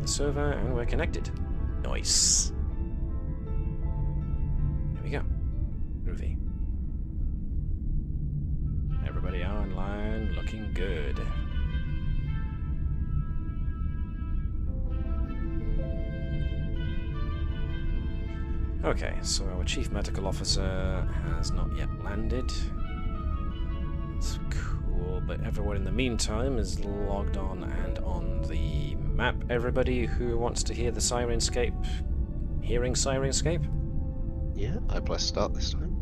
the server, and we're connected. Nice. There we go. Groovy. Everybody online, looking good. Okay, so our Chief Medical Officer has not yet landed. That's cool, but everyone in the meantime is logged on and on the map. Everybody who wants to hear the Sirenscape, hearing Sirenscape? Yeah, I pressed start this time.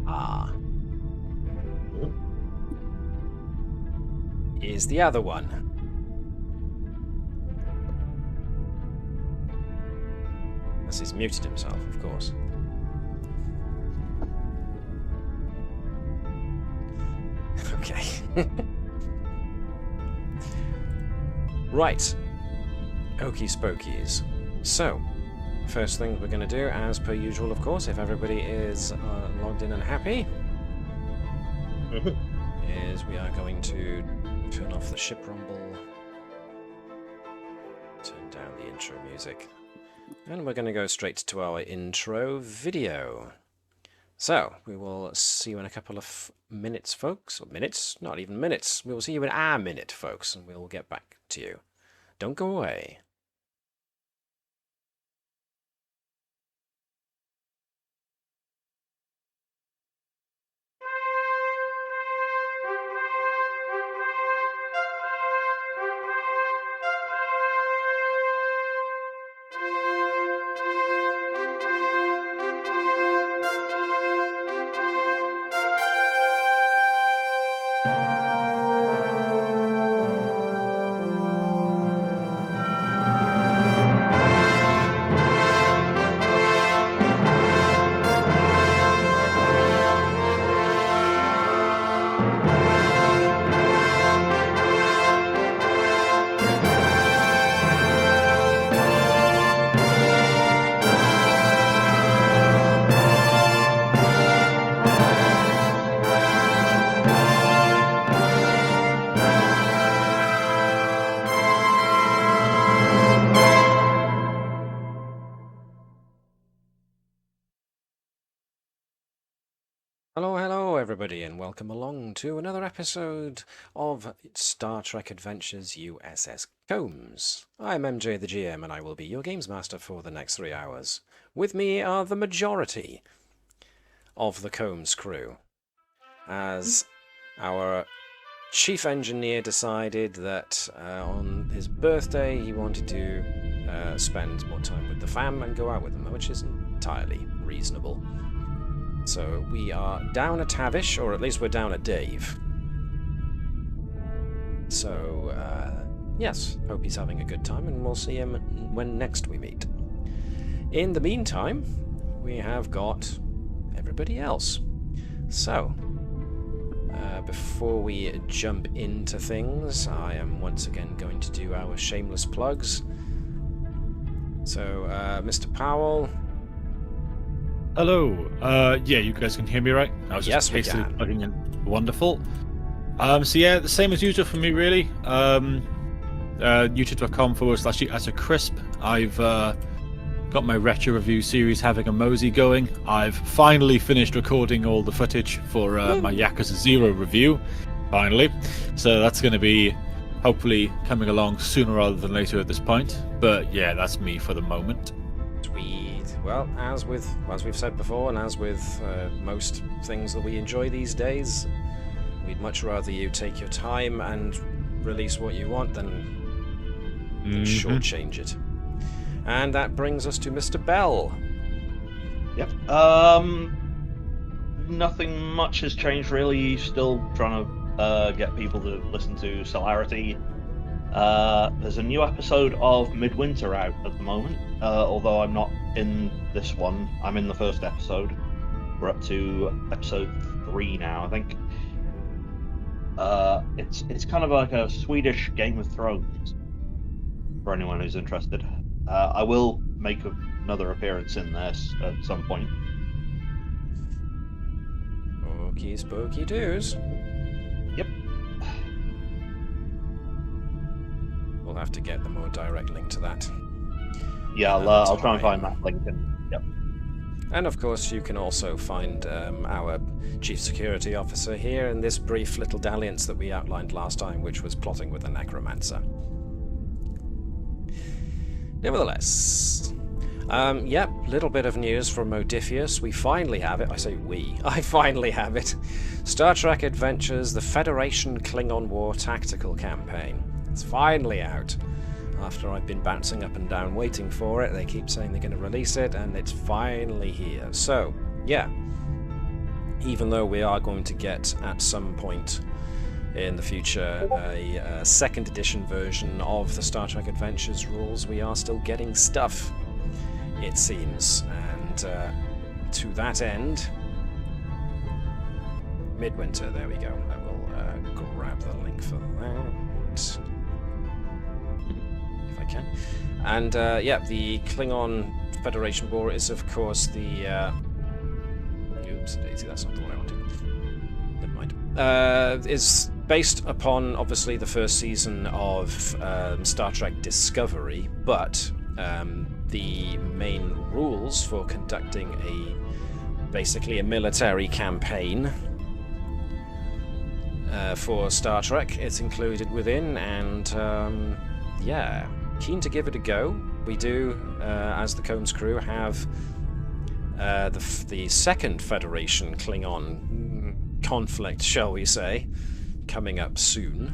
Ah. Is the other one. As he's muted himself, of course. Okay. Right. Okie spokies. So, first thing we're going to do, as per usual, of course, if everybody is logged in and happy, is we are going to turn off the ship rumble, turn down the intro music, and we're going to go straight to our intro video. So, we will see you in a couple of minutes, folks. Or minutes? Not even minutes. We will see you in a minute, folks, and we'll get back to you. Don't go away. Hello everybody, and welcome along to another episode of Star Trek Adventures USS Combs. I'm MJ the GM, and I will be your games master for the next 3 hours. With me are the majority of the Combs crew, as our chief engineer decided that on his birthday he wanted to spend more time with the fam and go out with them, which is entirely reasonable. So we are down at Tavish, or at least we're down at Dave. So, yes, hope he's having a good time, and we'll see him when next we meet. In the meantime, we have got everybody else. So, before we jump into things, I am once again going to do our shameless plugs. So, Mr. Powell... Hello. Yeah, you guys can hear me, right? I was just hastily plugging in. Wonderful. So yeah, the same as usual for me, really. youtube.com/as a crisp. I've got my retro review series having a mosey going. I've finally finished recording all the footage for my Yakuza 0 review. Finally. So that's going to be hopefully coming along sooner rather than later at this point. But yeah, that's me for the moment. Sweet. Well, as we've said before, and as with most things that we enjoy these days, we'd much rather you take your time and release what you want than shortchange it. And that brings us to Mr. Bell. Yep. Nothing much has changed really. Still trying to get people to listen to Celerity. There's a new episode of Midwinter out at the moment, although I'm not in this one. I'm in the first episode. We're up to episode 3 now, I think. It's kind of like a Swedish Game of Thrones, for anyone who's interested. I will make another appearance in this at some point. Okie spooky doos. Yep. We'll have to get the more direct link to that. Yeah, I'll try and find that link. Yep. And of course, you can also find our Chief Security Officer here in this brief little dalliance that we outlined last time, which was plotting with the Necromancer. Nevertheless, yep, little bit of news from Modiphius. We finally have it. I say we. I finally have it. Star Trek Adventures, the Federation Klingon War Tactical Campaign. It's finally out. After I've been bouncing up and down waiting for it, they keep saying they're going to release it, and it's finally here. So, yeah. Even though we are going to get, at some point in the future, a second edition version of the Star Trek Adventures rules, we are still getting stuff, it seems. And to that end, Midwinter, there we go. I will grab the link for that. Can. And yeah, the Klingon Federation War is, of course, the oops, that's not the one I wanted. Never mind. Is based upon, obviously, the first season of Star Trek Discovery, but the main rules for conducting basically a military campaign for Star Trek, it's included within, and yeah. Keen to give it a go. We do, as the Combs crew, have the second Federation Klingon conflict, shall we say, coming up soon.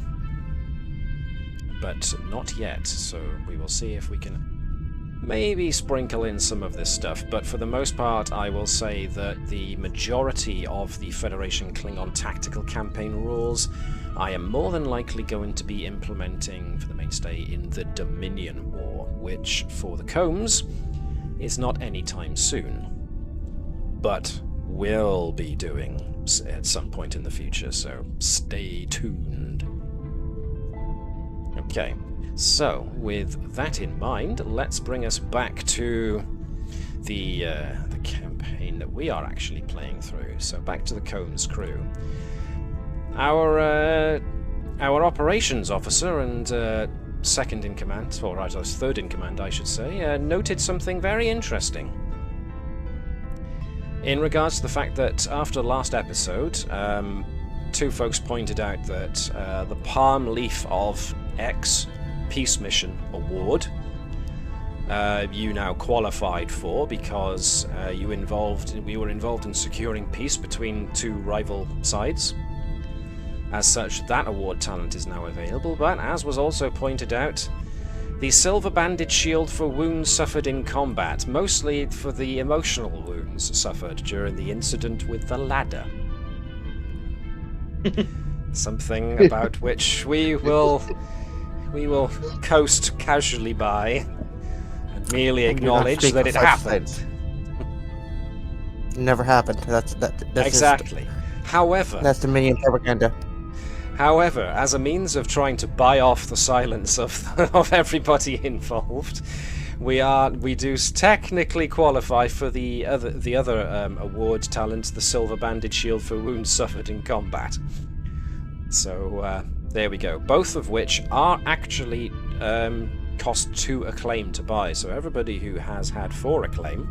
But not yet, so we will see if we can maybe sprinkle in some of this stuff. But for the most part, I will say that the majority of the Federation Klingon Tactical Campaign rules I am more than likely going to be implementing for the mainstay in the Dominion War, which, for the Combs, is not anytime soon, but will be doing at some point in the future, so stay tuned. Okay, so with that in mind, let's bring us back to the campaign that we are actually playing through. So back to the Combs crew. Our operations officer and second in command, or rather third in command, I should say, noted something very interesting. In regards to the fact that after the last episode, two folks pointed out that the Palm Leaf of X Peace Mission Award you now qualified for because we were involved in securing peace between two rival sides. As such, that award talent is now available, but as was also pointed out, the Silver Banded Shield for wounds suffered in combat, mostly for the emotional wounds suffered during the incident with the ladder. Something about which we will coast casually by and merely acknowledge that it happened. Never happened. That's exactly. However, that's Dominion propaganda. However, as a means of trying to buy off the silence of everybody involved, we do technically qualify for the other award talent, the Silver Banded Shield for wounds suffered in combat. So there we go. Both of which are actually cost 2 acclaim to buy. So everybody who has had 4 acclaim,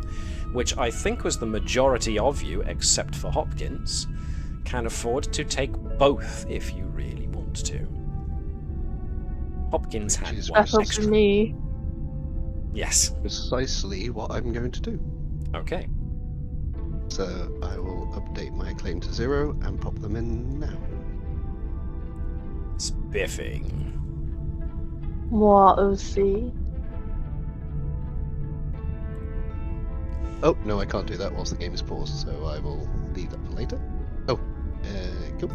which I think was the majority of you, except for Hopkins, can afford to take both if you really want to. Hopkins had one Special extra. For me. Yes. Precisely what I'm going to do. Okay. So I will update my claim to 0 and pop them in now. Spiffing. More OC. Oh, no, I can't do that whilst the game is paused, so I will leave that for later. Oh, cool.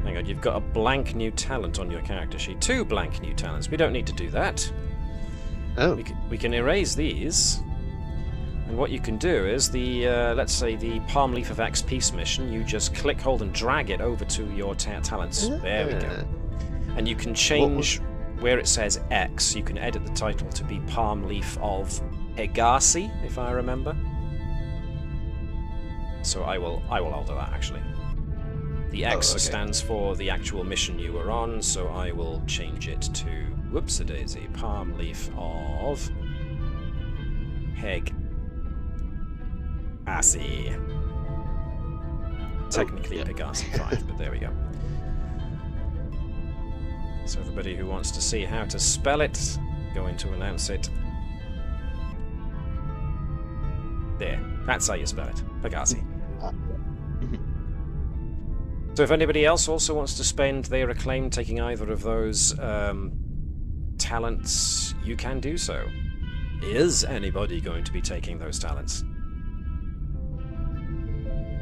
Hang on, you've got a blank new talent on your character sheet. 2 blank new talents. We don't need to do that. Oh. We can erase these. And what you can do is let's say the Palm Leaf of X Peace Mission, you just click, hold, and drag it over to your talents. There we go. And you can change where it says X. You can edit the title to be Palm Leaf of Egasi, if I remember. So I will alter that, actually. The X okay. stands for the actual mission you were on, so I will change it to whoops-a-daisy, palm leaf of Pegasi. Technically yeah. Pegasi 5, but there we go. So everybody who wants to see how to spell it, going to announce it. There, that's how you spell it, Pegasi. So if anybody else also wants to spend their acclaim taking either of those talents, you can do so. Is anybody going to be taking those talents?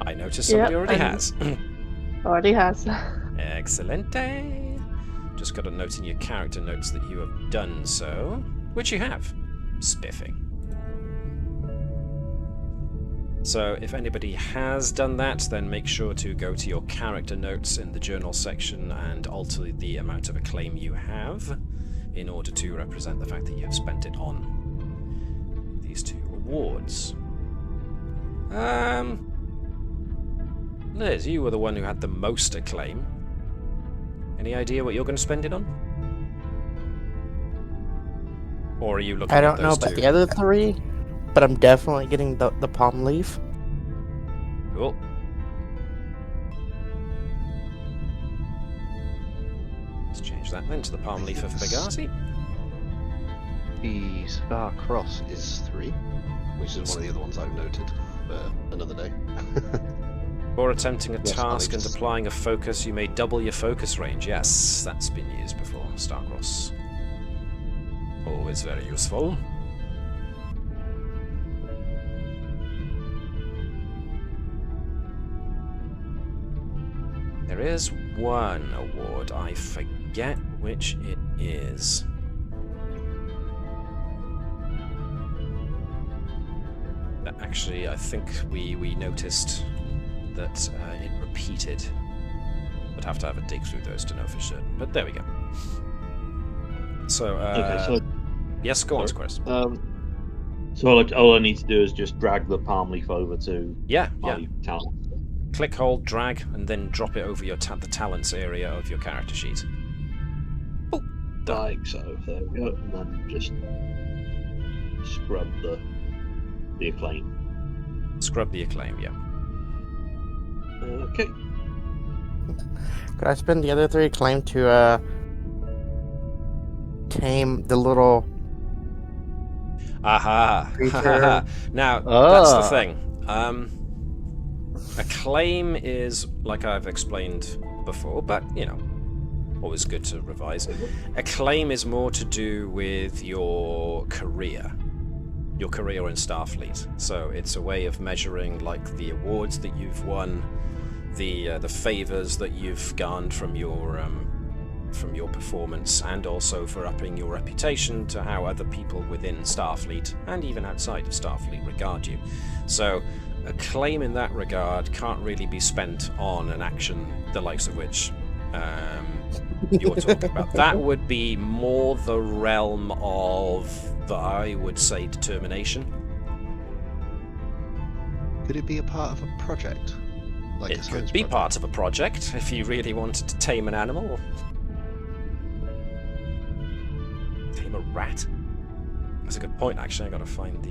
I noticed somebody already has. Already has. Excellente. Just got a note in your character notes that you have done so, which you have. Spiffing. So if anybody has done that, then make sure to go to your character notes in the journal section and alter the amount of acclaim you have in order to represent the fact that you have spent it on these two awards. Liz, you were the one who had the most acclaim. Any idea what you're going to spend it on? Or are you looking I at don't know those about two? the other three, but I'm definitely getting the palm leaf. Cool. Let's change that then to the palm leaf of Pegasi. The Star Cross is 3, which is one of the other ones I've noted for another day. For attempting a Yes, task and Alex. applying a focus, you may double your focus range. Yes, that's been used before. Starcross. Always very useful. There is one award. I forget which it is. That actually, I think we noticed that it repeated. Would have to have a dig through those to know for certain. But there we go. So, Okay, so yes, go on, sorry. Chris. So all I need to do is just drag the palm leaf over to Yeah. my talent. Click, hold, drag, and then drop it over your the talents area of your character sheet. Oh, done. Like so. There we go. And then just scrub the acclaim. Scrub the acclaim, yeah. Okay. Could I spend the other three acclaim to tame the little Aha. creature? Now, that's the Ah. thing. Acclaim is, like I've explained before, but, you know, always good to revise. Acclaim is more to do with your career in Starfleet. So it's a way of measuring, like, the awards that you've won, the favors that you've garnered from your performance, and also for upping your reputation to how other people within Starfleet and even outside of Starfleet regard you. So acclaim in that regard can't really be spent on an action the likes of which you're talking about. That would be more the realm of, I would say, determination. Could it be a part of a project? Like a It science could be project? part of a project if you really wanted to tame an animal. Tame a rat. That's a good point, actually. I gotta find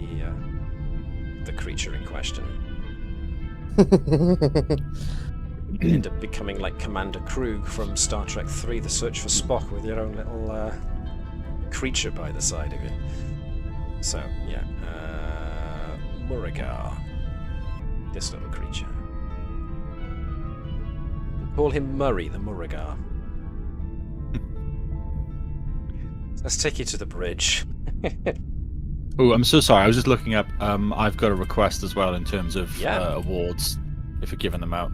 the creature in question. You end up becoming like Commander Krug from Star Trek 3, The Search for Spock, with your own little creature by the side of you. So, yeah. Murigar. This little creature. Call him Murray the Murigar. Let's take you to the bridge. Oh, I'm so sorry. I was just looking up. I've got a request as well in terms of Yeah. awards, if you're giving them out.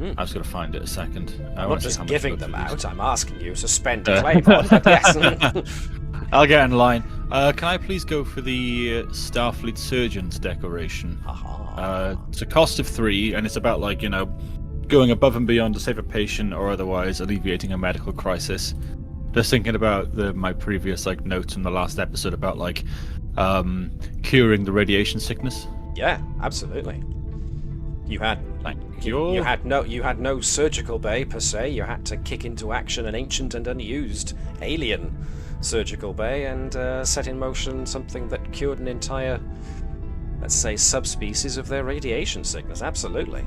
I was going to find it a second. I I'm wanna not see just how much giving both them of these- out, I'm asking you to spend a claim on it, yes. I'll get in line. Can I please go for the Starfleet Surgeon's decoration? Aha. It's a cost of 3, and it's about, like, you know, going above and beyond to save a patient or otherwise alleviating a medical crisis. Just thinking about my previous, like, notes in the last episode about, like, curing the radiation sickness. Yeah, absolutely. You had Thank You you. had no surgical bay per se. You had to kick into action an ancient and unused alien surgical bay and set in motion something that cured an entire, let's say, subspecies of their radiation sickness. Absolutely.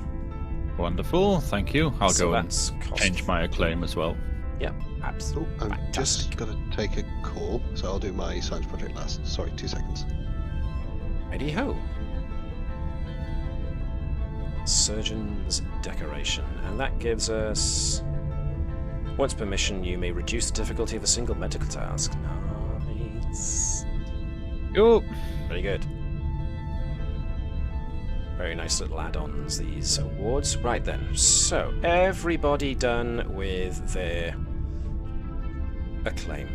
Wonderful. Thank you. I'll So go and that's cost. change my acclaim as well. Yeah, Oh, absolutely. I'm Fantastic. just going to take a call, so I'll do my science project last. Sorry, 2 seconds. Righty ho. Surgeon's decoration, and that gives us. Once per mission, you may reduce the difficulty of a single medical task. Nice. Yo. Very good. Very nice little add-ons, these awards. Right then, so everybody done with their acclaim.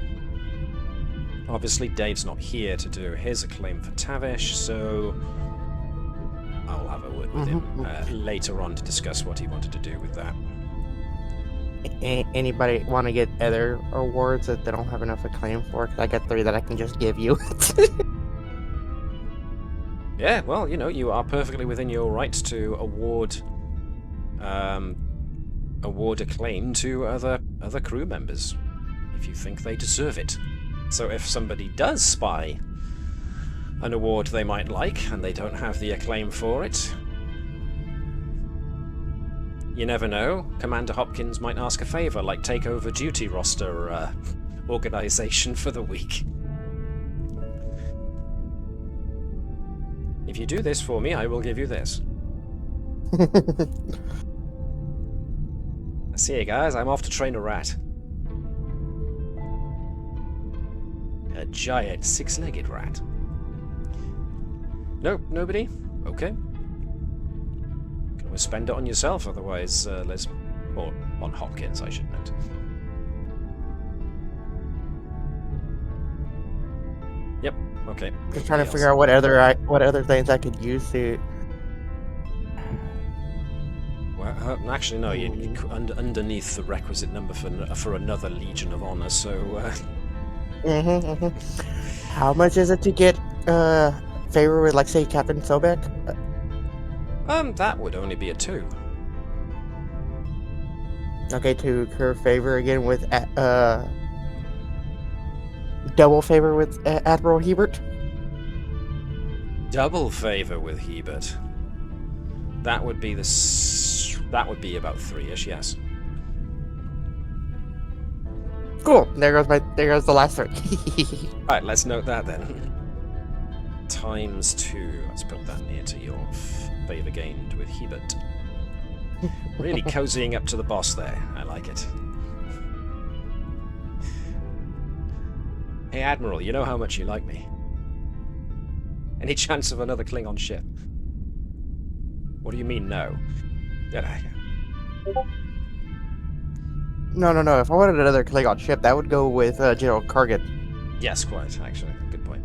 Obviously, Dave's not here to do his acclaim for Tavish, so I'll have a word with him later on to discuss what he wanted to do with that. Anybody want to get other awards that they don't have enough acclaim for? 'Cause I got 3 that I can just give you. Yeah, well, you are perfectly within your rights to award acclaim to other crew members if you think they deserve it. So if somebody does spy an award they might like and they don't have the acclaim for it, you never know. Commander Hopkins might ask a favor, like take over duty roster organization for the week. If you do this for me, I will give you this. See you guys, I'm off to train a rat. A giant 6-legged rat. Nope, nobody? Okay. Can always spend it on yourself, otherwise, or on Hopkins, I should note. Yep, okay. Just trying to figure out what other things I could use to. Well, actually, no. You underneath the requisite number for another Legion of Honor. So, How much is it to get favor with, like, say, Captain Sobek? that would only be a 2. Okay, to curve favor again with double favor with Admiral Hebert. Double favor with Hebert. That would be that would be about 3-ish. Yes. Cool. There goes the last 3. Right. Let's note that then. Times 2. Let's put that near to your favor gained with Hebert. Really cozying up to the boss there. I like it. Hey, Admiral, you know how much you like me. Any chance of another Klingon ship? What do you mean, no? Did I? No. If I wanted another Klingon ship, that would go with General Kargan. Yes, quite, actually. Good point.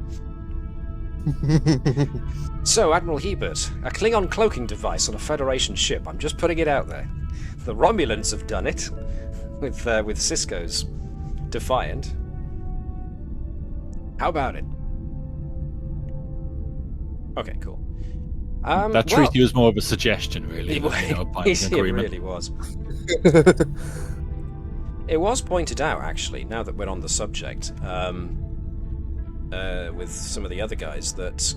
So, Admiral Hebert, a Klingon cloaking device on a Federation ship. I'm just putting it out there. The Romulans have done it with Cisco's Defiant. How about it? Okay, cool. That treaty was more of a suggestion, really. It really was. It was pointed out, actually, now that we're on the subject, with some of the other guys, that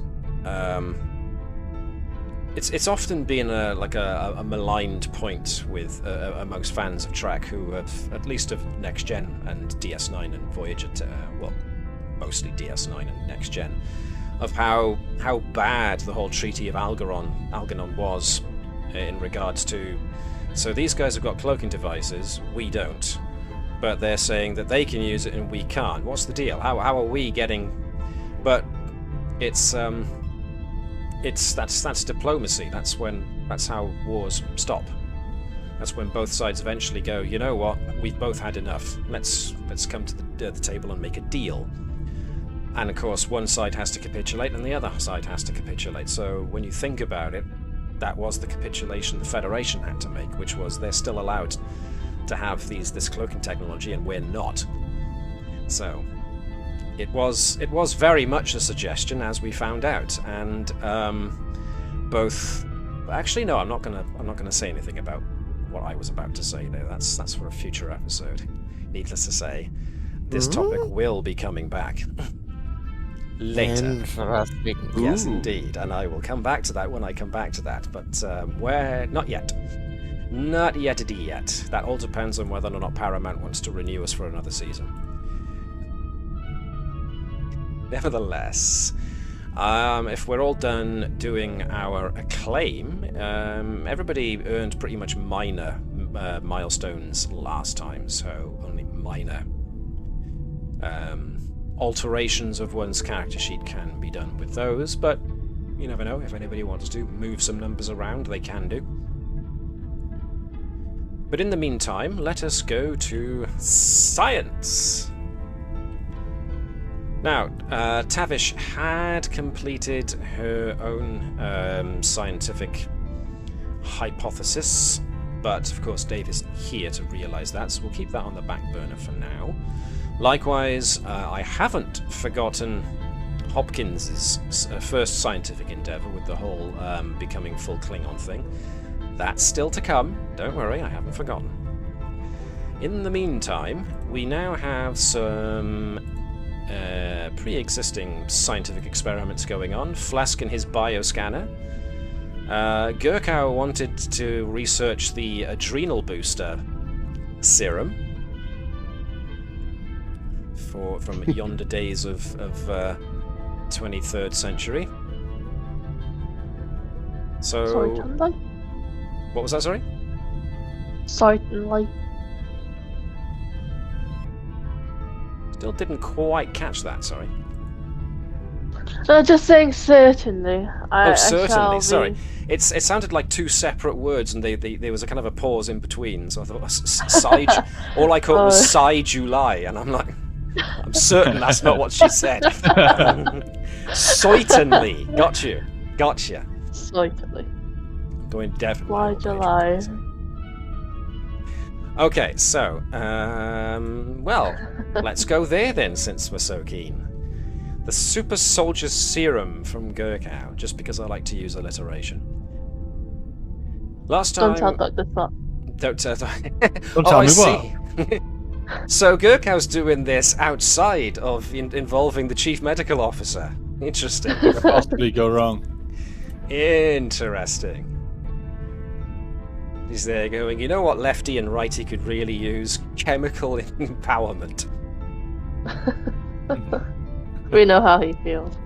it's often been a maligned point with amongst fans of Trek who have, at least of Next Gen and DS9 and Voyager, well, mostly DS9 and Next Gen, of how bad the whole Treaty of Algernon was in regards to. So these guys have got cloaking devices, we don't, but they're saying that they can use it and we can't. What's the deal? How are we getting? But it's that's diplomacy. That's how wars stop. That's when both sides eventually go, you know what? We've both had enough. Let's come to the table and make a deal. And of course, one side has to capitulate and the other side has to capitulate. So when you think about it, that was the capitulation the Federation had to make, which was they're still allowed to have this cloaking technology and we're not. So it was very much a suggestion, as we found out, and both Actually, no, I'm not gonna say anything about what I was about to say there. That's for a future episode. Needless to say, this topic will be coming back later. Interesting. Yes, Ooh. indeed, and I will come back to that when I come back to that. But where? Not yet. Not yet. That all depends on whether or not Paramount wants to renew us for another season. Nevertheless, if we're all done doing our acclaim, everybody earned pretty much minor milestones last time, so only minor alterations of one's character sheet can be done with those, but you never know. If anybody wants to move some numbers around, they can do. But in the meantime, let us go to science. Now, Tavish had completed her own scientific hypothesis, but of course Dave is here to realise that, so we'll keep that on the back burner for now. Likewise, I haven't forgotten Hopkins's first scientific endeavour with the whole becoming full Klingon thing. That's still to come, don't worry, I haven't forgotten. In the meantime, we now have some pre-existing scientific experiments going on. Flask and his bioscanner. Gurkau wanted to research the adrenal booster serum from yonder days of 23rd century. So, Certainly. what was that? Sorry. Certainly. Still didn't quite catch that. Sorry. No, just saying certainly. Certainly. Sorry, it sounded like two separate words, and there was a kind of a pause in between. So I thought, all I caught was Sci July, and I'm like, I'm certain that's not what she said. Certainly, gotcha. Certainly. I'm going definitely. Why July? Okay, so well, let's go there then, since we're so keen. The Super Soldier Serum from Gurkau, just because I like to use alliteration. Last time... Don't tell Dr. Slot. Don't tell... Don't tell me see. So Gurkau's doing this outside of involving the Chief Medical Officer. Interesting. What could possibly go wrong? Interesting. He's there going, you know what lefty and righty could really use? Chemical empowerment. We know how he feels.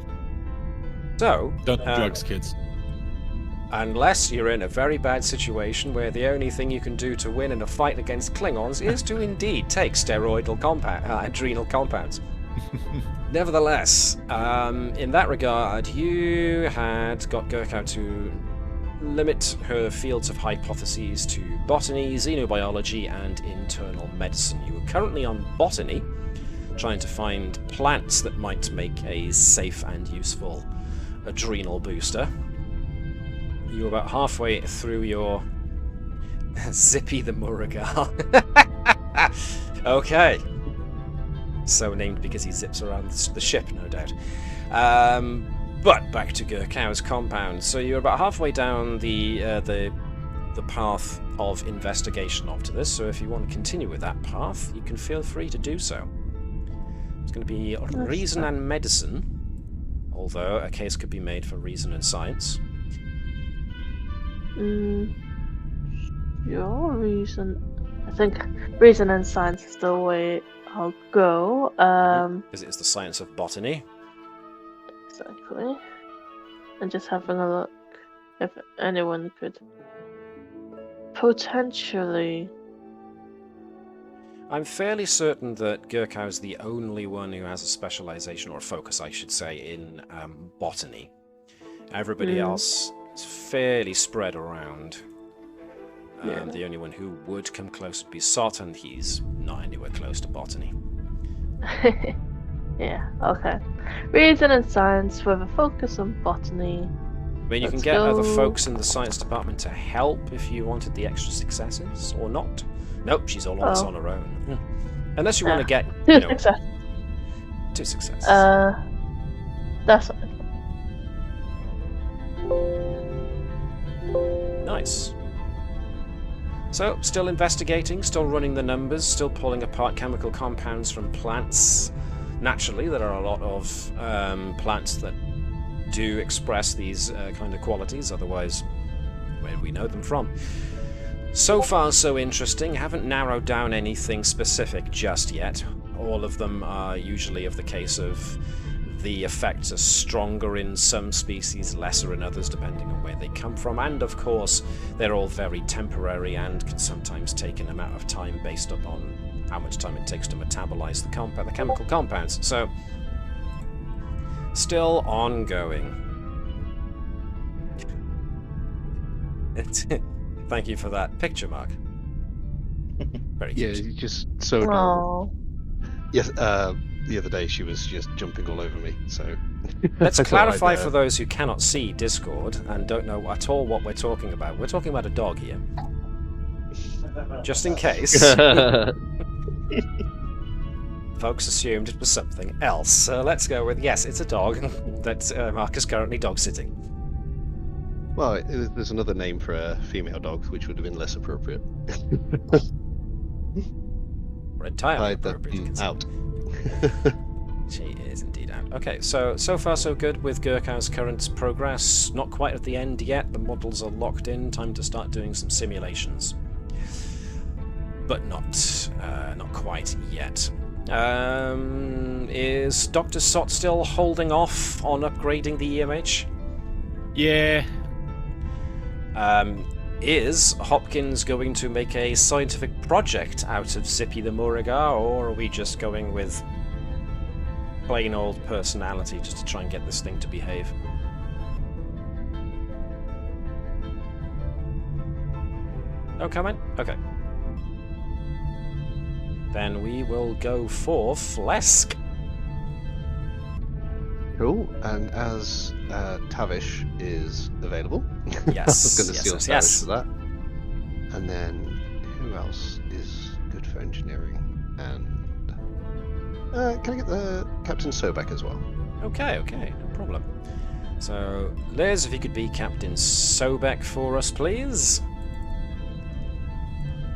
So, Don't do drugs, kids. unless you're in a very bad situation where the only thing you can do to win in a fight against Klingons is to indeed take steroidal adrenal compounds. Nevertheless, in that regard, you had got Gurkau to limit her fields of hypotheses to botany, xenobiology, and internal medicine. You were currently on botany, trying to find plants that might make a safe and useful adrenal booster. You were about halfway through your Zippy the Muragar. Okay. So named because he zips around the ship, no doubt. But back to Gurkau's compound. So you're about halfway down the path of investigation after this. So if you want to continue with that path, you can feel free to do so. It's going to be reason and medicine, although a case could be made for reason and science. Your reason. I think reason and science is the way I'll go. Because it's the science of botany. Exactly. And just having a look if anyone could potentially. I'm fairly certain that Gurkau is the only one who has a specialization, or a focus, I should say, in botany. Everybody else is fairly spread around. The only one who would come close would be Sot, and he's not anywhere close to botany. Yeah, okay. Reason and science with a focus on botany. I mean, you can get other folks in the science department to help if you wanted the extra successes, or not. Nope, she's all on this on her own. Unless you want to get two successes. 2 successes. That's fine. Nice. So, still investigating, still running the numbers, still pulling apart chemical compounds from plants. Naturally, there are a lot of plants that do express these kind of qualities, otherwise, where do we know them from? So far, so interesting. Haven't narrowed down anything specific just yet. All of them are usually of the case of the effects are stronger in some species, lesser in others, depending on where they come from. And of course, they're all very temporary and can sometimes take an amount of time based upon how much time it takes to metabolize the chemical compounds. So, still ongoing. Thank you for that picture, Mark. Very Yeah, cute. you just so adorable. Oh, Yes, the other day she was just jumping all over me, so... Let's I thought clarify I'd, for those who cannot see Discord and don't know at all what we're talking about. We're talking about a dog here. Just in case. Folks assumed it was something else. So let's go with, yes, it's a dog that Mark is currently dog-sitting. Well, there's another name for a female dog, which would have been less appropriate. Or entirely Hide that appropriate. to consider. out. She is indeed out. Okay, so far so good with Gurkhau's current progress. Not quite at the end yet. The models are locked in. Time to start doing some simulations. But not quite yet. Is Dr. Sott still holding off on upgrading the EMH? Yeah. Is Hopkins going to make a scientific project out of Zippy the Murigar, or are we just going with plain old personality just to try and get this thing to behave? No comment? Okay. Then we will go for Flesk. Cool, and as Tavish is available, Yes, I was going to yes, steal yes, Tavish yes. for that. And then, who else is good for engineering? And can I get the Captain Sobek as well? Okay, no problem. So, Liz, if you could be Captain Sobek for us, please.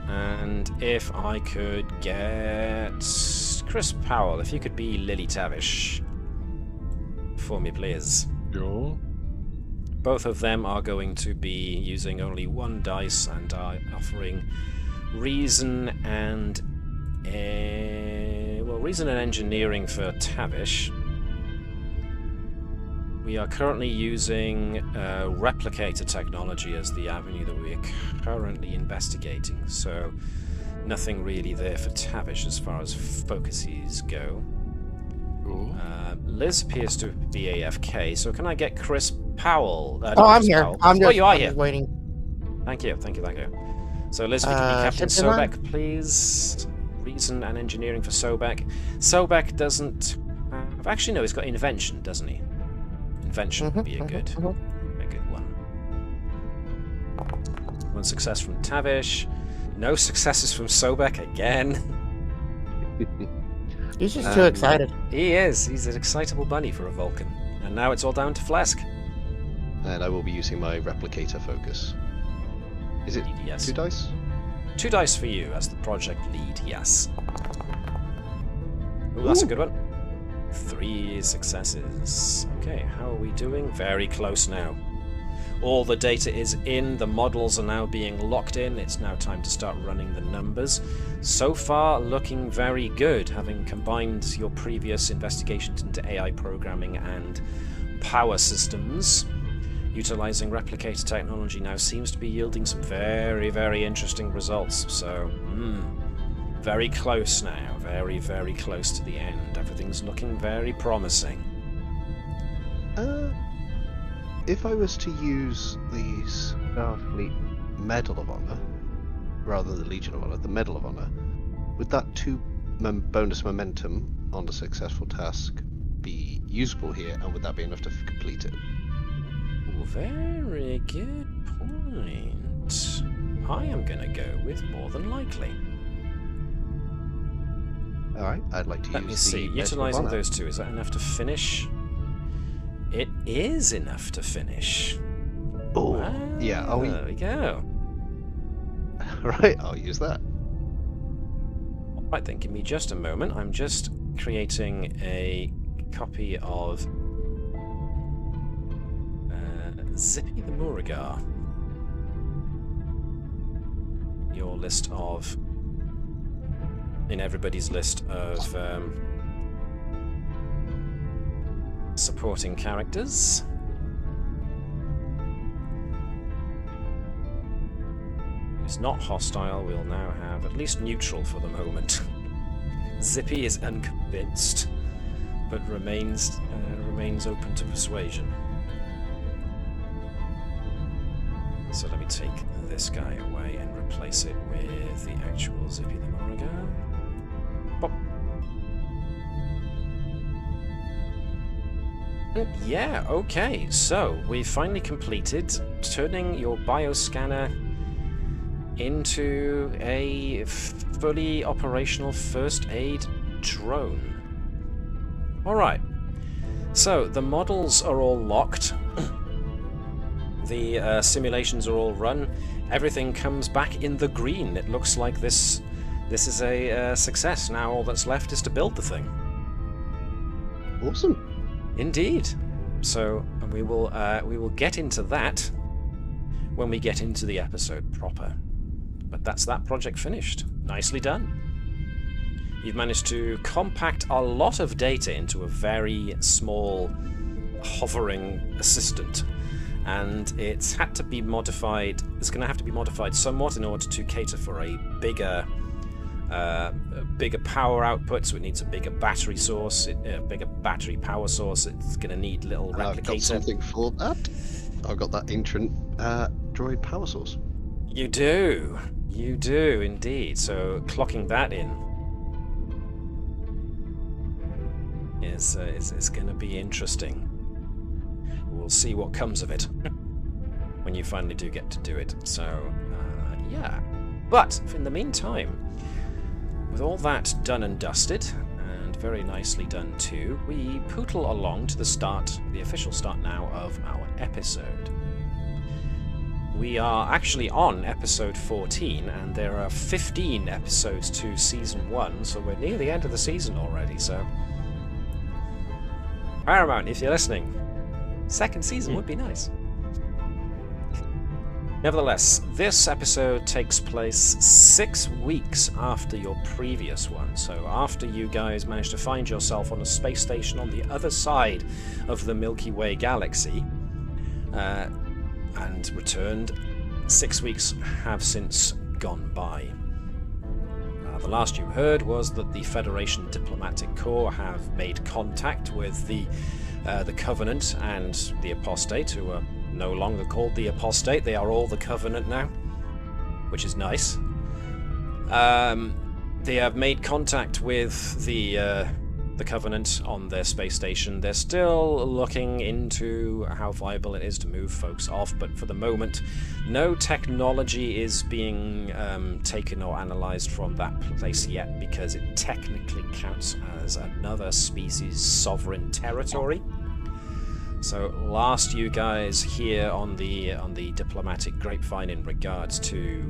And if I could get Chris Powell, if you could be Lily Tavish for me, please. Sure. Both of them are going to be using only one dice and are offering reason and reason and engineering for Tavish. We are currently using replicator technology as the avenue that we are currently investigating, so nothing really there for Tavish as far as focuses go. Cool. Liz appears to be AFK, so can I get Chris Powell? Oh, I'm here. I'm just, you are I'm here. just waiting. Thank you. So Liz, if you could be Captain ship design? Sobek, please. Reason and engineering for Sobek. Sobek doesn't have... Actually, no, he's got invention, doesn't he? Invention would be a good one. One success from Tavish. No successes from Sobek again. He's just too excited. He is. He's an excitable bunny for a Vulcan. And now it's all down to Flesk. And I will be using my replicator focus. Is it Yes. 2 dice? 2 dice for you as the project lead, yes. Ooh, that's a good one. 3 successes. Okay, how are we doing? Very close now. All the data is in, the models are now being locked in, it's now time to start running the numbers. So far, looking very good, having combined your previous investigations into AI programming and power systems. Utilizing replicator technology now seems to be yielding some very, very interesting results. So, very close now. Very, very close to the end. Everything's looking very promising. If I was to use the Starfleet Medal of Honor, rather than the Legion of Honor, the Medal of Honor, would that 2 bonus momentum on the successful task be usable here, and would that be enough to complete it? Ooh, very good point. I am going to go with more than likely. Alright, I'd like to Let use me see. the Medal of Utilizing Honor. those 2, is that enough to finish? It is enough to finish. Oh, Ah, yeah. Are we? There we go. Right, I'll use that. Right then, give me just a moment. I'm just creating a copy of Zippy the Moorigar. Your list of... in everybody's list of supporting characters. It's not hostile. We'll now have at least neutral for the moment. Zippy is unconvinced, but remains open to persuasion. So let me take this guy away and replace it with the actual Zippy the Moorigar. Pop. Yeah, okay. So we've finally completed turning your bioscanner into a fully operational first aid drone. Alright, so the models are all locked, the simulations are all run, everything comes back in the green. It looks like this is a success. Now all that's left is to build the thing. Awesome. Indeed. So we will get into that when we get into the episode proper. But that's that project finished. Nicely done. You've managed to compact a lot of data into a very small hovering assistant, and it's had to be modified. It's going to have to be modified somewhat in order to cater for a bigger power output. So it needs a bigger battery source, a bigger battery power source. It's going to need little replicator. I've got something for that. I've got that ancient droid power source. You do. You do, indeed. So clocking that in is going to be interesting. We'll see what comes of it when you finally do get to do it. So, yeah. But, in the meantime, with all that done and dusted, and very nicely done too, we pootle along to the official start now of our episode. We are actually on episode 14, and there are 15 episodes to season 1, so we're near the end of the season already, so... Paramount, if you're listening, second season would be nice. Nevertheless, this episode takes place 6 weeks after your previous one, so after you guys managed to find yourself on a space station on the other side of the Milky Way galaxy, and returned, 6 weeks have since gone by. The last you heard was that the Federation Diplomatic Corps have made contact with the Covenant and the Apostate, who are no longer called the Apostate. They are all the Covenant now, which is nice. They have made contact with the Covenant on their space station. They're still looking into how viable it is to move folks off, but for the moment, no technology is being taken or analysed from that place yet, because it technically counts as another species' sovereign territory. So last you guys hear on the diplomatic grapevine in regards to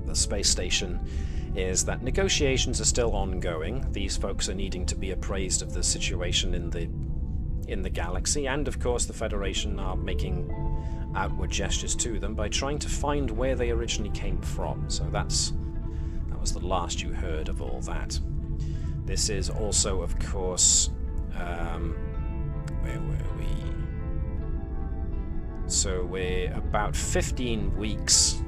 the space station is that negotiations are still ongoing. These folks are needing to be appraised of the situation in the galaxy, and of course the Federation are making outward gestures to them by trying to find where they originally came from. So that was the last you heard of all that. This is also, of course, where were we? So we're about 15 weeks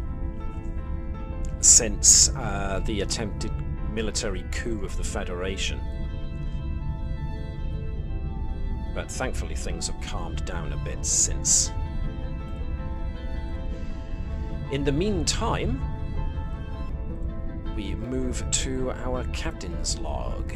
since the attempted military coup of the Federation. But thankfully things have calmed down a bit since. In the meantime, we move to our captain's log.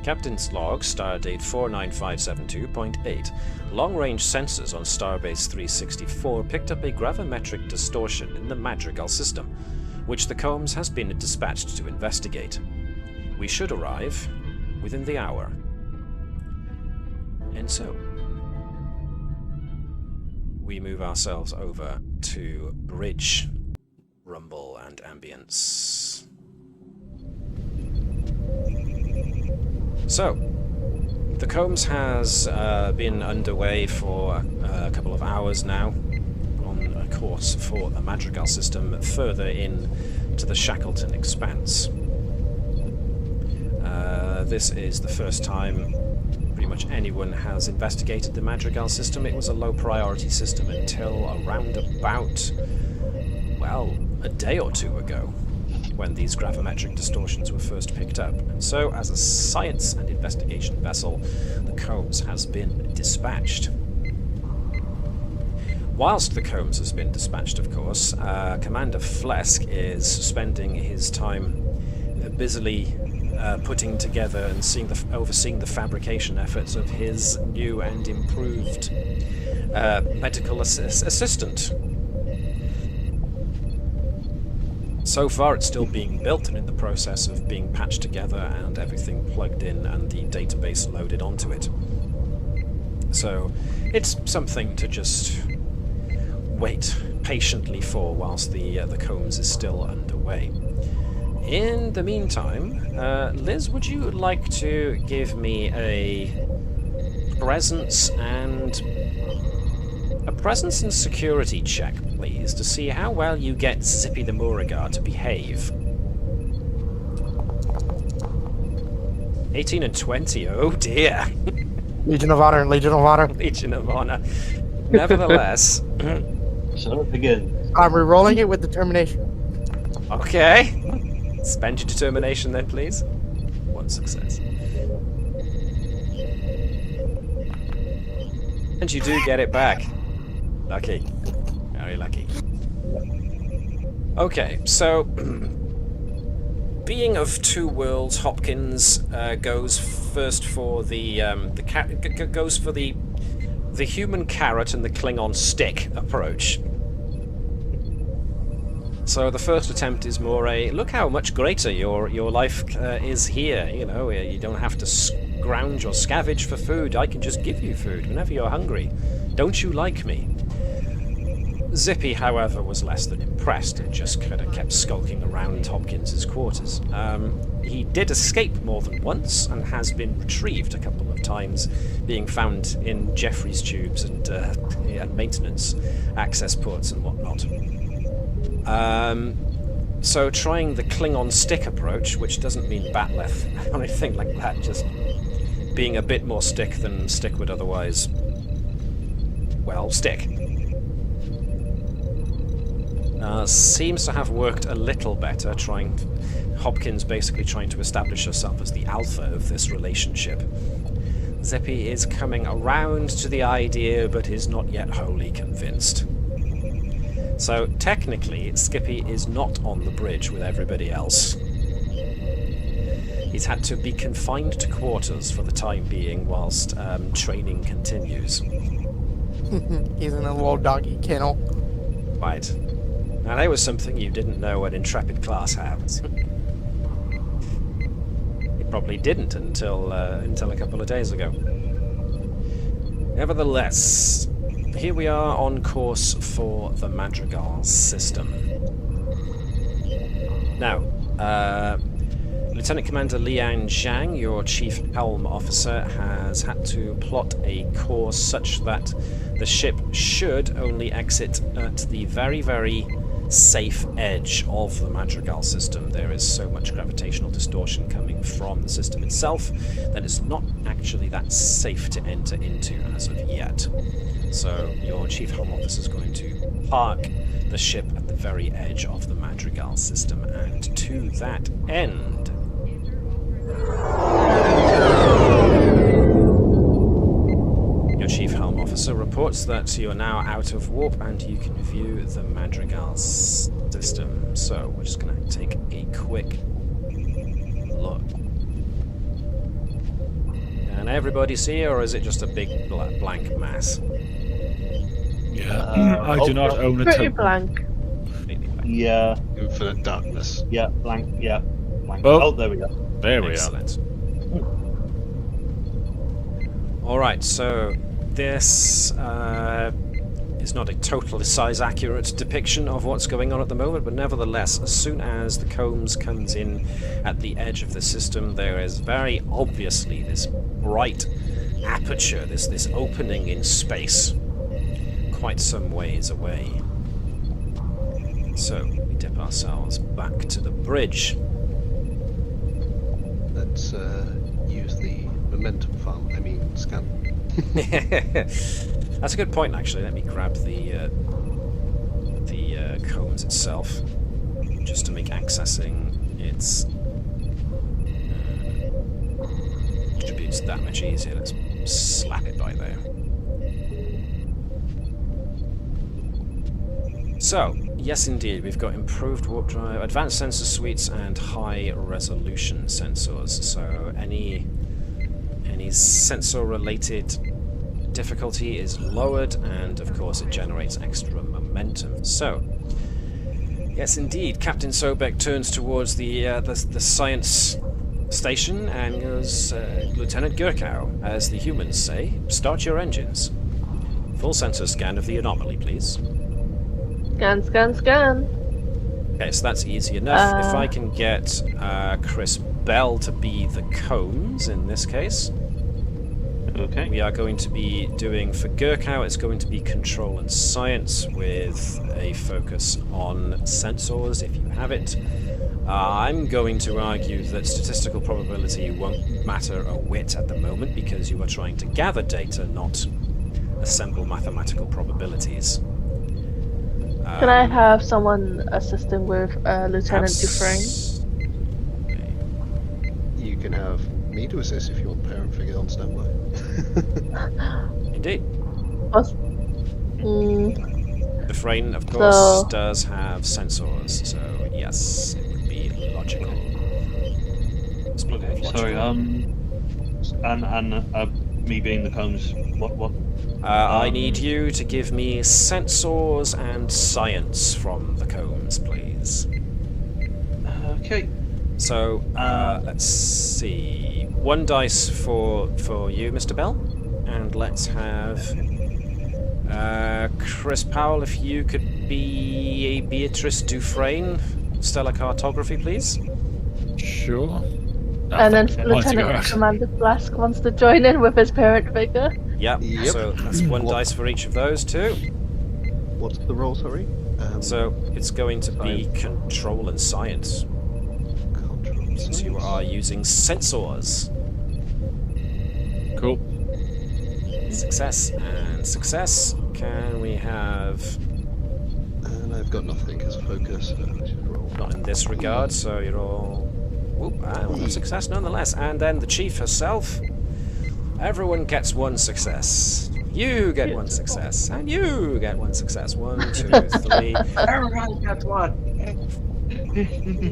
Captain's log, stardate 49572.8. Long-range sensors on Starbase 364 picked up a gravimetric distortion in the Madrigal system, which the Combs has been dispatched to investigate. We should arrive within the hour. And so, we move ourselves over to bridge rumble and ambience. So, the Combs has been underway for a couple of hours now, on a course for the Madrigal system further in to the Shackleton Expanse. This is the first time pretty much anyone has investigated the Madrigal system. It was a low priority system until around about, well, a day or two ago, when these gravimetric distortions were first picked up. And so, as a science and investigation vessel, the Combs has been dispatched. Whilst the Combs has been dispatched, of course, Commander Flesk is spending his time busily putting together and overseeing the fabrication efforts of his new and improved medical assistant. So far it's still being built and in the process of being patched together and everything plugged in and the database loaded onto it. So it's something to just wait patiently for whilst the Combs is still underway. In the meantime, Liz, would you like to give me a presence and security check, please, to see how well you get Zippy the Moorigar to behave? 18 and 20, oh dear. Legion of Honor, Legion of Honor. Legion of Honor. Nevertheless... So it begins. I'm re-rolling it with determination. Okay. Spend your determination then, please. One success. And you do get it back. Lucky. Very lucky. Okay, so... being of two worlds, Hopkins goes first for the human carrot and the Klingon stick approach. So the first attempt is more a, look how much greater your life is here, you know, you don't have to scrounge or scavenge for food, I can just give you food whenever you're hungry. Don't you like me? Zippy, however, was less than impressed and just kind of kept skulking around Hopkins's quarters. He did escape more than once and has been retrieved a couple of times, being found in Jeffrey's tubes and maintenance access ports and whatnot. So trying the Klingon stick approach, which doesn't mean batleth or anything like that, just being a bit more stick than stick would otherwise, well, stick. Seems to have worked a little better, Hopkins basically trying to establish herself as the alpha of this relationship. Zippy is coming around to the idea, but is not yet wholly convinced. So technically, Skippy is not on the bridge with everybody else. He's had to be confined to quarters for the time being whilst training continues. He's in a little doggy kennel. Right. Now, that was something you didn't know an intrepid class has. You probably didn't until a couple of days ago. Nevertheless, here we are on course for the Madrigal system. Now, Lieutenant Commander Liang Zhang, your Chief Helm Officer, has had to plot a course such that the ship should only exit at the very, very safe edge of the Madrigal system. There is so much gravitational distortion coming from the system itself that it's not actually that safe to enter into as of yet. So your Chief Helm Officer is going to park the ship at the very edge of the Madrigal system, and to that end... Your Chief Helm Officer reports that you are now out of warp and you can view the Madrigal system. So we're just going to take a quick look. Can everybody see, or is it just a big blank mass? Yeah, I do not own a Pretty token. blank. Yeah, Infinite darkness. yeah, blank, yeah, blank. Oh. Oh, there we go. There we are. Excellent. Alright, so this It's not a totally size-accurate depiction of what's going on at the moment, but nevertheless, as soon as the Combs comes in at the edge of the system, there is very obviously this bright aperture, this opening in space, quite some ways away. So, we dip ourselves back to the bridge. Let's use the momentum farm. I mean, scan. That's a good point, actually. Let me grab the Combs itself, just to make accessing its attributes that much easier. Let's slap it by there. So, yes indeed, we've got improved warp drive, advanced sensor suites, and high resolution sensors. So any sensor-related difficulty is lowered, and of course it generates extra momentum. So, yes indeed, Captain Sobek turns towards the science station and goes, Lieutenant Gurkow, as the humans say, start your engines. Full sensor scan of the anomaly, please. Scan, scan, scan. Okay, so that's easy enough. If I can get Chris Bell to be the Combs in this case. Okay. We are going to be doing, for Gurkow, it's going to be control and science with a focus on sensors, if you have it. I'm going to argue that statistical probability won't matter a whit at the moment, because you are trying to gather data, not assemble mathematical probabilities. Can I have someone assisting with Lieutenant Dufresne? You can have me to assist if you want the parent figure on standby. Indeed. Dufresne, of course, does have sensors, so yes, it would be logical. Sorry, and me being the Combs, what? I need you to give me sensors and science from the Combs, please. Okay. So, let's see. 1 dice for you, Mr. Bell. And let's have Chris Powell, if you could be Beatrice Dufresne, stellar cartography, please. Sure. And then Lieutenant Commander Flask wants to join in with his parent figure. Yep. So that's 1 dice for each of those two. What's the roll, sorry? So it's going to be control and science. Since you are using sensors. Cool. Success and success. Can we have... And I've got nothing as a focus, so I should roll. Not in this regard, so you're all... Whoop, and a success nonetheless. And then the chief herself. Everyone gets 1 success. You get 1 success. And you get 1 success. 1, 2, 3. Everybody gets 1.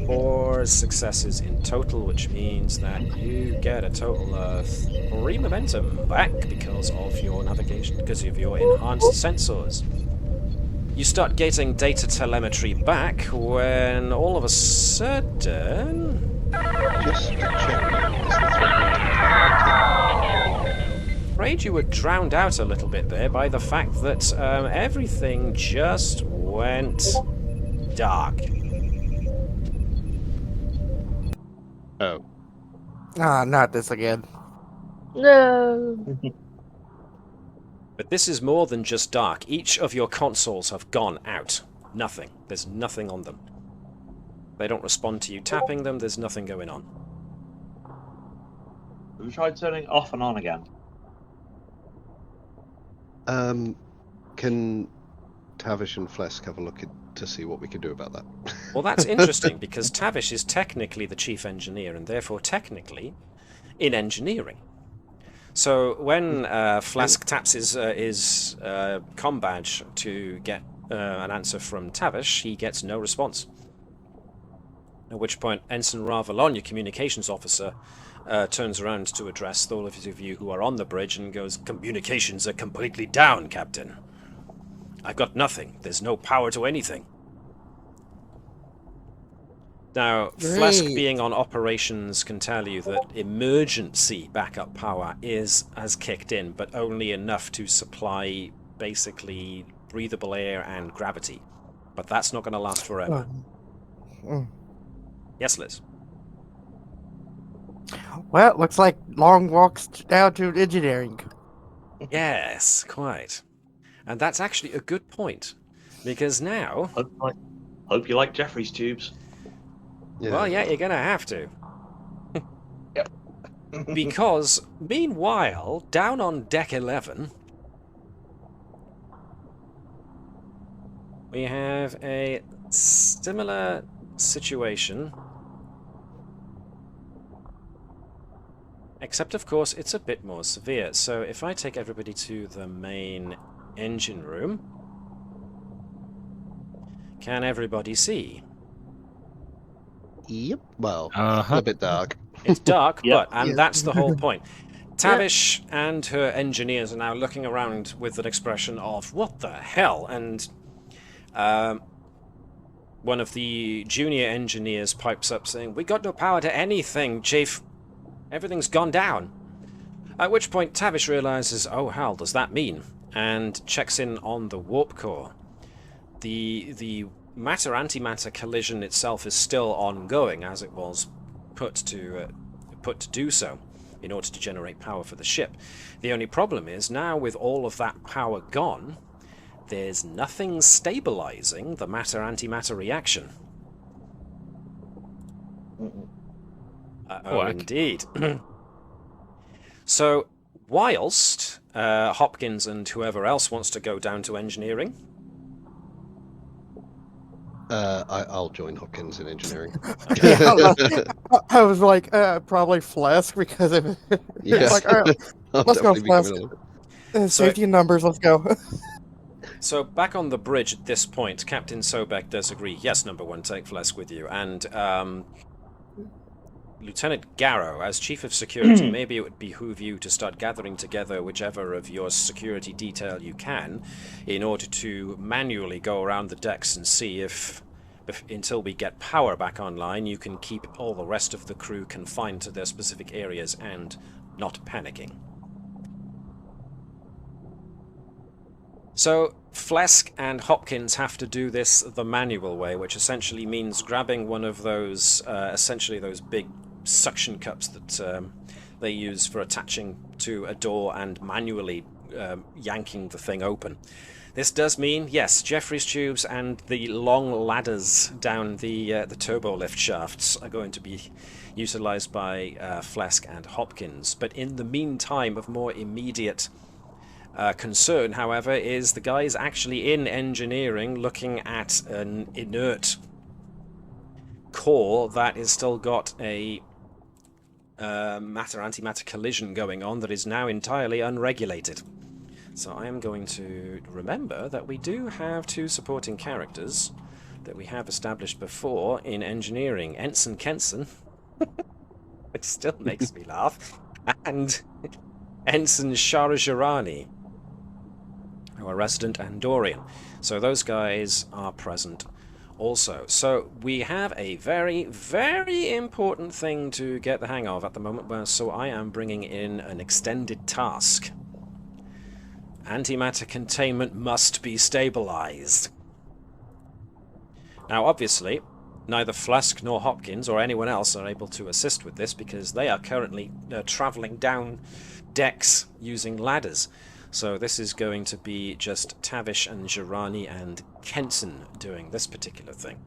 4 successes in total, which means that you get a total of 3 momentum back because of your navigation, because of your enhanced sensors. You start getting data telemetry back when all of a sudden... Just to check. Afraid you were drowned out a little bit there by the fact that everything just went dark. Oh. Ah, not this again. No. But this is more than just dark. Each of your consoles have gone out. Nothing. There's nothing on them. They don't respond to you tapping them. There's nothing going on. Have we tried turning it off and on again? Can Tavish and Flesk have a look to see what we can do about that? Well, that's interesting, because Tavish is technically the chief engineer, and therefore technically in engineering. So when Flask taps his comm badge to get an answer from Tavish, he gets no response. At which point Ensign Ravalon, your communications officer, turns around to address those of you who are on the bridge and goes, "Communications are completely down, Captain. I've got nothing. There's no power to anything." Now, Flask being on operations can tell you that emergency backup power has kicked in, but only enough to supply basically breathable air and gravity. But that's not going to last forever. Yes, Liz? Well, looks like long walks down to engineering. Yes, quite. And that's actually a good point. Because now... Hope you like Jeffrey's tubes. Well, yeah, you're going to have to. Yep. Because, meanwhile, down on Deck 11... we have a similar situation, except of course it's a bit more severe. So if I take everybody to the main engine room, can everybody see? Yep. Well, Uh-huh. a bit dark. It's dark, Yep. and that's the whole point. Tavish and her engineers are now looking around with an expression of, what the hell? And one of the junior engineers pipes up saying, we got no power to anything, Chief. Everything's gone down. At which point Tavish realizes, oh, hell, does that mean? And checks in on the warp core. The matter-antimatter collision itself is still ongoing, as it was put to do so in order to generate power for the ship. The only problem is, now with all of that power gone, there's nothing stabilizing the matter-antimatter reaction. Oh, indeed. So, whilst Hopkins and whoever else wants to go down to engineering... I'll join Hopkins in engineering. Yeah, I was like, probably Flask, because of Yeah. like, all right, I'll let's go, definitely be Flask. coming along. Safety in numbers, let's go. So, back on the bridge at this point, Captain Sobek does agree, yes, number one, take Flesk with you, and Lieutenant Garrow, as Chief of Security, maybe it would behoove you to start gathering together whichever of your security detail you can, in order to manually go around the decks and see if until we get power back online, you can keep all the rest of the crew confined to their specific areas and not panicking. So, Flesk and Hopkins have to do this the manual way, which essentially means grabbing one of those, essentially those big suction cups that they use for attaching to a door and manually yanking the thing open. This does mean, yes, Jeffrey's tubes and the long ladders down the turbo lift shafts are going to be utilized by Flesk and Hopkins. But in the meantime, of more immediate concern, however, is the guys actually in engineering looking at an inert core that has still got a matter-antimatter collision going on that is now entirely unregulated. So I am going to remember that we do have two supporting characters that we have established before in engineering. Ensign Kenson, which still makes me laugh, and Ensign Sharajarani, who are resident Andorian. So those guys are present also. So we have a very, very important thing to get the hang of at the moment, so I am bringing in an extended task. Antimatter containment must be stabilized. Now, obviously, neither Flesk nor Hopkins or anyone else are able to assist with this because they are currently traveling down decks using ladders. So this is going to be just Tavish and Jirani and Kenson doing this particular thing.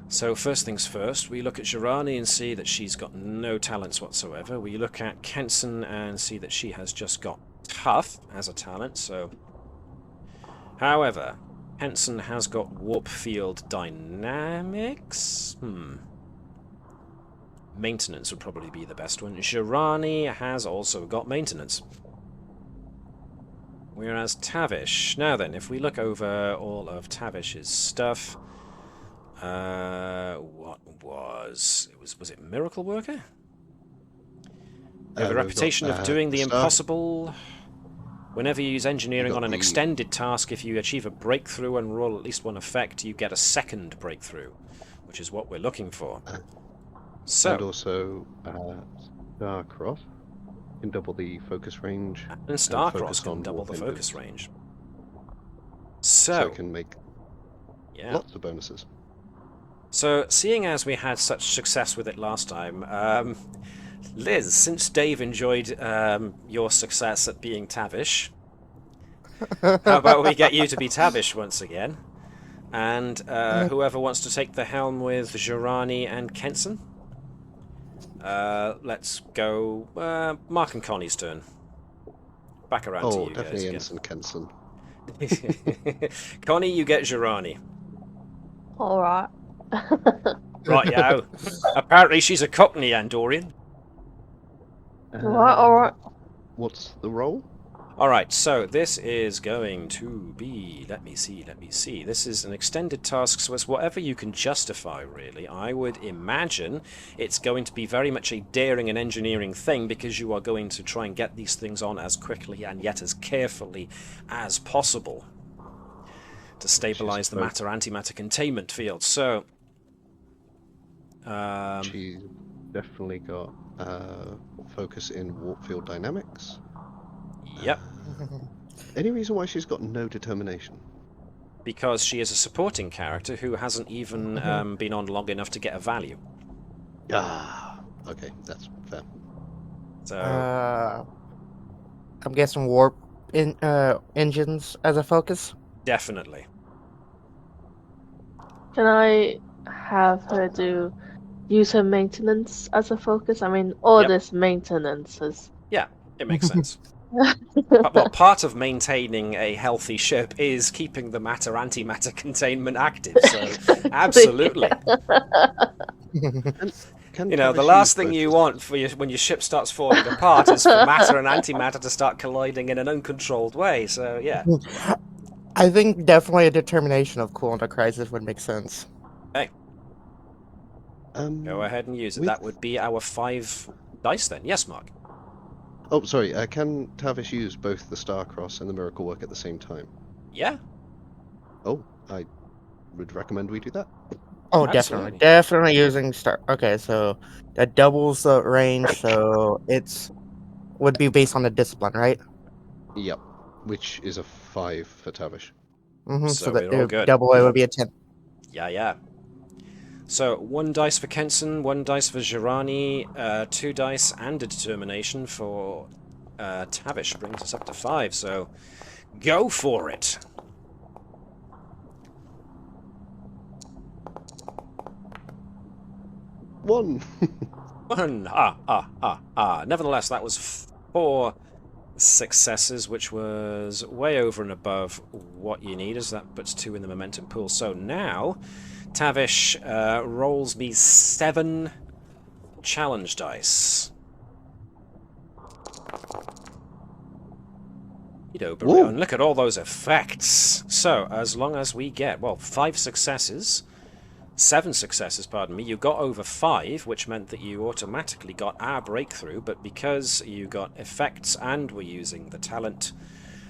So first things first, we look at Jirani and see that she's got no talents whatsoever. We look at Kenson and see that she has just got tough as a talent, so... However, Kenson has got warp field dynamics? Maintenance would probably be the best one. Jirani has also got maintenance. Whereas Tavish... Now then, if we look over all of Tavish's stuff... what was it Miracle Worker? They have a reputation of doing the impossible. Whenever you use engineering on an extended task, if you achieve a breakthrough and roll at least one effect, you get a second breakthrough, which is what we're looking for. So, and also Starcross can double the focus range. And Starcross can double the focus range. So I So, can make yeah. lots of bonuses. So, seeing as we had such success with it last time, Liz, since Dave enjoyed your success at being Tavish, how about we get you to be Tavish once again? And whoever wants to take the helm with Jirani and Kenson? Let's go Mark and Connie's turn. Back around to Oh, you definitely guys Ensign Kenson. again. Connie, you get Jirani. Alright. Right, yo. Apparently she's a Cockney Andorian. Alright. What's the role? Alright, so this is going to be... Let me see. This is an extended task, so it's whatever you can justify, really. I would imagine it's going to be very much a daring and engineering thing, because you are going to try and get these things on as quickly and yet as carefully as possible to stabilize the matter-antimatter containment field. So... She's definitely got focus in warp field dynamics. Yep. Any reason why she's got no determination? Because she is a supporting character who hasn't even been on long enough to get a value. Ah, okay, that's fair. So I'm guessing warp engines as a focus. definitely. Can I have her use her maintenance as a focus? I mean, all Yep. this maintenance is... Yeah, it makes sense. Well, part of maintaining a healthy ship is keeping the matter-antimatter containment active, so absolutely. Can You know, the Tavish last use thing both you the- want for when your ship starts falling apart is for matter and antimatter to start colliding in an uncontrolled way, so yeah. I think definitely a determination of cool under crisis would make sense. Go ahead and use it. With- That would be our 5 dice then. Yes, Mark? Oh, sorry. Can Tavish use both the Starcross and the Miracle Work at the same time? Yeah? Oh, I would recommend we do that. Oh, Absolutely. definitely using star. Okay, so that doubles the range, so would be based on the discipline, right? Yep. Which is a 5 for Tavish. Mm-hmm. So So that we're all good. double A would be a 10. Yeah. So 1 dice for Kenson, 1 dice for Jirani, 2 dice and a determination for Tavish brings us up to 5. So go for it. One. 1. Nevertheless, that was 4 successes, which was way over and above what you need, as that puts 2 in the momentum pool. So now Tavish rolls me 7 challenge dice. Whoa. And look at all those effects. So, as long as we get, 7 successes, pardon me, you got over 5, which meant that you automatically got our breakthrough, but because you got effects and were using the talent,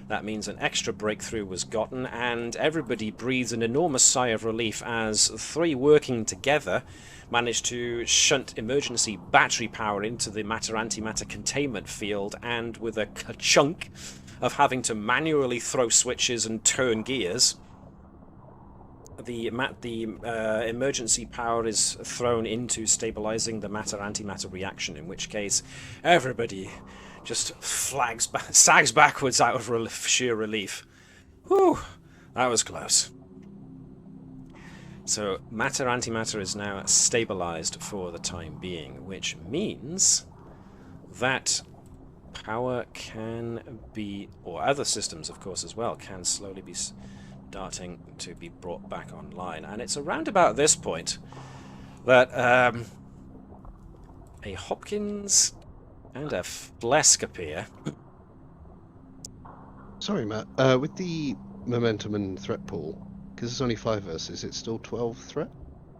that means an extra breakthrough was gotten, and everybody breathes an enormous sigh of relief as 3 working together managed to shunt emergency battery power into the matter-antimatter containment field, and with a chunk of having to manually throw switches and turn gears, the emergency power is thrown into stabilizing the matter-antimatter reaction, in which case everybody just sags backwards out of sheer relief. Whew, that was close. So matter-antimatter is now stabilized for the time being, which means that power can be, or other systems of course as well, can slowly be starting to be brought back online. And it's around about this point that a Hopkins and a Flesk appear. Sorry, Matt. With the momentum and threat pool, because it's only 5 of us, is it still 12 threat?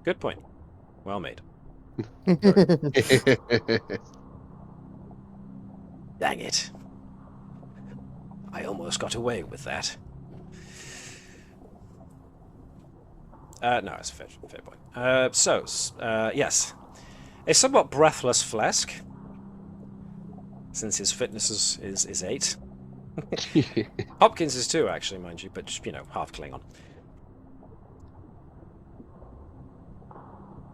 Good point. Well made. Dang it. I almost got away with that. No, it's a fair point. Yes. A somewhat breathless Flesk, since his fitness is 8, Hopkins is too, actually, mind you, but just, half Klingon.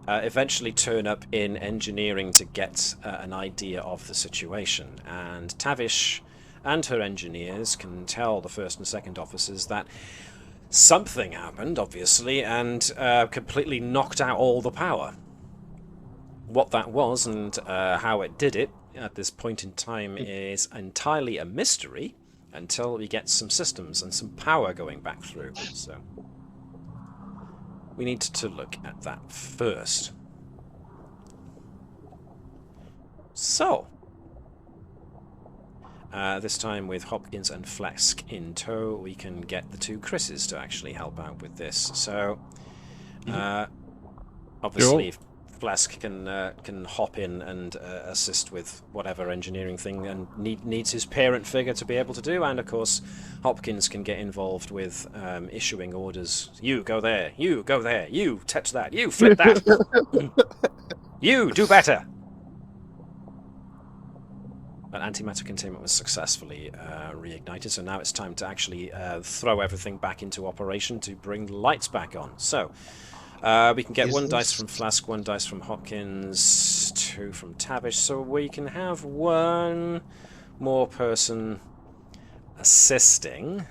Eventually turn up in engineering to get an idea of the situation, and Tavish and her engineers can tell the first and second officers that something happened, obviously, and completely knocked out all the power. What that was and how it did it at this point in time is entirely a mystery until we get some systems and some power going back through. So we need to look at that first. So, this time with Hopkins and Flesk in tow, we can get the two Chris's to actually help out with this. So, obviously, Flesk can hop in and assist with whatever engineering thing and needs his parent figure to be able to do, and of course Hopkins can get involved with issuing orders. You go there, you go there, you touch that, you flip that, you do better. But antimatter containment was successfully reignited, so now it's time to actually throw everything back into operation to bring the lights back on. So we can get one dice from Flask, one dice from Hopkins, two from Tavish, so we can have one more person assisting.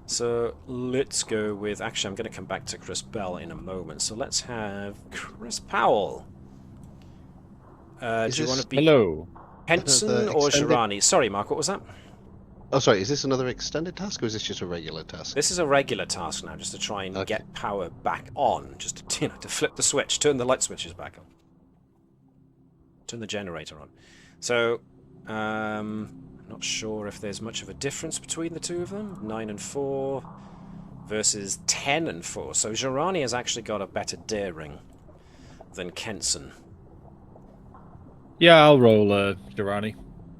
So let's go with... Actually, I'm going to come back to Chris Bell in a moment, so let's have Chris Powell. Do you want to be Hello. Henson or Girani? Sorry, Mark, what was that? Oh, sorry, is this another extended task, or is this just a regular task? This is a regular task now, just to try and get power back on, just to, to flip the switch, turn the light switches back on. Turn the generator on. So, not sure if there's much of a difference between the two of them. 9 and 4 versus 10 and 4. So Girani has actually got a better daring than Kenson. Yeah, I'll roll Durrani.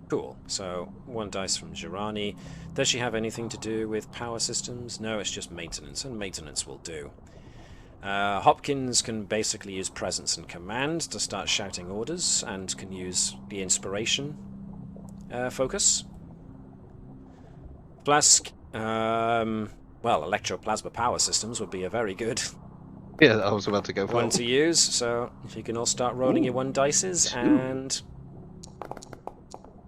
Cool. So, one dice from Girani. Does she have anything to do with power systems? No, it's just maintenance, and maintenance will do. Hopkins can basically use presence and command to start shouting orders, and can use the inspiration focus. Flask, well, electroplasma power systems would be a very good Yeah, I was about to go for one to use, so if you can all start rolling your one dices, and...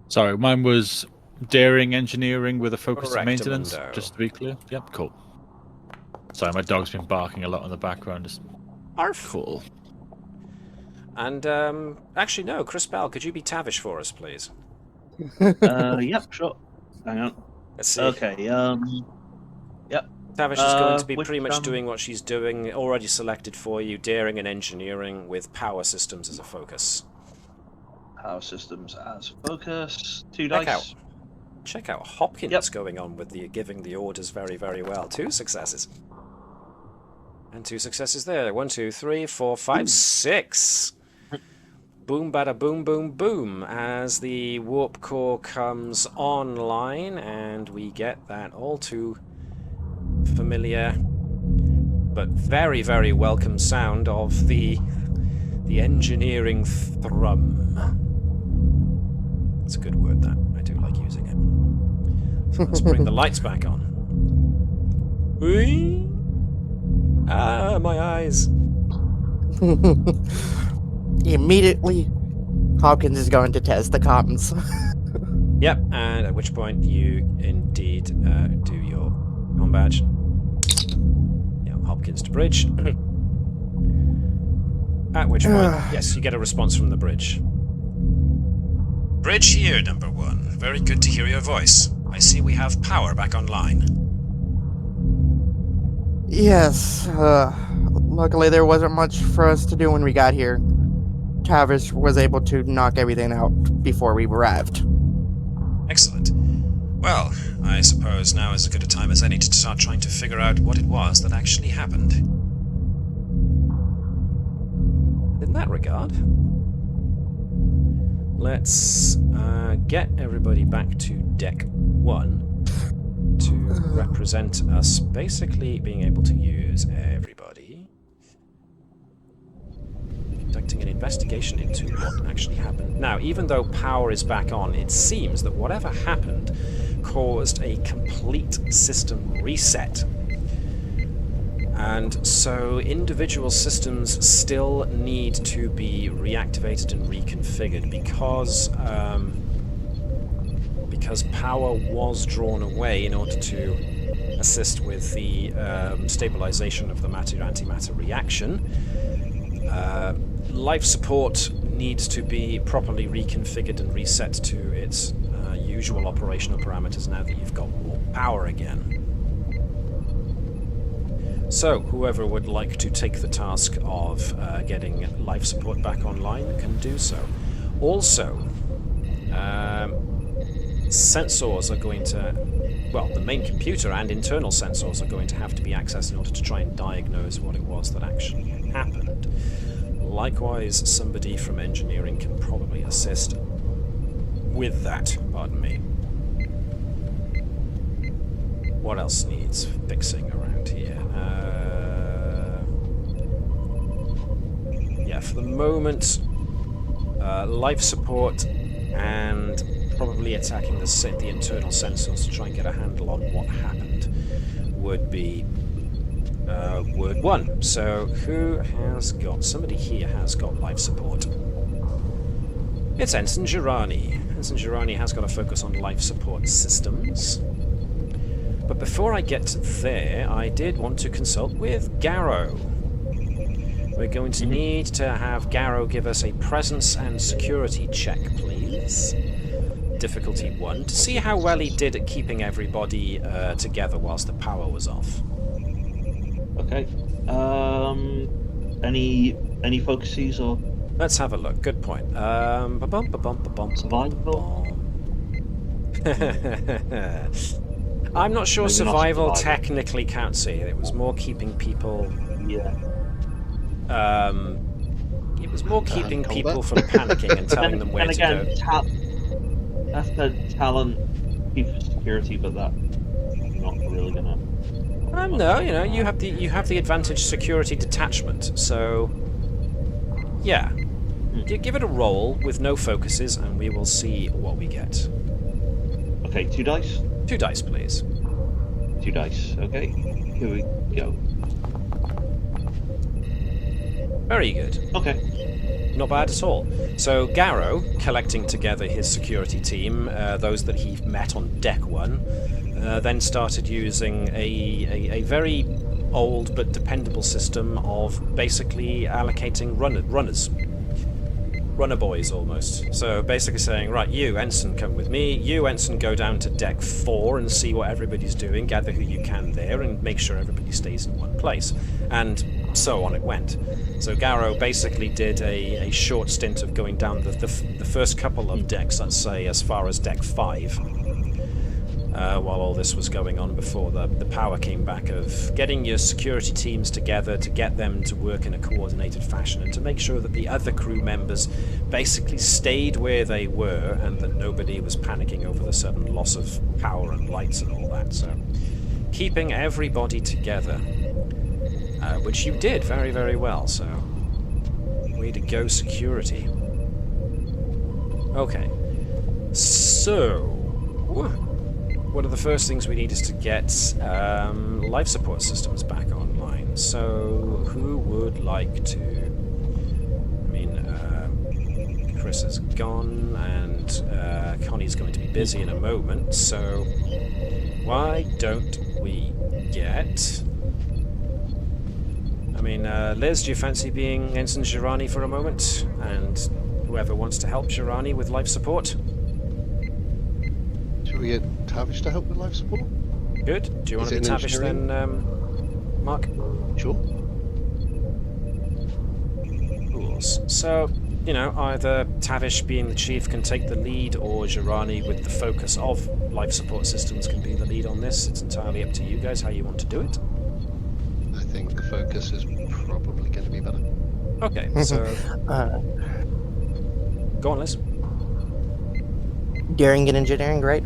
Sorry, mine was daring engineering with a focus on maintenance, Correctamundo. just to be clear. Yep, cool. Sorry, my dog's been barking a lot in the background. Just... Arf. Cool. And, actually, no, Chris Bell, could you be Tavish for us, please? Yep, sure. Hang on. Let's see. Okay, yep. Tavish is going to be which, pretty much doing what she's doing, already selected for you, daring and engineering with power systems as a focus. Power systems as focus. 2 dice. Check out Hopkins going on with the giving the orders very, very well. 2 successes. And 2 successes there. 1, 2, 3, 4, 5, 6. Boom, bada, boom, boom, boom, as the warp core comes online, and we get that all too familiar but very, very welcome sound of the engineering thrum. That's a good word, that. I do like using it. So let's bring the lights back on. Whee! Ah, my eyes. Immediately, Hopkins is going to test the comms. Yep, and at which point you indeed do your comm badge. Yeah, Hopkins to bridge. At which point, yes, you get a response from the bridge. Bridge here, number 1. Very good to hear your voice. I see we have power back online. Yes, luckily there wasn't much for us to do when we got here. Tavish was able to knock everything out before we arrived. Excellent. Well, I suppose now is as good a time as any to start trying to figure out what it was that actually happened. In that regard, let's get everybody back to deck 1 to represent us basically being able to use everybody. Conducting conducting an investigation into what actually happened. Now, even though power is back on, it seems that whatever happened caused a complete system reset. And so individual systems still need to be reactivated and reconfigured because power was drawn away in order to assist with the stabilization of the matter-antimatter reaction. Life support needs to be properly reconfigured and reset to its usual operational parameters now that you've got more power again. So, whoever would like to take the task of getting life support back online can do so. Also, sensors are going to, well, the main computer and internal sensors are going to have to be accessed in order to try and diagnose what it was that actually happened. Likewise, somebody from engineering can probably assist with that, pardon me. What else needs fixing around here? Yeah, for the moment, life support and probably attacking the internal sensors to try and get a handle on what happened would be word one. So who has got... Somebody here has got life support. It's Ensign Girani. Ensign Girani has got a focus on life support systems. But before I get there, I did want to consult with Garrow. We're going to need to have Garrow give us a presence and security check, please. Difficulty 1, to see how well he did at keeping everybody together whilst the power was off. Okay. Any focuses or? Let's have a look. Good point. Survival? I'm not sure Maybe survival not survival. technically counts here. It was more keeping people... Yeah. It was more keeping combat. people from panicking and telling them where to go. That's the talent keeps security, but that I'm not really gonna. No, you know, you have the advantage security detachment, so yeah. Give it a roll with no focuses, and we will see what we get. Okay, 2 dice. 2 dice, please. 2 dice. Okay, here we go. Very good. Okay. Not bad at all. So Garrow, collecting together his security team, those that he met on Deck 1, then started using a very old but dependable system of basically allocating runners. Runner boys, almost. So basically saying, right, you, Ensign, come with me. You, Ensign, go down to Deck 4 and see what everybody's doing, gather who you can there, and make sure everybody stays in one place. And so on it went. So Garrow basically did a short stint of going down the first couple of decks, let's say as far as Deck 5, while all this was going on before the power came back, of getting your security teams together to get them to work in a coordinated fashion and to make sure that the other crew members basically stayed where they were and that nobody was panicking over the sudden loss of power and lights and all that. So keeping everybody together, which you did very, very well, so way to go, security. Okay, so one of the first things we need is to get life support systems back online. So who would like to... I mean, Chris is gone and Connie's going to be busy in a moment, so why don't we get... I mean, Liz, do you fancy being Ensign Girani for a moment? And whoever wants to help Girani with life support? Should we get Tavish to help with life support? Good. Do you want to be Is it in Tavish then, Mark? Sure. Rules. So, you know, either Tavish being the chief can take the lead, or Girani with the focus of life support systems can be the lead on this. It's entirely up to you guys how you want to do it. I think the focus is probably going to be better. Okay, so... Go on, Liz. Daring and engineering, right?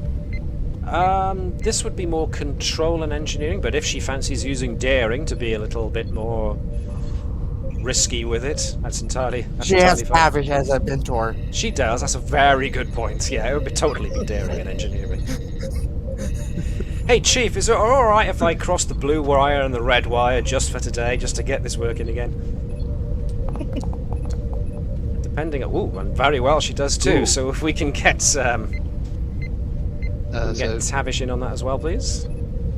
This would be more control and engineering, but if she fancies using daring to be a little bit more risky with it. That's entirely She has fine. Tavish as a mentor. She does. That's a very good point. Yeah, it would totally be daring and engineering. Hey, Chief, is it all right if I cross the blue wire and the red wire just for today, just to get this working again? Depending on... Ooh, and very well she does too. Ooh. So if we can get get Tavish in on that as well, please.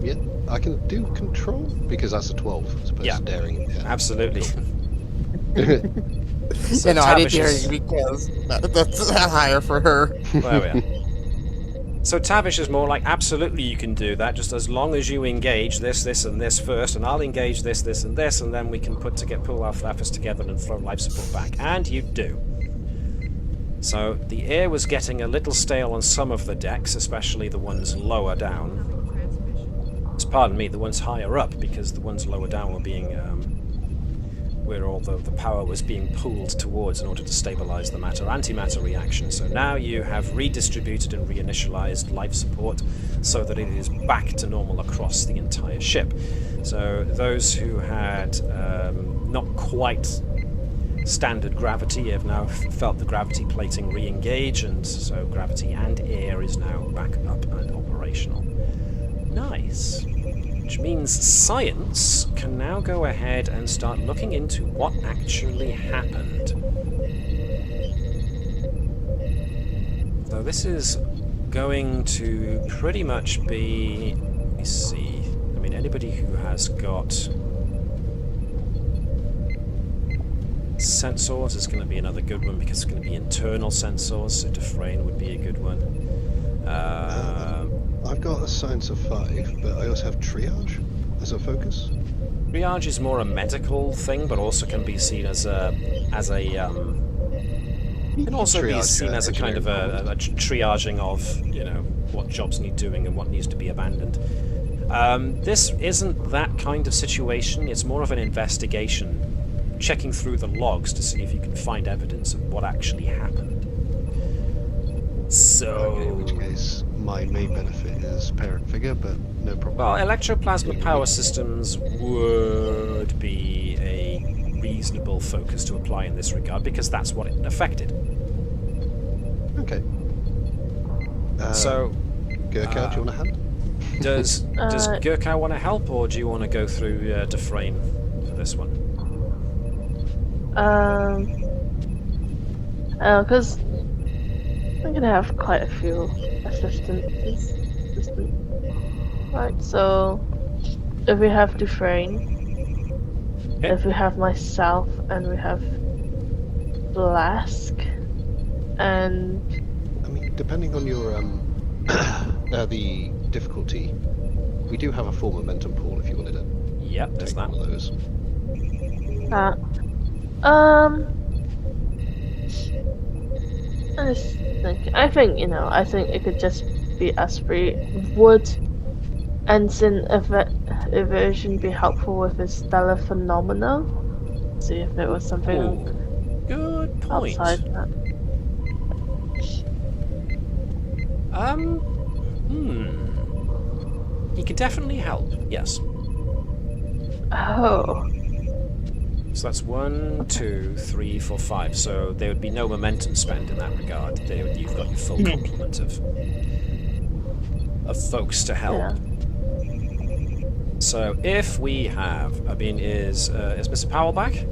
Yeah, I can do control because that's a 12. I suppose Yeah. daring. Yeah. Absolutely. So I did Tavish hear is- you because that's higher for her. There we are. So Tavish is more like, absolutely you can do that, just as long as you engage this, this, and this first, and I'll engage this, this, and this, and then we can pull our flappers together and throw life support back. And you do. So the air was getting a little stale on some of the decks, especially the ones lower down. Pardon me, the ones higher up, because the ones lower down were being... where all the power was being pulled towards in order to stabilize the matter-antimatter reaction. So now you have redistributed and reinitialized life support so that it is back to normal across the entire ship. So those who had not quite standard gravity have now felt the gravity plating re-engage, and so gravity and air is now back up and operational. Nice. Which means science can now go ahead and start looking into what actually happened. So this is going to pretty much be... Let me see. I mean, anybody who has got sensors is going to be another good one, because it's going to be internal sensors, so Dufresne would be a good one. I've got a science of 5, but I also have triage as a focus. Triage is more a medical thing, but also can be seen as a can also be seen as a kind of a triaging of, you know, what jobs need doing and what needs to be abandoned. This isn't that kind of situation. It's more of an investigation, checking through the logs to see if you can find evidence of what actually happened. So, Okay, in which case, my main benefit is parent figure, but no problem. well, electroplasma power systems would be a reasonable focus to apply in this regard, because that's what it affected. Okay. So, Gurkha, do you want a hand? does Gurkha want to help, or do you want to go through Dufresne for this one? Because I'm gonna have quite a few assistants. Right, so if we have Dufresne, Okay. if we have myself, and we have Blask, and I mean, depending on your the difficulty, we do have a full momentum pool if you wanted to Yep, there's take that. one of those. that. I just think, I think it could just be us three. Would Ensign Evasion be helpful with his stellar phenomena? See if there was something Ooh, good point. outside that. He could definitely help, yes. Oh. So that's 1, 2, 3, 4, 5. So there would be no momentum spent in that regard. You've got your full complement of folks to help. Yeah. So if we have, I mean, is Mr. Powell back?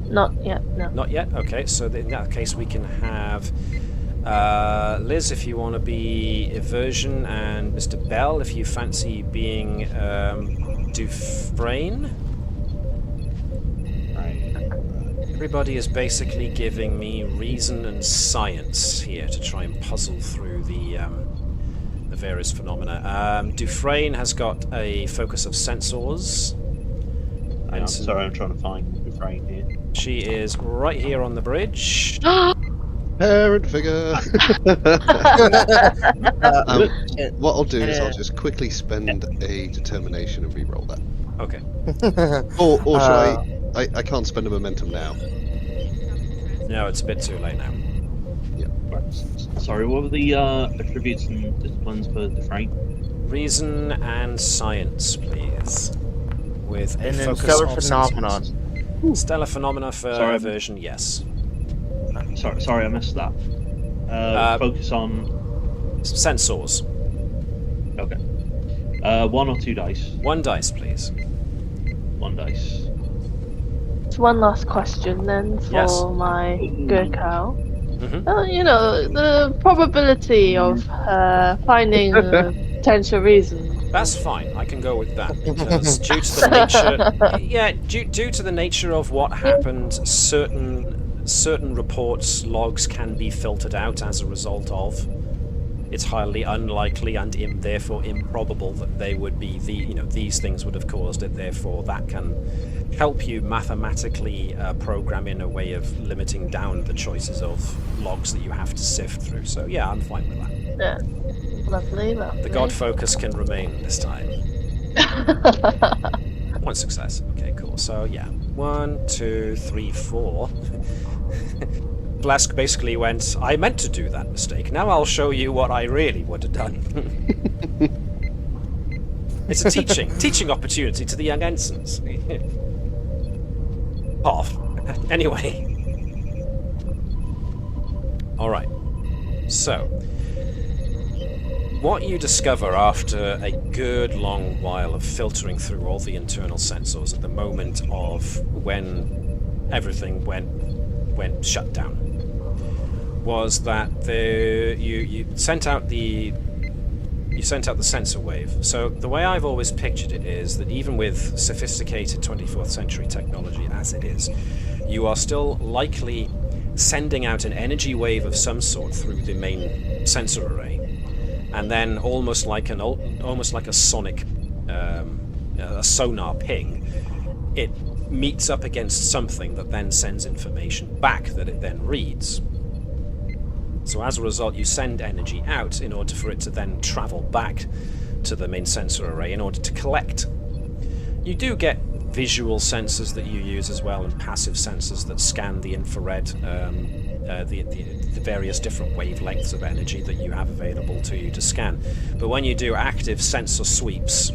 Not yet, no. Not yet? Okay, so in that case we can have Liz if you want to be Eversion, and Mr. Bell if you fancy being Dufresne. Everybody is basically giving me reason and science here to try and puzzle through the various phenomena. Dufresne has got a focus of sensors. I'm sorry, I'm trying to find Dufresne here. She is right here on the bridge. Parent figure! What I'll do is I'll just quickly spend a determination and re-roll that. Okay. Or should I can't spend a momentum now. No, it's a bit too late now. Sorry, what were the attributes and disciplines for Dufresne? Reason and science, please. With a And then focus stellar of phenomenon. sensors. Stellar phenomena for Sorry. aversion, yes. Sorry, I missed that. Focus on. Sensors. Okay. 1 or 2 dice. 1 dice, please. 1 dice. Just one last question then for Yes. my good cow. Mm-hmm. You know, the probability of finding a potential reason. That's fine. I can go with that because due to the due to the nature of what happened, certain reports, logs can be filtered out as a result of. It's highly unlikely and therefore improbable that they would be these things would have caused it. Therefore, that can help you mathematically program in a way of limiting down the choices of logs that you have to sift through. So yeah, I'm fine with that. Yeah. Lovely. The God focus can remain this time. 1 success. Okay, cool. So yeah, 1, 2, 3, 4. Blask basically went, I meant to do that mistake. Now I'll show you what I really would have done. It's a teaching opportunity to the young ensigns. Off. Anyway. Alright. So, what you discover after a good long while of filtering through all the internal sensors at the moment of when everything went shut down was that you sent out the sensor wave. So the way I've always pictured it is that even with sophisticated 24th century technology as it is, you are still likely sending out an energy wave of some sort through the main sensor array, and then almost like a sonic a sonar ping, it meets up against something that then sends information back that it then reads. So as a result, you send energy out in order for it to then travel back to the main sensor array in order to collect. You do get visual sensors that you use as well, and passive sensors that scan the infrared, the various different wavelengths of energy that you have available to you to scan. But when you do active sensor sweeps,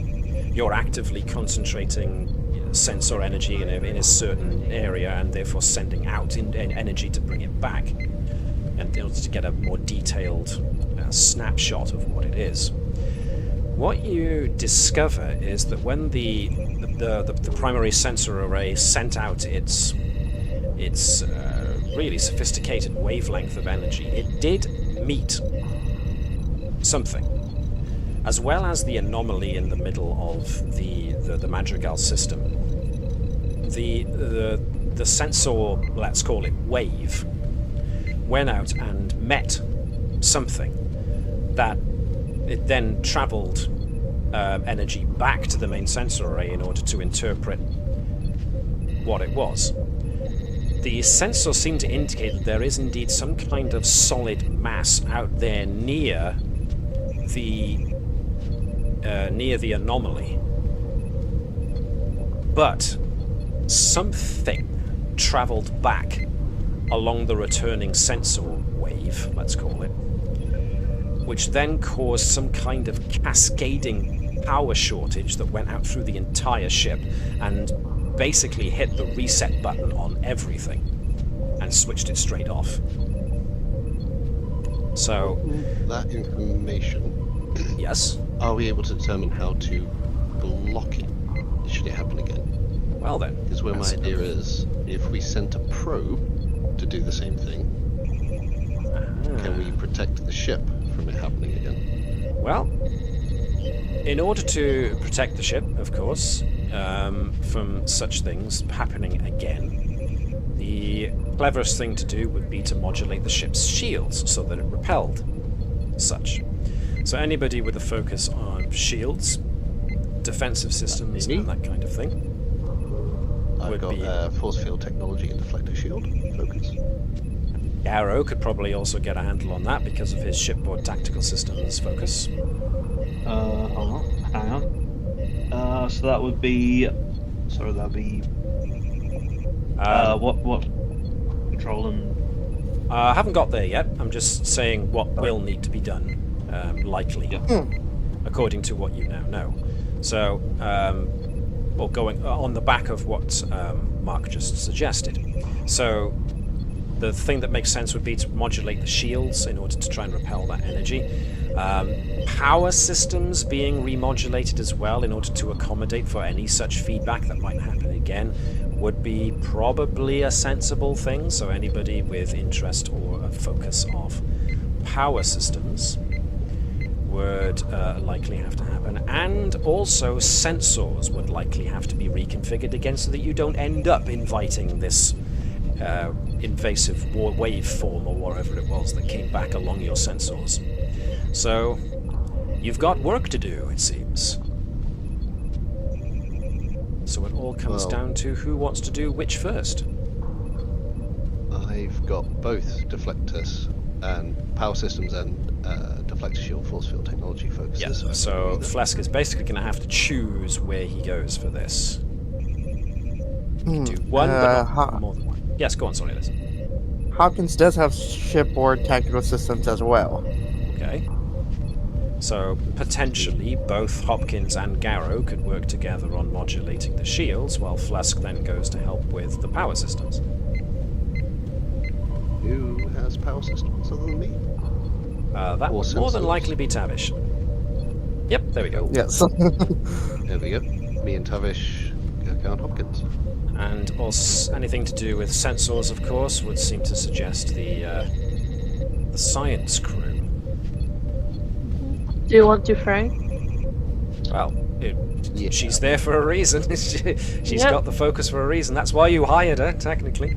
you're actively concentrating sensor energy in a certain area and therefore sending out energy to bring it back, and in order to get a more detailed snapshot of what it is. What you discover is that when the primary sensor array sent out its really sophisticated wavelength of energy, it did meet something, as well as the anomaly in the middle of the Madrigal system. The sensor, let's call it wave, went out and met something that it then travelled energy back to the main sensor array in order to interpret what it was. The sensor seemed to indicate that there is indeed some kind of solid mass out there near the anomaly, but something travelled back along the returning sensor wave, let's call it, which then caused some kind of cascading power shortage that went out through the entire ship and basically hit the reset button on everything and switched it straight off. So that information, yes, are we able to determine how to block it should it happen again? Well then, Because where my idea is, if we sent a probe to do the same thing, can we protect the ship from it happening again? Well, in order to protect the ship, of course, from such things happening again, the cleverest thing to do would be to modulate the ship's shields so that it repelled such. So anybody with a focus on shields, defensive systems, and that kind of thing. I've got force field technology and deflector shield focus. Arrow could probably also get a handle on that because of his shipboard tactical systems focus. Hold on, hang on. So that would be. Sorry, that'd be. What control and. I haven't got there yet. I'm just saying what will need to be done, likely, according to what you now know. So, well, going on the back of what Mark just suggested. So the thing that makes sense would be to modulate the shields in order to try and repel that energy. Power systems being remodulated as well in order to accommodate for any such feedback that might happen again would be probably a sensible thing. So anybody with interest or a focus of power systems would likely have to happen. And also sensors would likely have to be reconfigured again so that you don't end up inviting this invasive waveform or whatever it was that came back along your sensors. So you've got work to do, it seems. So it all comes down to who wants to do which first. I've got both deflectors and power systems and deflector shield force field technology focuses. Yeah, so Flesk is basically going to have to choose where he goes for this. He can do one, but not more than one. Yes, go on, sorry, Liz. Hopkins does have shipboard tactical systems as well. Okay. So potentially both Hopkins and Garrow could work together on modulating the shields, while Flesk then goes to help with the power systems. Who has power systems other than me? That Or would more than sensors. likely be Tavish. Yep, there we go. Yes. There we go. Me and Tavish, Gurkha and Hopkins. And also anything to do with sensors, of course, would seem to suggest the science crew. Do you want to Frank? Well, Yeah. she's there for a reason. She's Yep. got the focus for a reason. That's why you hired her, technically.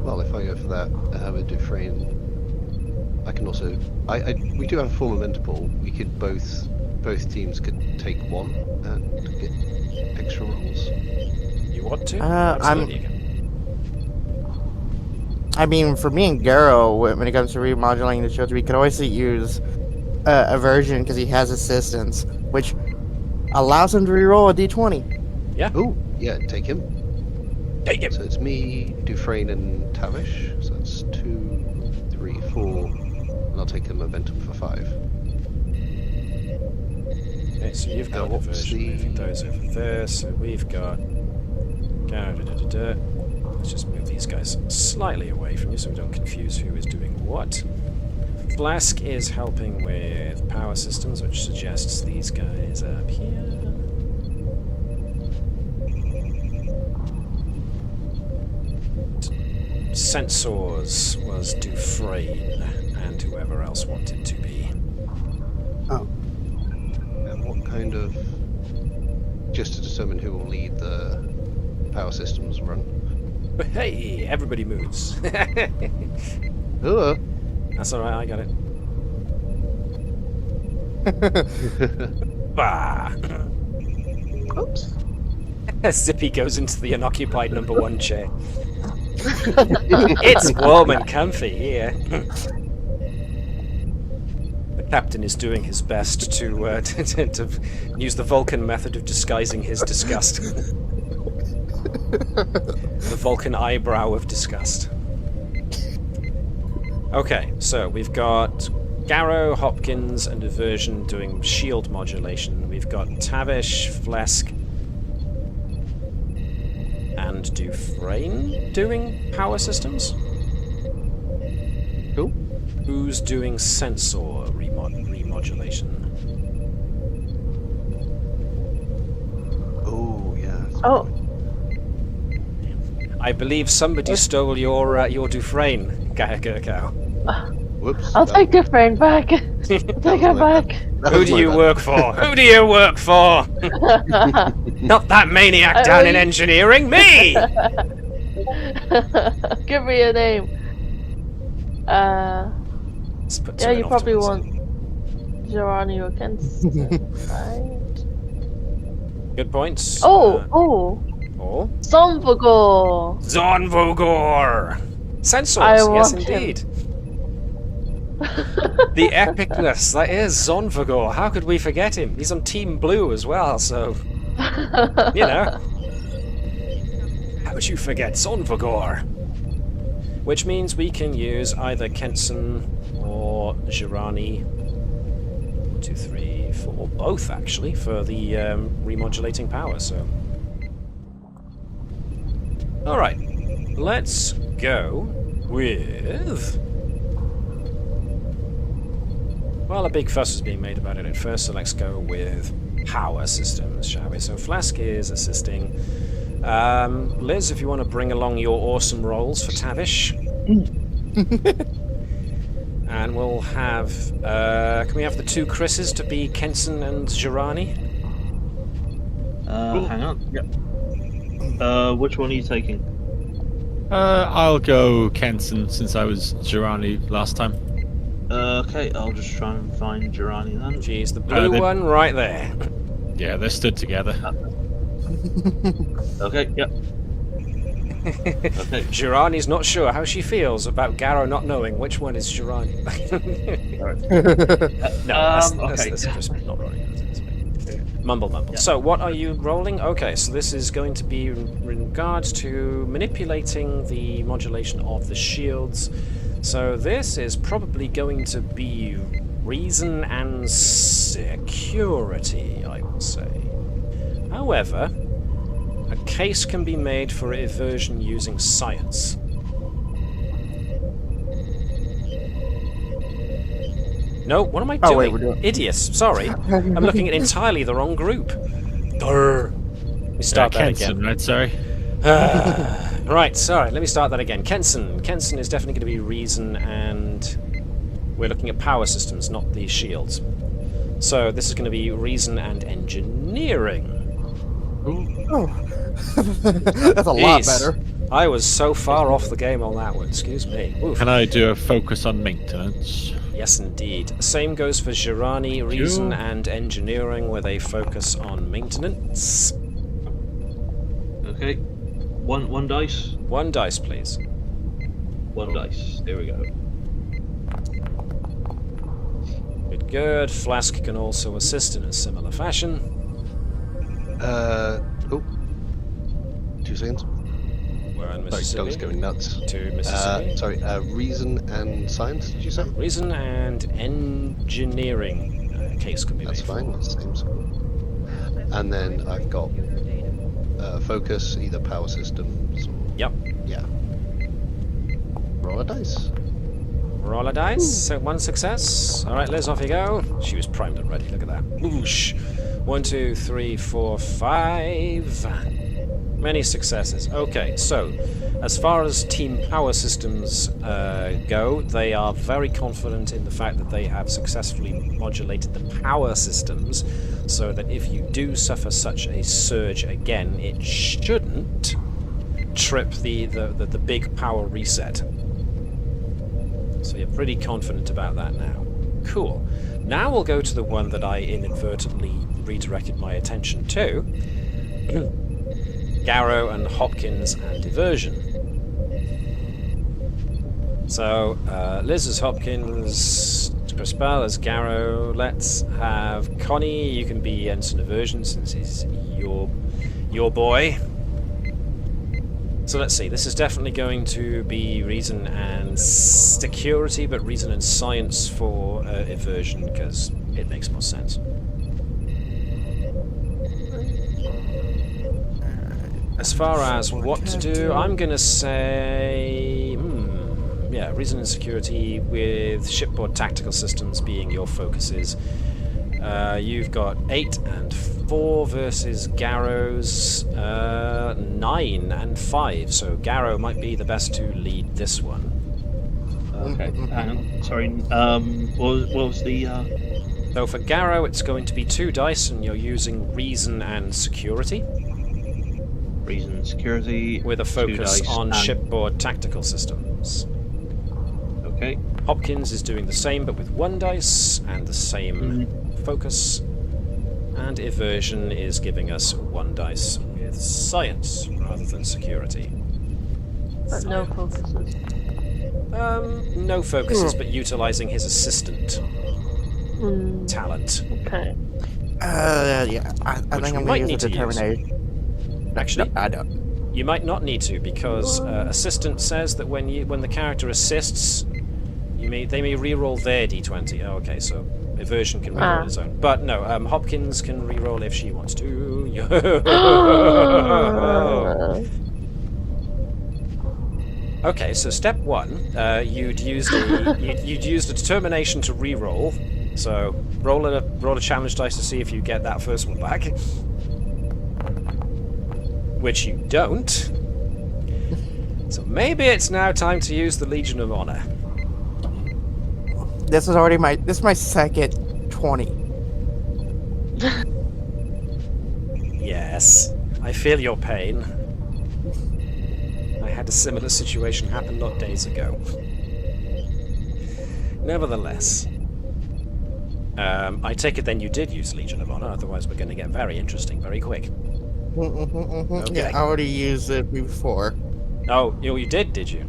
Well, if I go for that, with Dufresne, I can also. We do have a form of mentor pool. We could both teams could take one and get extra rolls. You want to? I'm- Absolutely. you can. I mean, for me and Garrow, when it comes to remodulating the shields, we could always use aversion because he has assistance, which allows him to reroll a d20. Oh, yeah, take him. Take him. So it's me, Dufresne, and Tavish. So that's 2, 3, 4, and I'll take a momentum for 5. Okay, so you've got Now, what's diversion the- moving those over there, so we've got... Let's just move these guys slightly away from you so we don't confuse who is doing what. Flask is helping with power systems, which suggests these guys up here. Sensors was Dufresne, and whoever else wanted to be. And what kind of... Just to determine who will lead the power systems run. But hey, everybody moves. Hello. That's alright, I got it. Bah! Oops. Zippy goes into the unoccupied number 1 chair. It's warm and comfy here. The captain is doing his best to use the Vulcan method of disguising his disgust. The Vulcan eyebrow of disgust. Okay, so we've got Garrow, Hopkins, and Aversion doing shield modulation. We've got Tavish, Flesk, and Dufresne doing power systems. Cool. Who's doing sensor remodulation? Oh, yeah. Oh, I believe somebody stole your Dufresne, Gurkha. Whoops. I'll that- take the friend back. Take her back. that Who was do my you bad. work for? Who do you work for? Not that maniac down in engineering, me! Give me a name. Let's put Yeah, someone you off probably to one want Geronimo Kenson, right? side. Good points. Oh, Oh. Zomvagor! Zonvogor! Sensors, I yes want him. indeed. The epicness, that is Zonvogor. How could we forget him? He's on Team Blue as well, so, you know. How would you forget Zonvogor? Which means we can use either Kenson or Girani. 2, 3, 4. Both, actually, for the remodulating power, so... Alright, let's go with... Well, a big fuss is being made about it at first, so let's go with power systems, shall we? So Flask is assisting. Liz, if you want to bring along your awesome rolls for Tavish. And we'll have... can we have the 2 Chris's to be Kenson and Girani? Hang on. Yep. Which one are you taking? I'll go Kenson since I was Girani last time. Okay, I'll just try and find Girani then. She's the blue one right there. Yeah, they're stood together. Okay, yep. Okay. Girani's not sure how she feels about Garrow not knowing which one is Girani. That's just not rolling. Mumble. Yeah. So, what are you rolling? Okay, so this is going to be in regards to manipulating the modulation of the shields. So, this is probably going to be reason and security, I would say. However, a case can be made for evasion using science. No, what am I doing? Oh, wait, we're doing... Idiots, sorry. I'm looking at entirely the wrong group. Let me start that Kenson, again. right? Sorry. Right, sorry, let me start that again. Kenson is definitely going to be reason, and we're looking at power systems, not the shields. So this is going to be reason and engineering. Oh. That's a lot better. I was so far off the game on that one, excuse me. Oof. Can I do a focus on maintenance? Yes, indeed. Same goes for Girani, reason and engineering, where they focus on maintenance. Okay. One dice. 1 dice, please. 1 dice. There we go. Good. Flask can also assist in a similar fashion. 2 seconds. We're in Sorry, Mississippi. dog's going nuts. To Mississippi. Reason and science, did you say? Reason and engineering case can be That's made. fine, that seems cool. And then I've got focus, either power systems or... Yep. Yeah. Roll a dice. Roll a dice. So 1 success. All right, Liz, off you go. She was primed and ready. Look at that. Whoosh. 1, 2, 3, 4, 5. Many successes. Okay, so as far as team power systems go, they are very confident in the fact that they have successfully modulated the power systems so that if you do suffer such a surge again, it shouldn't trip the big power reset. So you're pretty confident about that now. Cool. Now we'll go to the one that I inadvertently redirected my attention to. Garrow and Hopkins and Diversion. So, Liz as Hopkins, Crispell as Garrow. Let's have Connie. You can be Ensign Diversion since he's your boy. So let's see. This is definitely going to be reason and security, but reason and science for Eversion because it makes more sense. As far as what to do, I'm going to say... yeah, reason and security with shipboard tactical systems being your focuses. You've got 8 and 4 versus Garrow's 9 and 5, so Garrow might be the best to lead this one. Okay, hang on. Sorry, what was the... So for Garrow, it's going to be 2 dice, and you're using reason and security. Reason and security. With a focus on shipboard tactical systems. Okay. Hopkins is doing the same, but with 1 dice, and the same focus. And Eversion is giving us 1 dice with science, rather than security. But no focuses. No focuses, but utilizing his assistant talent. Okay. Yeah. I think I'm going to use a determination. Actually, no, I don't. You might not need to, because assistant says that when the character assists, they may re-roll their d20. Oh, okay, so Eversion can reroll his own. But no, Hopkins can reroll if she wants to. Okay, so step one, you'd used a determination to reroll. So roll a challenge dice to see if you get that first one back, which you don't. So maybe it's now time to use the Legion of Honor. This is my second 20. Yes, I feel your pain. I had a similar situation happen not days ago. Nevertheless, I take it then you did use Legion of Honor, otherwise we're going to get very interesting very quick. Okay. Yeah, I already used it before. Oh, you did you?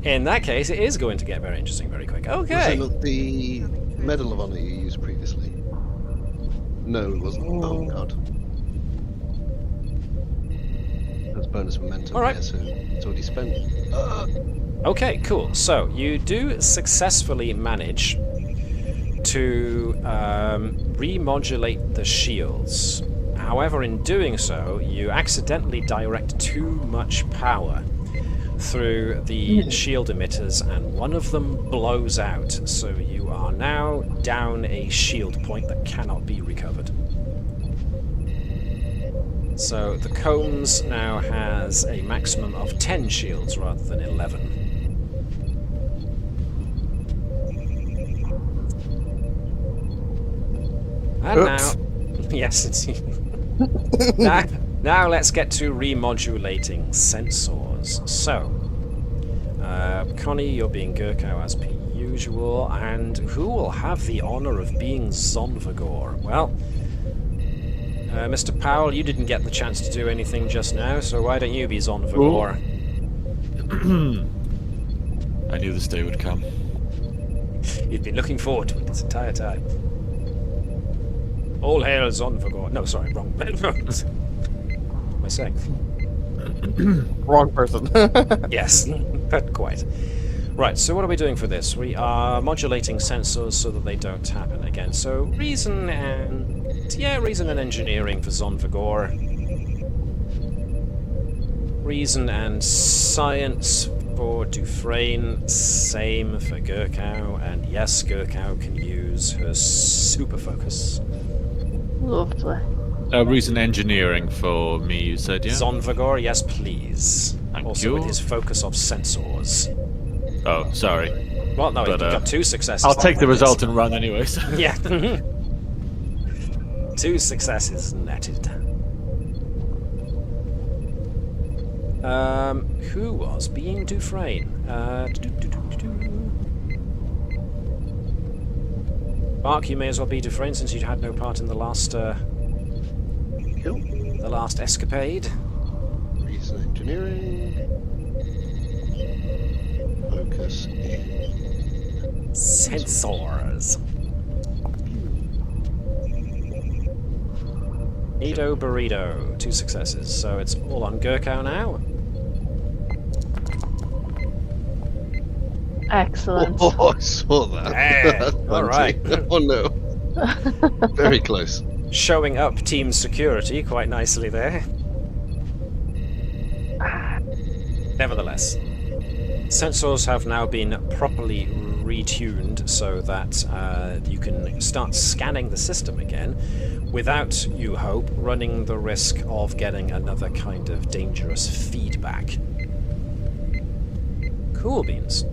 In that case, it is going to get very interesting very quick. Okay. Was it not the Medal of Honor you used previously? No, it wasn't. Oh, God. That's bonus momentum. All right. Yeah, so it's already spent. Okay, cool. So you do successfully manage to remodulate the shields. However, in doing so, you accidentally direct too much power through the shield emitters, and one of them blows out. So you are now down a shield point that cannot be recovered. So the Combs now has a maximum of 10 shields rather than 11. And Oops. now, yes, it's now let's get to remodulating sensors. So, Connie, you're being Gurkau as per usual, and who will have the honor of being Zonvagor? Well, Mr. Powell, you didn't get the chance to do anything just now, so why don't you be Zonvagor? I knew this day would come. You've been looking forward to it this entire time. All hail Zonvagor. No, sorry, wrong. What am I saying? Wrong person. Yes, not quite. Right, so what are we doing for this? We are modulating sensors so that they don't happen again. So reason and engineering for Zonvagor. Reason and science for Dufresne. Same for Gurkau. And yes, Gurkau can use her super focus. Lovely. Reason engineering for me, you said, yeah? Zonvagor, yes, please. Thank also you. with his focus of sensors. Oh, sorry. Well, no, he But, got 2 successes. I'll take the then, result and run anyways. Yeah. 2 successes netted. Who was being Dufresne? Mark, you may as well be Dufresne since you had no part in the last the last escapade. Reason engineering. Focus in Sensors. Edo Burrito, 2 successes. So it's all on Gurkau now. Excellent. Oh, I saw that. Hey, That's all right. plenty. Oh no. Very close. Showing up team security quite nicely there. Nevertheless, sensors have now been properly retuned so that you can start scanning the system again without, you hope, running the risk of getting another kind of dangerous feedback. Cool beans.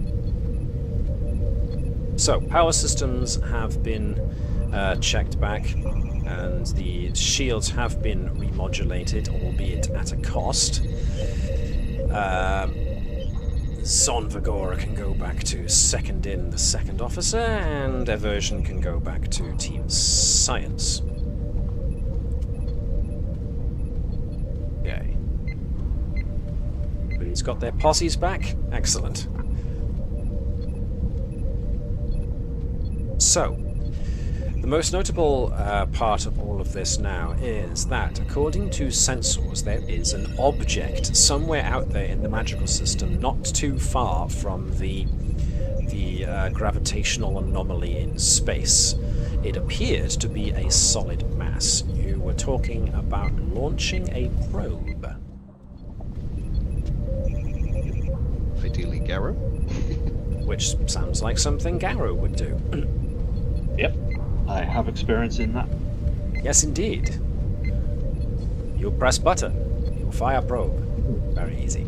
So, power systems have been checked back, and the shields have been remodulated, albeit at a cost. Zonvagor can go back to second in the second officer, and Eversion can go back to team science. Okay. Everybody's got their posses back. Excellent. So, the most notable part of all of this now is that, according to sensors, there is an object somewhere out there in the Madrigal system, not too far from the the gravitational anomaly in space, it appeared to be a solid mass. You were talking about launching a probe. Ideally, Garrow. Which sounds like something Garrow would do. Yep, I have experience in that. Yes, indeed. You'll press button. You'll fire probe. Very easy.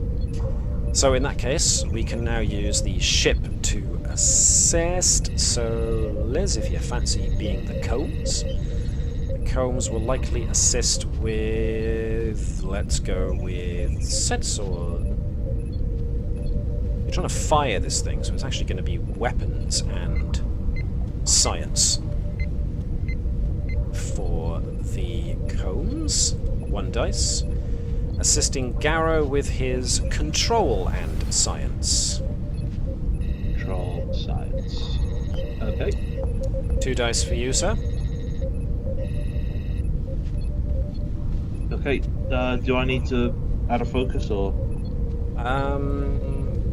So in that case, we can now use the ship to assist. So, Liz, if you fancy being the Combs, the Combs will likely assist with... Let's go with sensor. You're trying to fire this thing, so it's actually going to be weapons and science. For the Combs, 1 dice. Assisting Garrow with his control and science. Control science. Okay. 2 dice for you, sir. Okay. Do I need to add a focus or?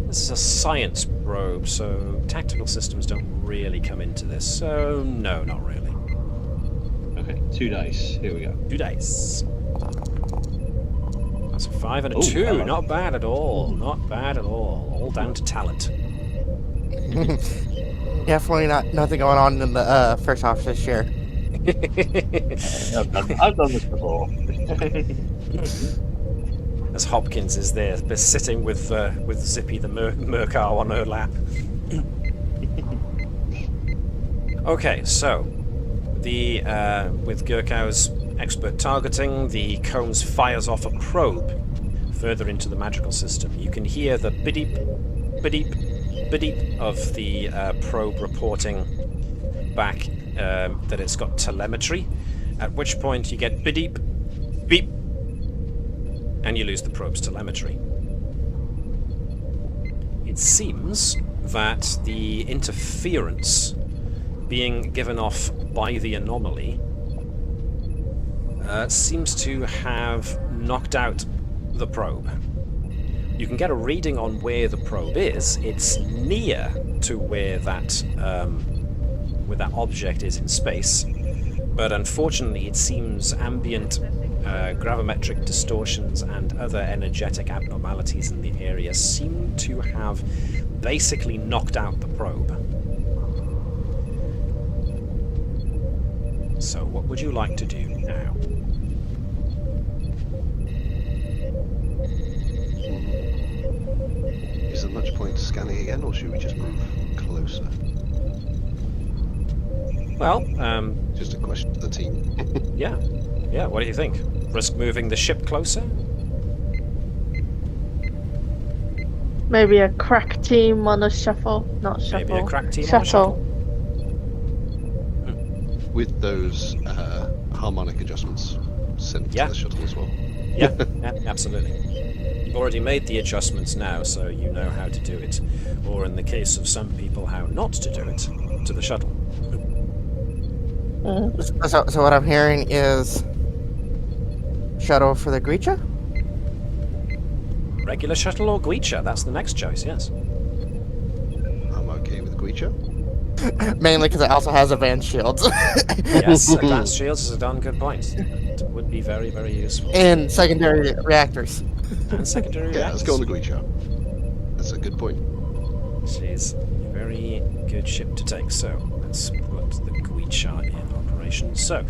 This is a science probe, so tactical systems don't really come into this. So no, not really. Okay. 2 dice. Here we go. 2 dice. That's a 5 and a Ooh, 2. hello. Not bad at all. Not bad at all. All down to talent. Definitely nothing going on in the first officer's chair. I've done this before. As Hopkins is there, sitting with Zippy the Mercar on her lap. Okay, so the with Gurkow's expert targeting, the Combs fires off a probe further into the Madrigal system. You can hear the bideep, bideep, bideep of the probe reporting back that it's got telemetry, at which point you get bideep, beep, and you lose the probe's telemetry. It seems that the interference being given off by the anomaly seems to have knocked out the probe. You can get a reading on where the probe is. It's near to where that object is in space, but unfortunately it seems ambient gravimetric distortions and other energetic abnormalities in the area seem to have basically knocked out the probe. So what would you like to do now? Is there much point scanning again, or should we just move closer? Well, Just a question to the team. yeah, what do you think? Risk moving the ship closer? Maybe a crack team on a shuffle, not shuffle. Maybe a crack team on a shuttle. With those harmonic adjustments sent Yeah. to the shuttle as well. Yeah, absolutely. You've already made the adjustments now, so you know how to do it. Or in the case of some people, how not to do it to the shuttle. So what I'm hearing is shuttle for the Grisha? Regular shuttle or Gwicha, that's the next choice, yes. I'm okay with Guicha. Mainly because it also has advanced shields. Yes, advanced shields is a darn good point. It would be very, very useful. And secondary reactors. And secondary Yeah, let's reactors. go on the Guicha. That's a good point. She's a very good ship to take, so let's put the Gwicha in operation. So,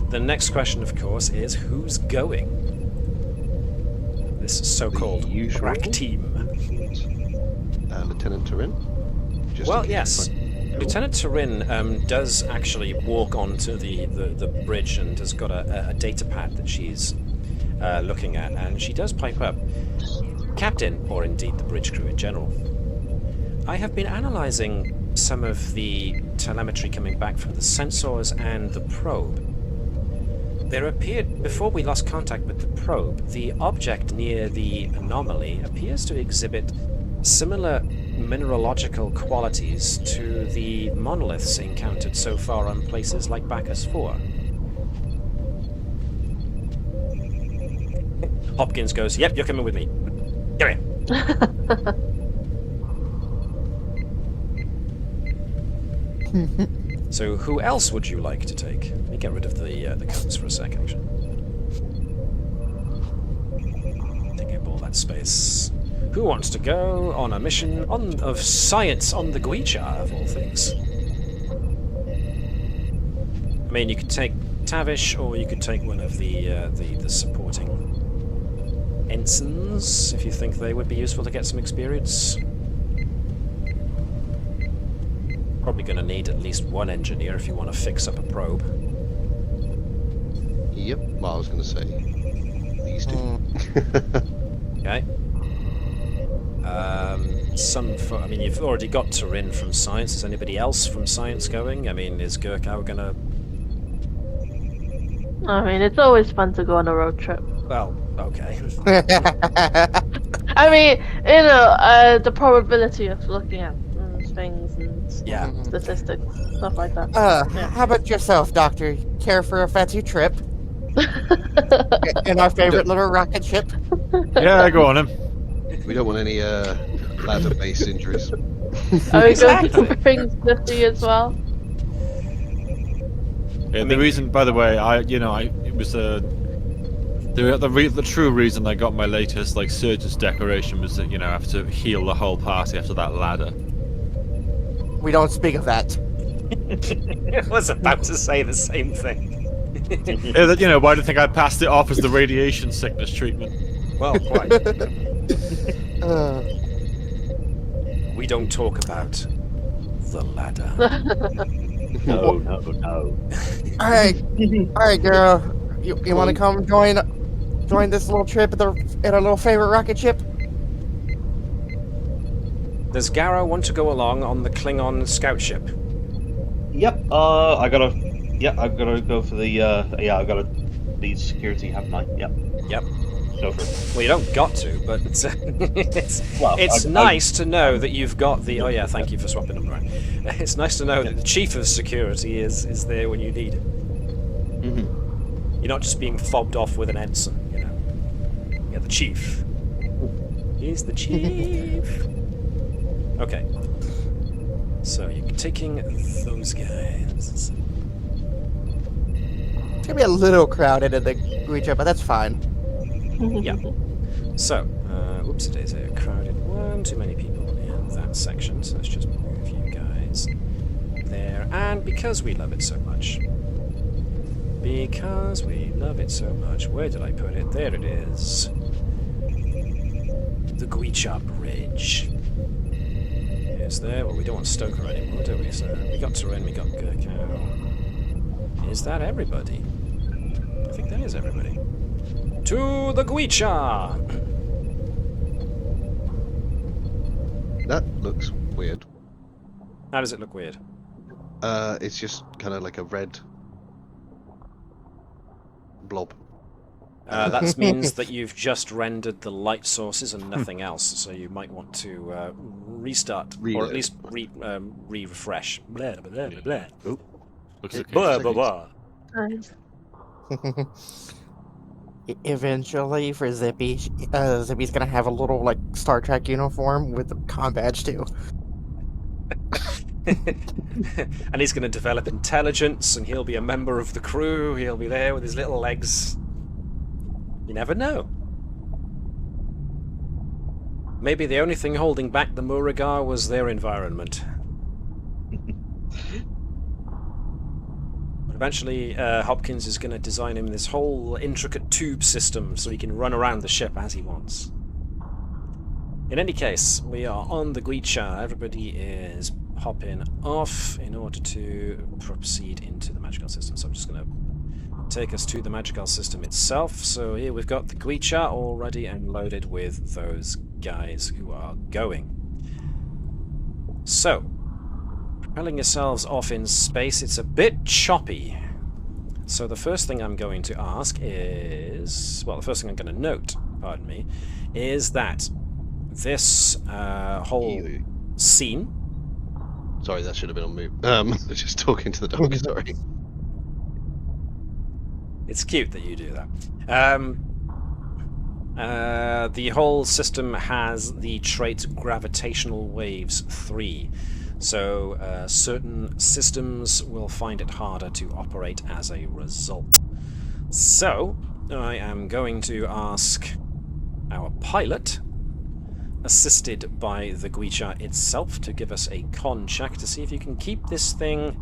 the next question, of course, is who's going? This so-called The usual. crack team. Lieutenant Turin. Just Well, in case yes. I- Lieutenant Turin does actually walk onto the bridge and has got a data pad that she's looking at, and she does pipe up. Captain, or indeed the bridge crew in general, I have been analysing some of the telemetry coming back from the sensors and the probe. There appeared, before we lost contact with the probe, the object near the anomaly appears to exhibit similar mineralogical qualities to the monoliths encountered so far on places like Bacchus 4. Hopkins goes, "Yep, you're coming with me. Come here." So who else would you like to take? Let me get rid of the Combs for a sec, actually. Taking up all that space. Who wants to go on a mission of science on the Guicha, of all things? I mean, you could take Tavish, or you could take one of the supporting ensigns, if you think they would be useful to get some experience. Probably going to need at least one engineer if you want to fix up a probe. Yep, well, I was going to say these two. Okay. I mean, you've already got Turin from science. Is anybody else from science going? I mean, is Gurkau gonna... I mean, it's always fun to go on a road trip. Well, okay. I mean, the probability of looking at things and statistics, stuff like that. How about yourself, Doctor? Care for a fancy trip? In our favorite little rocket ship? Yeah, go on him. We don't want any ladder-based injuries. Are we going to keep things nifty as well? Yeah, the reason, by the way, it was the true reason I got my latest surgeon's decoration was that I have to heal the whole party after that ladder. We don't speak of that. I was about to say the same thing. Why do you think I passed it off as the radiation sickness treatment? Well, quite. We don't talk about the ladder. No. All right, girl. You want to come join this little trip in our little favorite rocket ship? Does Garrow want to go along on the Klingon scout ship? Yep. I've got to go for the. I got to lead security, haven't I? Yep. Yep. Go for it. Well, you don't got to, but it's nice to know that you've got the... Oh yeah, thank you for swapping them around. It's nice to know that the chief of security is there when you need it. Mm-hmm. You're not just being fobbed off with an ensign, You're the chief. He's the chief. Okay. So you're taking those guys. It's gonna be a little crowded in the Guicha, but that's fine. Yeah. So, oops, it is a crowded one. Too many people in that section, so let's just move you guys there. And because we love it so much, where did I put it? There it is. The Guicha Bridge. Is there? Well, we don't want Stoker anymore, do we? So we got Turin, we got Gurkau. Is that everybody? I think that is everybody. To the Guicha! That looks weird. How does it look weird? It's just kind of like a red blob. That means that you've just rendered the light sources and nothing else, so you might want to restart, or at least refresh. Blah, blah, blah, blah. Oh. Looks okay. Blah, blah, blah. Nice. Eventually, for Zippy, Zippy's gonna have a little Star Trek uniform with a comm badge too. And he's going to develop intelligence, and he'll be a member of the crew. He'll be there with his little legs. You never know. Maybe the only thing holding back the Muragar was their environment. Eventually, Hopkins is going to design him this whole intricate tube system so he can run around the ship as he wants. In any case, we are on the Guicha. Everybody is hopping off in order to proceed into the Madrigal system. So I'm just going to take us to the Madrigal system itself. So here we've got the Guicha already and loaded with those guys who are going. So, propelling yourselves off in space, it's a bit choppy. So the first thing I'm going to ask is... Well, the first thing I'm going to note, pardon me, is that this whole scene... Sorry, that should have been on mute. I was just talking to the dog, sorry. It's cute that you do that. The whole system has the trait gravitational waves 3. So certain systems will find it harder to operate as a result. So I am going to ask our pilot, assisted by the Gwicha itself, to give us a con check to see if you can keep this thing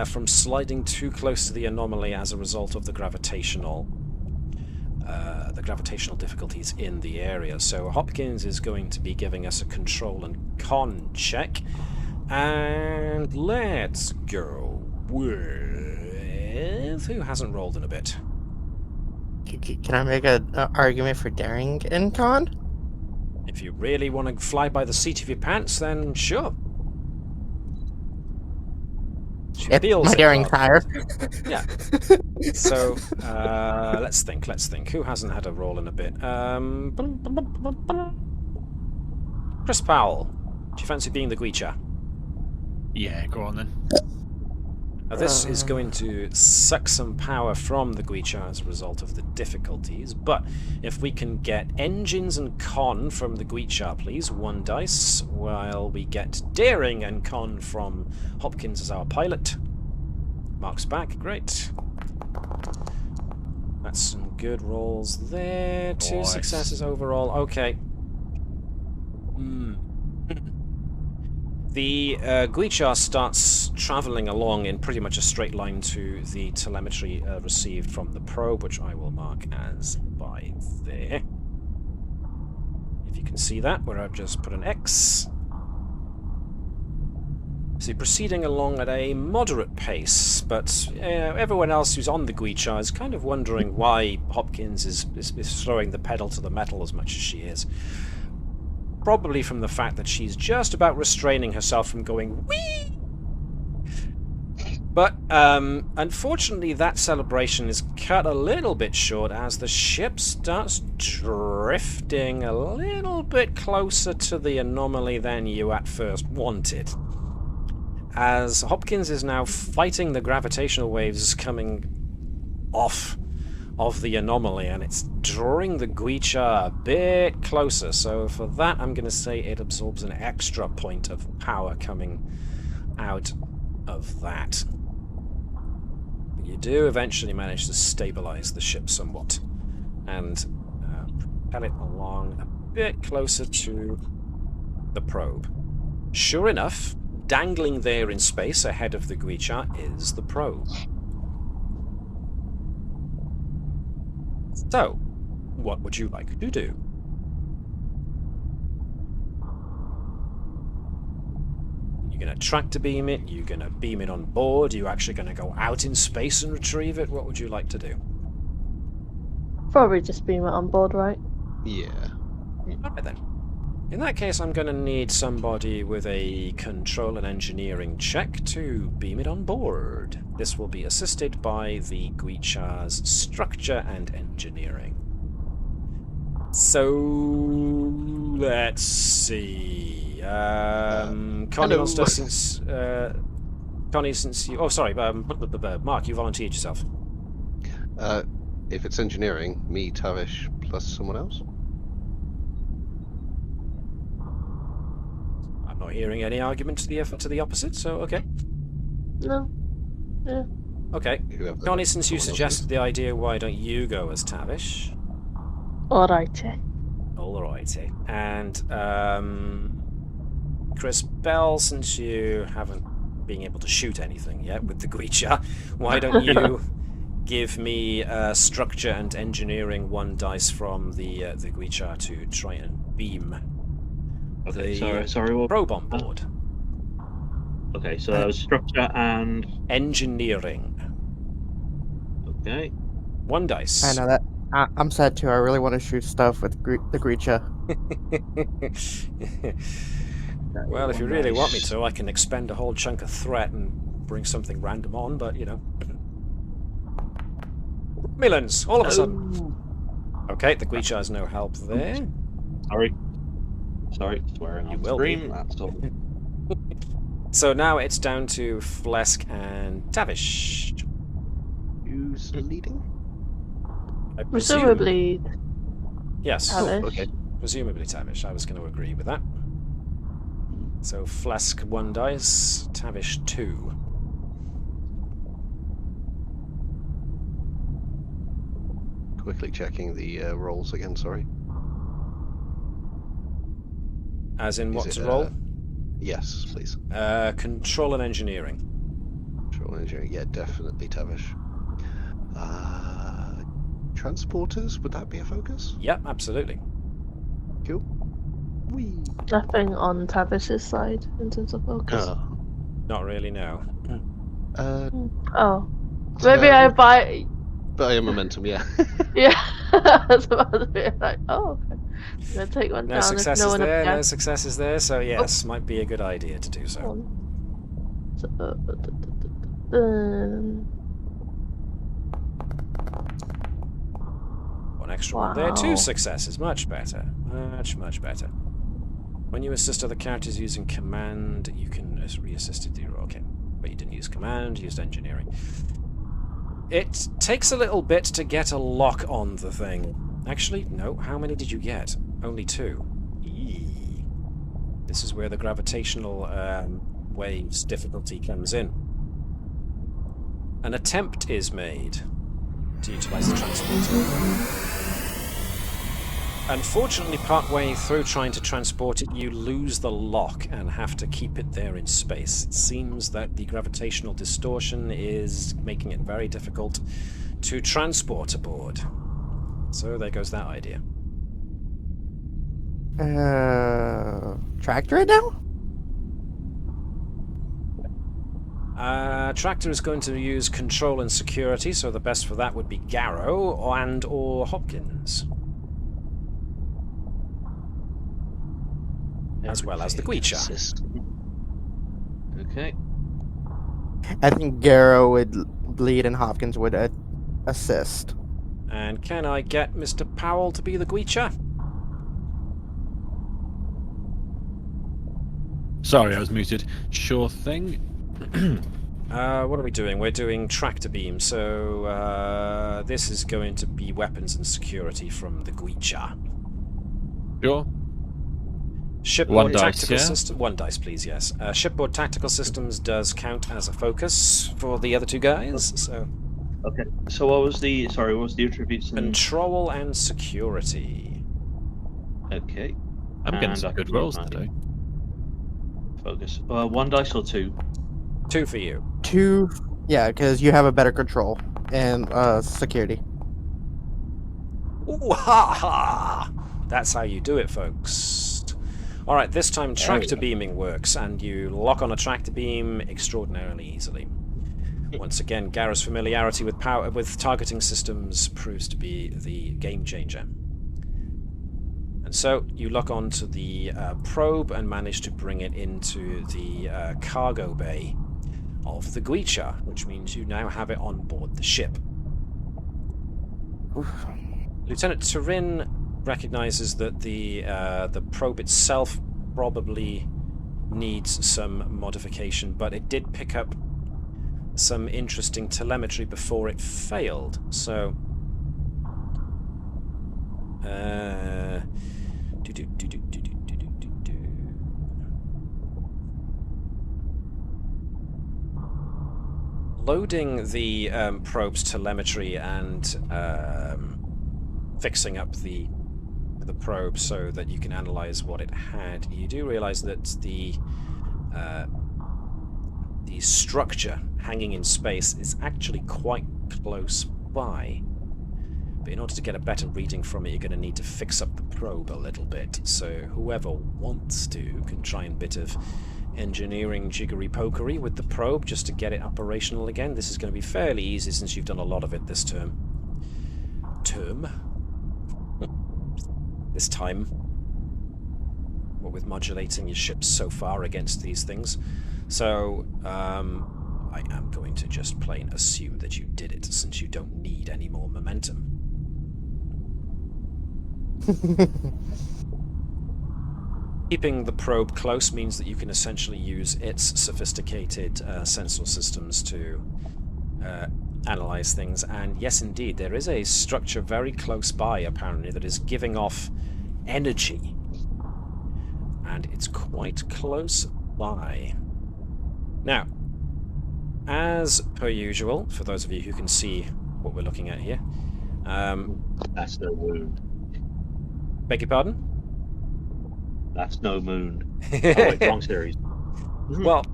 from sliding too close to the anomaly as a result of the gravitational difficulties in the area. So Hopkins is going to be giving us a control and con check, and let's go with who hasn't rolled in a bit. Can I make an argument for daring in con? If you really want to fly by the seat of your pants, then sure. She feels My it, daring's rather. higher. Yeah. So, let's think. Who hasn't had a roll in a bit? Chris Powell. Do you fancy being the Gwicha? Yeah, go on then. Now, this is going to suck some power from the Gwicha as a result of the difficulties, but if we can get engines and con from the Gwicha, please, 1 dice, while we get daring and con from Hopkins as our pilot. Mark's back, great. That's some good rolls there. 2 Nice. successes overall, okay. The Gwicha starts travelling along in pretty much a straight line to the telemetry received from the probe, which I will mark as by there. If you can see that, where I've just put an X. So proceeding along at a moderate pace, but everyone else who's on the Gwicha is kind of wondering why Hopkins is throwing the pedal to the metal as much as she is. Probably from the fact that she's just about restraining herself from going whee! But unfortunately that celebration is cut a little bit short as the ship starts drifting a little bit closer to the anomaly than you at first wanted. As Hopkins is now fighting the gravitational waves coming off of the anomaly, and it's drawing the Gwicha a bit closer, so for that I'm going to say it absorbs an extra point of power coming out of that. But you do eventually manage to stabilize the ship somewhat, and propel it along a bit closer to the probe. Sure enough, dangling there in space ahead of the Gwicha is the probe. So, what would you like to do? You're going to tractor beam it? You're going to beam it on board? Are you actually going to go out in space and retrieve it? What would you like to do? Probably just beam it on board, right? Yeah. Alright then. In that case, I'm going to need somebody with a control and engineering check to beam it on board. This will be assisted by the Gwicha's structure and engineering. So, let's see. Connie hello. wants to, since... Connie, since you... Oh, sorry, Mark, you volunteered yourself. If it's engineering, me, Tavish, plus someone else? I'm not hearing any argument to the opposite, so okay. No. Yeah. Okay. Whoever Connie, since you someone else suggested the idea, why don't you go as Tavish? Alrighty. Alrighty. And, Chris Bell, since you haven't been able to shoot anything yet with the Gwicha, why don't you give me structure and engineering 1 dice from the Gwicha to try and beam Okay, the sorry. What? probe on board. Okay, so structure and Engineering. okay. 1 dice. I know that. I'm sad too. I really want to shoot stuff with the Gwicha. Well, if you really want me to, I can expend a whole chunk of threat and bring something random on, but, you know. Millans, all of a sudden. Okay, the Gwicha has no help there. Sorry, swearing You on will be. stream. That's all. So now it's down to Flesk and Tavish. Who's leading? I presume. Presumably, Yes, Tavish. Okay. presumably Tavish. I was going to agree with that. So Flask 1 dice, Tavish 2. Quickly checking the rolls again, sorry. As in Is what it, to roll? Yes, please. Control and engineering. Control engineering, yeah, definitely Tavish. Transporters, would that be a focus? Yep, absolutely. Cool. Whee. Nothing on Tavish's side in terms of focus. Oh. Not really, no. Oh. Maybe I buy. But a momentum, yeah. Yeah. I was about to be like, oh, okay. I'm gonna take one No down if successes no one there, no objects. successes there, so yes, might be a good idea to do so. One extra one there, 2 Wow. successes, much better. Much better. When you assist other characters using command, you can re-assist the roll. Okay, but you didn't use command, you used engineering. It takes a little bit to get a lock on the thing. Actually, no, how many did you get? Only 2. Eee. This is where the gravitational waves difficulty comes in. An attempt is made to utilize the transporter. Unfortunately, partway through trying to transport it, you lose the lock and have to keep it there in space. It seems that the gravitational distortion is making it very difficult to transport aboard. So there goes that idea. Tractor it now? Tractor is going to use control and security, so the best for that would be Garrow and or Hopkins. As well as the Gweecher. Okay. I think Garrow would lead and Hopkins would assist. And can I get Mr. Powell to be the Gweecher? Sorry, I was muted. Sure thing. What are we doing? We're doing tractor beam, so this is going to be weapons and security from the Gweecher. Sure. Shipboard One dice, tactical yeah? system. 1 dice, please. Yes. Shipboard tactical systems does count as a focus for the other 2 guys. So Okay. So what was the attributes? control and security. Okay. I'm getting And some I good can rolls use my today. Focus. 1 dice or 2? 2 for you. 2, yeah, because you have a better control and security. Ooh, ha ha! That's how you do it, folks. Alright, this time tractor beaming works, and you lock on a tractor beam extraordinarily easily. Once again, Garrow's familiarity with targeting systems proves to be the game changer. And so, you lock onto the probe and manage to bring it into the cargo bay of the Gweecher, which means you now have it on board the ship. Oof. Lieutenant Turin recognizes that the probe itself probably needs some modification, but it did pick up some interesting telemetry before it failed. So, loading the probe's telemetry and fixing up the probe so that you can analyze what it had, you do realize that the structure hanging in space is actually quite close by. But in order to get a better reading from it, you're going to need to fix up the probe a little bit. So whoever wants to can try a bit of engineering jiggery-pokery with the probe just to get it operational again. This is going to be fairly easy since you've done a lot of it this term. This time. What with modulating your ships so far against these things. So, I am going to just plain assume that you did it, since you don't need any more momentum. Keeping the probe close means that you can essentially use its sophisticated sensor systems to analyze things. And yes, indeed, there is a structure very close by, apparently, that is giving off energy. and it's quite close by. Now, as per usual, for those of you who can see what we're looking at here, That's no moon. beg your pardon? That's no moon. Oh, wait, wrong series. Well,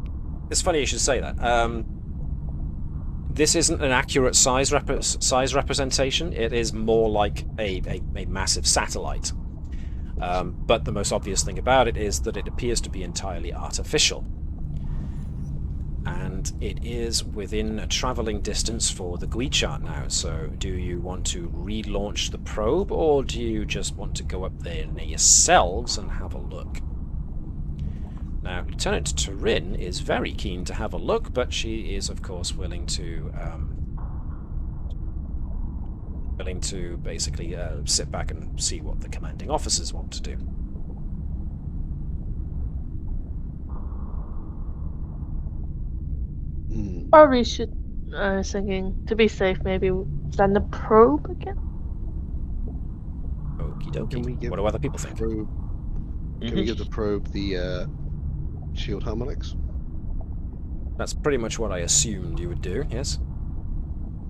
it's funny you should say that. This isn't an accurate size representation. It is more like a massive satellite. But the most obvious thing about it is that it appears to be entirely artificial. And it is within a travelling distance for the GUI chart now. So do you want to relaunch the probe, or do you just want to go up there yourselves and have a look? Now, Lieutenant Turin is very keen to have a look, but she is, of course, willing to basically sit back and see what the commanding officers want to do. Or we should, I was thinking, to be safe, maybe send the probe again? Okie Can we dokie. give What do other people think? Can we give the probe the shield harmonics? That's pretty much what I assumed you would do, yes?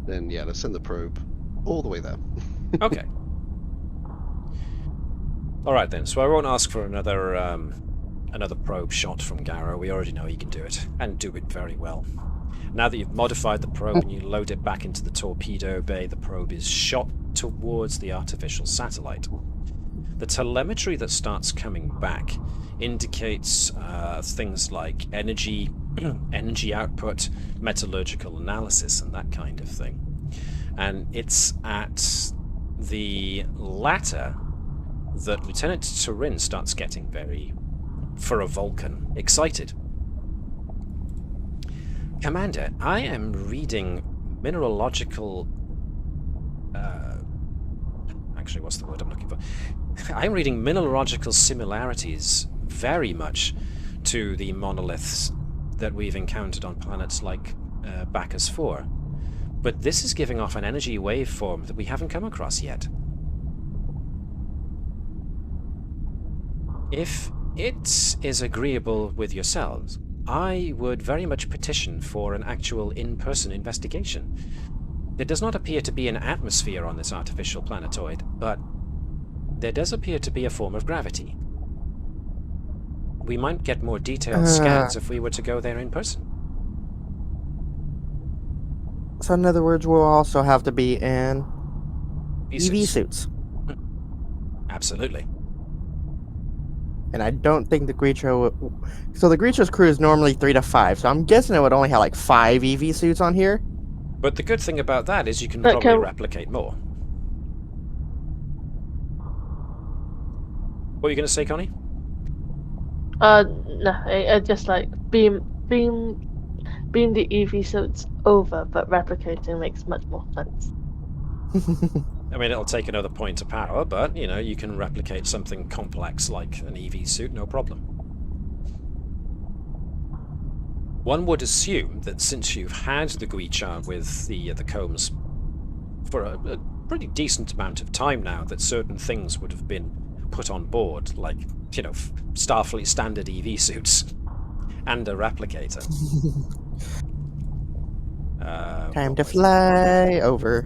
Then yeah, let's send the probe all the way there. Okay. Alright then, so I won't ask for another probe shot from Garrow. We already know he can do it, and do it very well. Now that you've modified the probe and you load it back into the torpedo bay, the probe is shot towards the artificial satellite. The telemetry that starts coming back indicates things like energy, energy output, metallurgical analysis, and that kind of thing. And it's at the latter that Lieutenant Turin starts getting very, for a Vulcan, excited. Commander, I am reading mineralogical... actually, what's the word I'm looking for? I'm reading mineralogical similarities very much to the monoliths that we've encountered on planets like Bacchus 4. But this is giving off an energy waveform that we haven't come across yet. If it is agreeable with yourselves, I would very much petition for an actual in-person investigation. There does not appear to be an atmosphere on this artificial planetoid, but there does appear to be a form of gravity. We might get more detailed scans if we were to go there in person. So in other words, we'll also have to be in EV suits. suits. Absolutely. And I don't think the Gritro... So the Gritro's crew is normally 3 to 5, so I'm guessing it would only have like 5 EV suits on here. But the good thing about that is you can But probably can- replicate more. What were you going to say, Connie? No, I just like beam the EV suits over, but replicating makes much more sense. I mean, it'll take another point of power, but, you know, you can replicate something complex like an EV suit, no problem. One would assume that since you've had the Guichar with the Combs for a pretty decent amount of time now, that certain things would have been put on board, like, you know, Starfleet standard EV suits and a replicator. Time to fly over.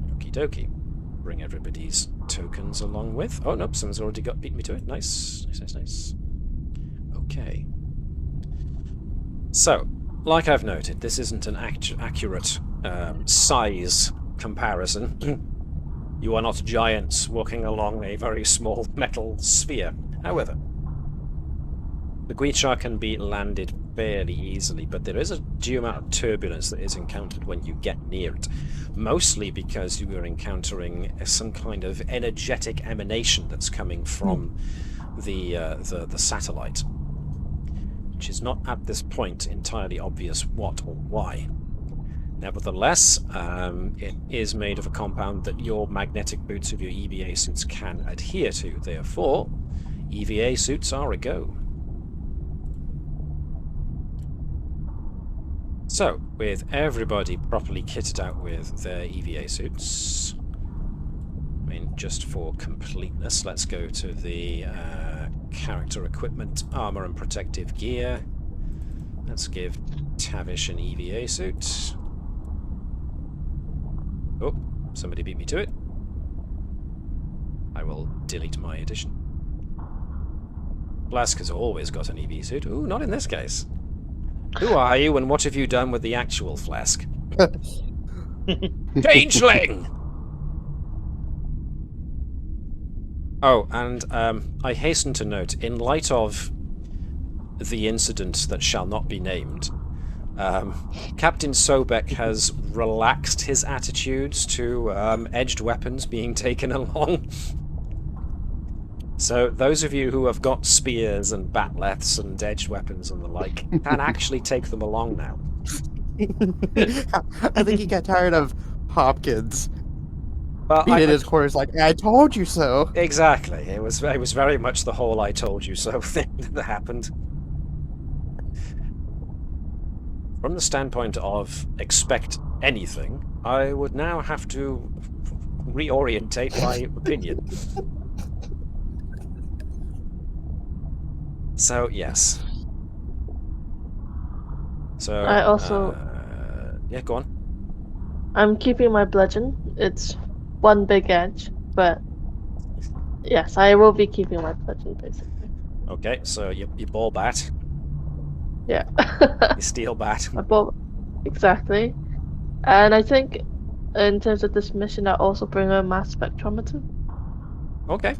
Okie dokie. Bring everybody's tokens along with. Oh, nope, someone's already beat me to it. Nice. Nice. Okay. So, like I've noted, this isn't an accurate size comparison. You are not giants walking along a very small metal sphere. However, the Guichar can be landed fairly easily, but there is a due amount of turbulence that is encountered when you get near it. Mostly because you are encountering some kind of energetic emanation that's coming from the satellite, which is not at this point entirely obvious what or why. Nevertheless, it is made of a compound that your magnetic boots of your EVA suits can adhere to. Therefore, EVA suits are a go. So, with everybody properly kitted out with their EVA suits, I mean, just for completeness, let's go to the character equipment, armor and protective gear. Let's give Tavish an EVA suit. Oh, somebody beat me to it. I will delete my addition. Blask has always got an EV suit. Ooh, not in this case. Who are you and what have you done with the actual flask? Changeling! Oh, and I hasten to note, in light of the incident that shall not be named, Captain Sobek has relaxed his attitudes to edged weapons being taken along. So those of you who have got spears and batleths and edged weapons and the like can actually take them along now. I think he got tired of Hopkins Well, being in his quarters like, I told you so. Exactly. It was very much the whole "I told you so" thing that happened. From the standpoint of expect anything, I would now have to reorientate my opinion. So, yes. So, I also... yeah, go on. I'm keeping my bludgeon. It's one big edge, but yes, I will be keeping my bludgeon basically. Okay, so your ball bat, Yeah. your steel bat. My ball, exactly. And I think in terms of this mission, I also bring a mass spectrometer. Okay.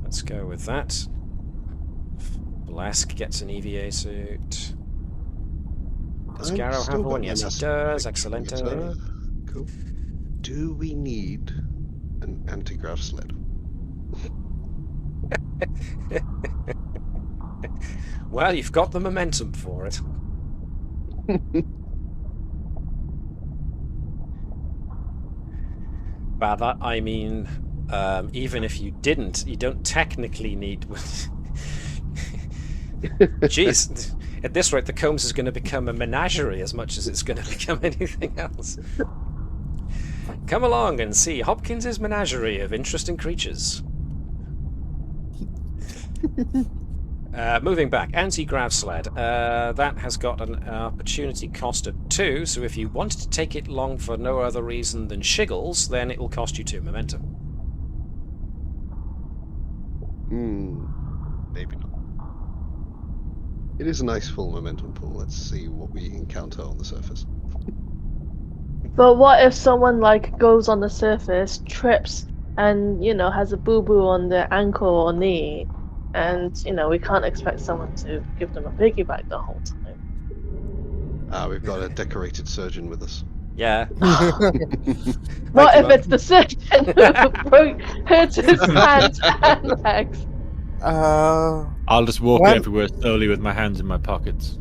Let's go with that. Blask gets an EVA suit. Does I've Garrow still have got one? my Yes, he mass does. spectrometer. Excellent. Cool. Do we need an anti-grav sled? Well, you've got the momentum for it. By that I mean, even if you didn't, you don't technically need... Jeez, at this rate the Combs is going to become a menagerie as much as it's going to become anything else. Come along and see Hopkins's menagerie of interesting creatures. Moving back, anti-grav sled. That has got an opportunity cost of 2, so if you wanted to take it long for no other reason than shiggles, then it will cost you 2 momentum. Maybe not. It is a nice full momentum pool. Let's see what we encounter on the surface. But what if someone like goes on the surface, trips, and has a boo-boo on their ankle or knee, and we can't expect someone to give them a piggyback the whole time. We've got a decorated surgeon with us. Yeah. What if it's the surgeon who hurt his hands and legs? I'll just walk everywhere slowly with my hands in my pockets.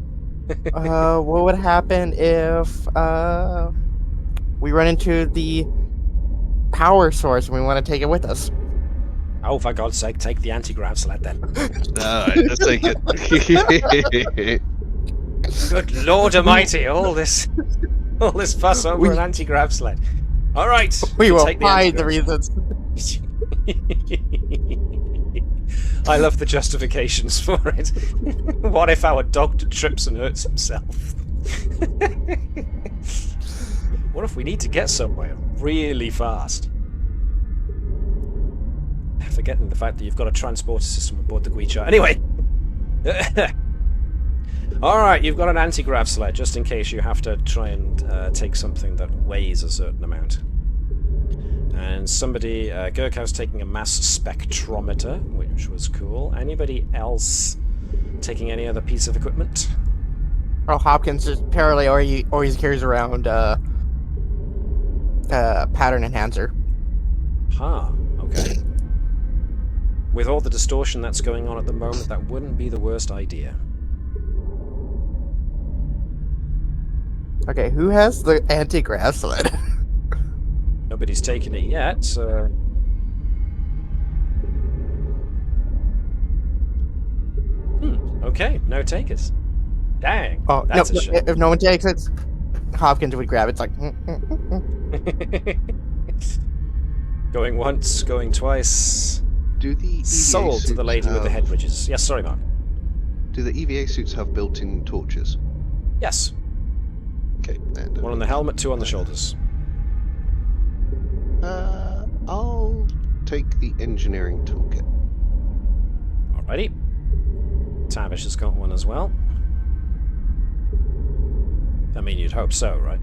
What would happen if we run into the power source and we want to take it with us? Oh, for God's sake, take the anti-grav sled then. Alright, let's take it. Good Lord Almighty, all this fuss over an anti-grav sled. All right, We will take hide the anti-grav. reasons. I love the justifications for it. What if our doctor trips and hurts himself? What if we need to get somewhere really fast? Forgetting the fact that you've got a transporter system aboard the Guichar. Anyway! Alright, you've got an anti-grav sled, just in case you have to try and take something that weighs a certain amount. And somebody, Gurkha's taking a mass spectrometer, which was cool. Anybody else taking any other piece of equipment? Oh, Hopkins just apparently always carries around pattern enhancer. Huh, okay. With all the distortion that's going on at the moment, that wouldn't be the worst idea. Okay, who has the anti-grav sled? Nobody's taken it yet, so... Okay, no takers. Dang, Oh, that's no, a shame. if no one takes it, Hopkins would grab it. It's like... Going once, going twice. Do the EVA Sold to the suits lady with the have- head ridges. Yes, sorry, Mark. Do the EVA suits have built-in torches? Yes. Okay. One on the helmet, two on the shoulders. I'll take the engineering toolkit. Alrighty. Tavish has got one as well. I mean, you'd hope so, right?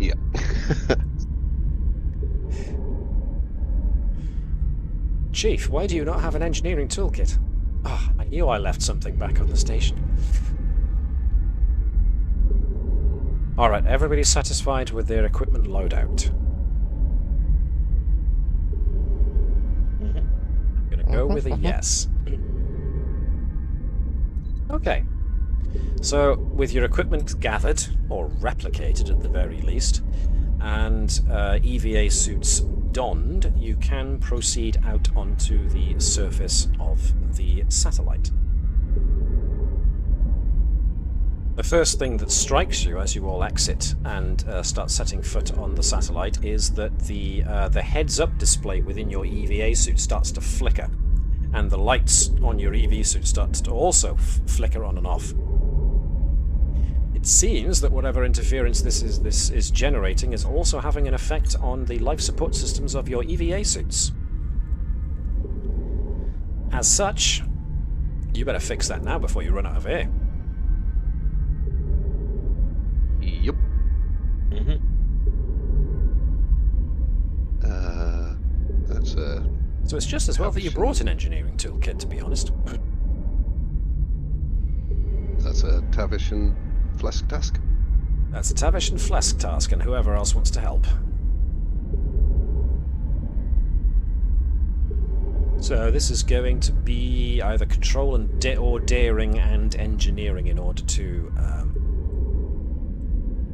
Yeah. Chief, why do you not have an engineering toolkit? Ah, I knew I left something back on the station. Alright, everybody's satisfied with their equipment loadout. I'm gonna go with a yes. Okay. So, with your equipment gathered, or replicated at the very least, and EVA suits donned, you can proceed out onto the surface of the satellite. The first thing that strikes you as you all exit and start setting foot on the satellite is that the heads-up display within your EVA suit starts to flicker, and the lights on your EV suit starts to also flicker on and off. It seems that whatever interference this is generating is also having an effect on the life support systems of your EVA suits. As such, you better fix that now before you run out of air. Yep. That's a... So it's just as well that you brought an engineering toolkit, to be honest. That's a Tavish and Flesk task. That's a Tavish and Flesk task, and whoever else wants to help. So this is going to be either control and or daring and engineering in order to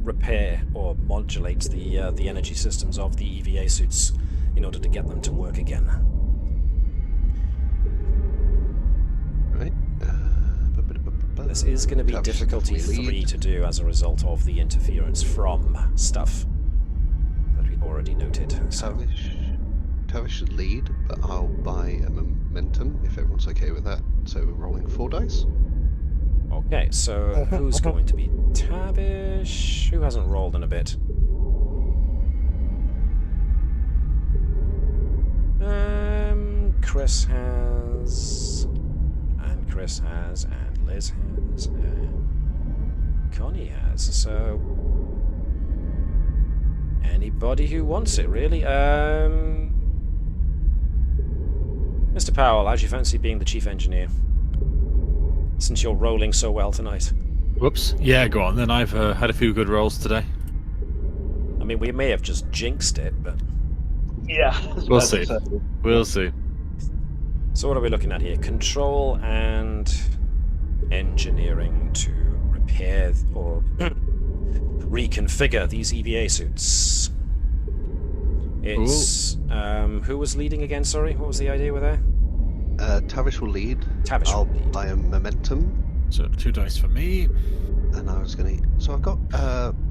repair or modulate the energy systems of the EVA suits in order to get them to work again. Right. This is going to be Tavish difficulty definitely 3 lead. to do as a result of the interference from stuff that we've already noted. So, Tavish should lead, but I'll buy a momentum if everyone's okay with that. So we're rolling 4 dice. okay, so who's going to be Tavish? Who hasn't rolled in a bit? Chris has, and Chris has, and Liz has, and Connie has. So anybody who wants it, really. Mr. Powell, how'd you fancy being the chief engineer? Since you're rolling so well tonight. Whoops. Yeah, go on then. I've had a few good rolls today. I mean, we may have just jinxed it, but... Yeah. We'll see. We'll see. So what are we looking at here? Control and engineering to repair or reconfigure these EVA suits. It's... who was leading again, sorry? What was the idea with that? Tavish will lead. Tavish I'll will lead. buy a momentum. So 2 dice for me. And I was going to... So I've got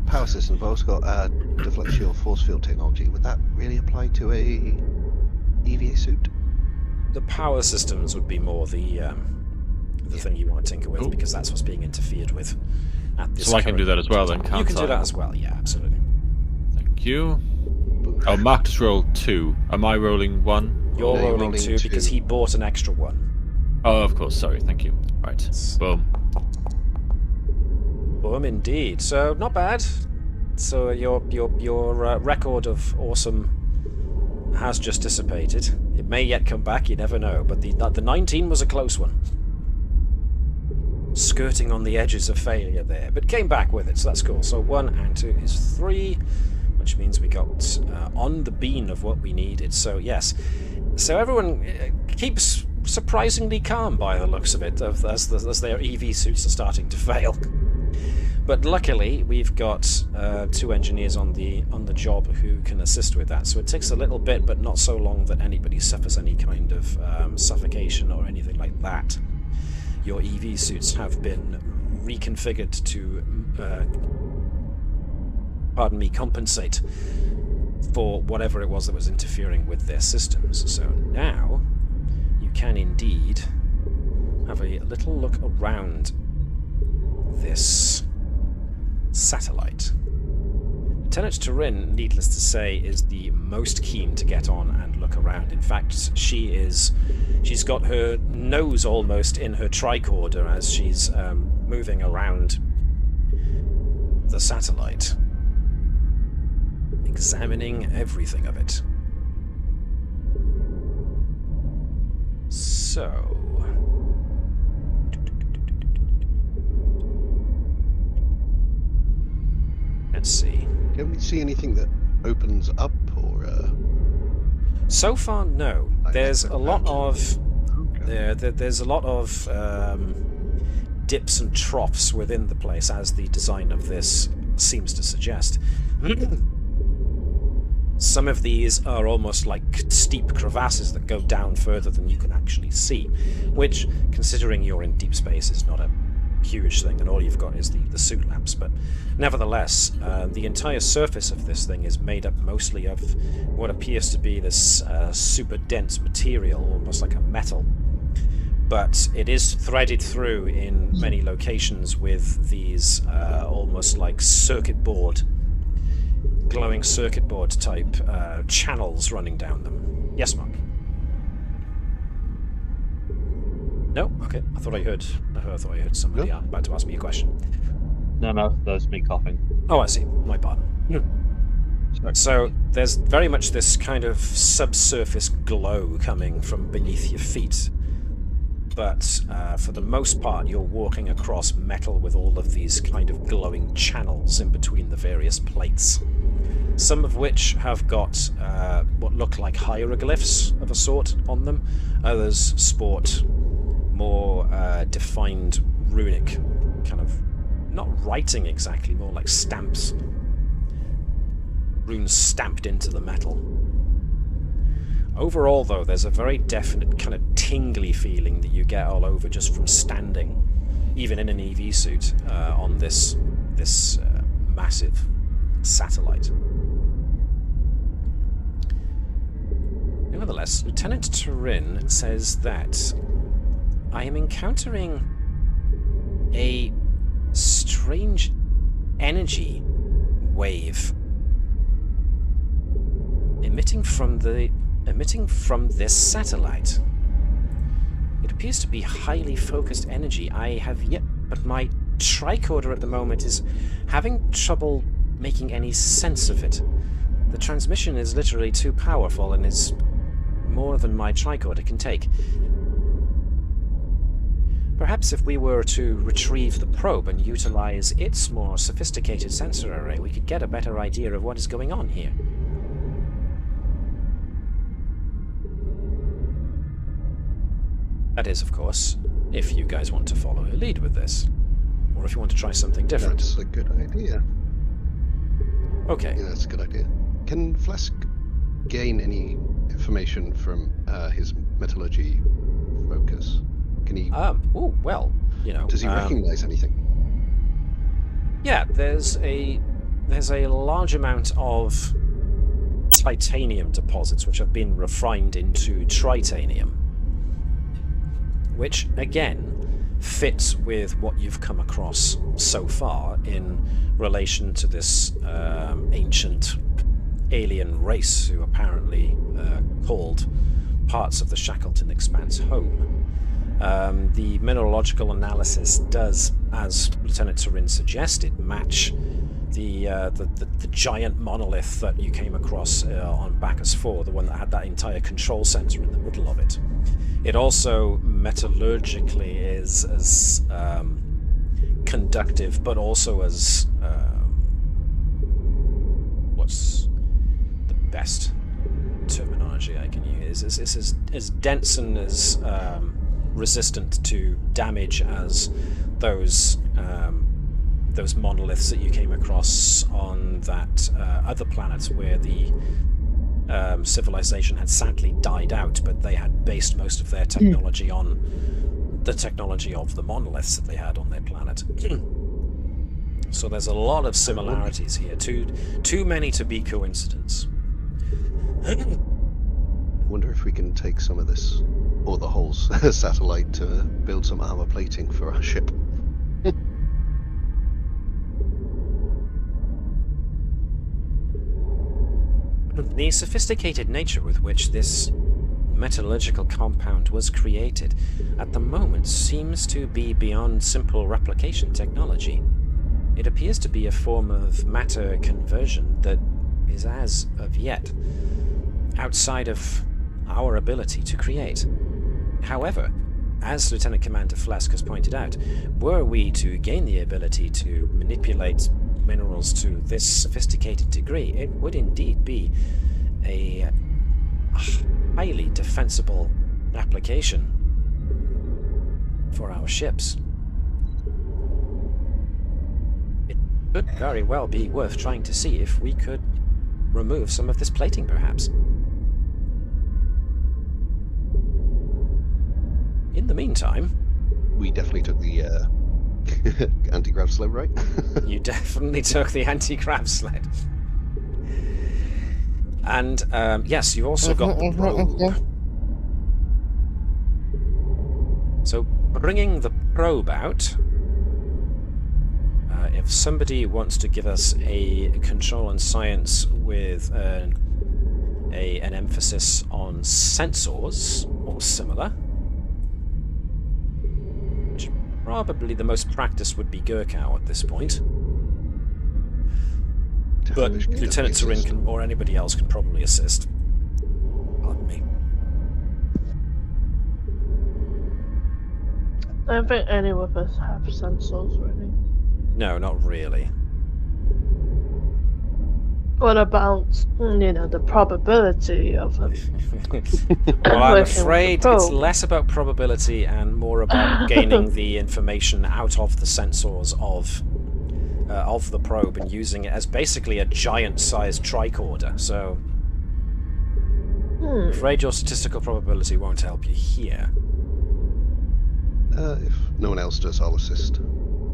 power systems, but I've also got deflect shield, force field technology. Would that really apply to a EVA suit? The power systems would be more the thing you want to tinker with, Cool. because that's what's being interfered with at this So I can do that as well then, can't You can I? do that as well, yeah, absolutely. Thank you. Oh, Mark just rolled 2. Am I rolling 1? You're No, you're rolling rolling 2 because 2. he bought an extra 1. Oh, of course. Sorry. Thank you. Right. Boom. Boom, indeed. So not bad. So your record of awesome has just dissipated. It may yet come back. You never know. But the 19 was a close one, skirting on the edges of failure there, but came back with it. So that's cool. So 1 and 2 is 3, which means we got on the bean of what we needed. So yes. So everyone keeps surprisingly calm by the looks of it, as their EV suits are starting to fail. But luckily, we've got 2 engineers on the job who can assist with that. So it takes a little bit, but not so long that anybody suffers any kind of suffocation or anything like that. Your EV suits have been reconfigured to, compensate for whatever it was that was interfering with their systems. So now you can indeed have a little look around this satellite. Lieutenant Turin, needless to say, is the most keen to get on and look around. In fact, she's got her nose almost in her tricorder as she's moving around the satellite, examining everything of it. So... let's see. Can we see anything that opens up or? So far, no. There's a lot of Okay. there's a lot of dips and troughs within the place, as the design of this seems to suggest. Some of these are almost like steep crevasses that go down further than you can actually see, which, considering you're in deep space, is not a huge thing, and all you've got is the suit lamps. But nevertheless, the entire surface of this thing is made up mostly of what appears to be this super dense material, almost like a metal. But it is threaded through in many locations with these almost like glowing circuit board type channels running down them. Yes, Mark? No? Okay. I thought I heard somebody No. about to ask me a question. No, that's me coughing. Oh, I see. My pardon. Sorry. So there's very much this kind of subsurface glow coming from beneath your feet. But for the most part, you're walking across metal with all of these kind of glowing channels in between the various plates. Some of which have got what look like hieroglyphs of a sort on them. Others sport more defined runic kind of, not writing exactly, more like stamps. Runes stamped into the metal. Overall, though, there's a very definite kind of tingly feeling that you get all over just from standing, even in an EV suit, on this massive satellite. Nevertheless, Lieutenant Turin says that I am encountering a strange energy wave emitting from this satellite. It appears to be highly focused energy. But my tricorder at the moment is having trouble making any sense of it. The transmission is literally too powerful and is more than my tricorder can take. Perhaps if we were to retrieve the probe and utilize its more sophisticated sensor array, we could get a better idea of what is going on here. That is, of course, if you guys want to follow her lead with this. Or if you want to try something different. That's a good idea. Okay. Yeah, that's a good idea. Can Flask gain any information from his metallurgy focus? Can he? Oh well, you know. Does he recognize anything? Yeah, there's a large amount of titanium deposits which have been refined into tritanium, which again fits with what you've come across so far in relation to this ancient alien race who apparently called parts of the Shackleton Expanse home. The mineralogical analysis does, as Lieutenant Turin suggested, match the giant monolith that you came across on Bacchus 4, the one that had that entire control center in the middle of it. It also metallurgically is as conductive, but also as what's the best terminology I can use? It's as dense and as resistant to damage as those monoliths that you came across on that other planet where the civilization had sadly died out, but they had based most of their technology on the technology of the monoliths that they had on their planet. So there's a lot of similarities here, too many to be coincidence. Wonder if we can take some of this, or the whole satellite, to build some armor plating for our ship. The sophisticated nature with which this metallurgical compound was created at the moment seems to be beyond simple replication technology. It appears to be a form of matter conversion that is, as of yet, outside of our ability to create. However, as Lieutenant Commander Flesk has pointed out, were we to gain the ability to manipulate minerals to this sophisticated degree, it would indeed be a highly defensible application for our ships. It could very well be worth trying to see if we could remove some of this plating, perhaps. In the meantime... We definitely took the anti-grav sled, right? You definitely took the anti-grav sled. And, yes, you also got the probe. So, bringing the probe out, if somebody wants to give us a control and science with an emphasis on sensors or similar, which probably the most practiced would be Gurkau at this point. But Lieutenant Turin can, or anybody else can probably assist. Pardon me. I don't think any of us have sensors, really. No, not really. What about, the probability of them? Well, I'm working with the afraid it's probe? less about probability and more about gaining the information out of the sensors of the probe and using it as basically a giant-sized tricorder. So, I'm afraid your statistical probability won't help you here. If no one else does, I'll assist.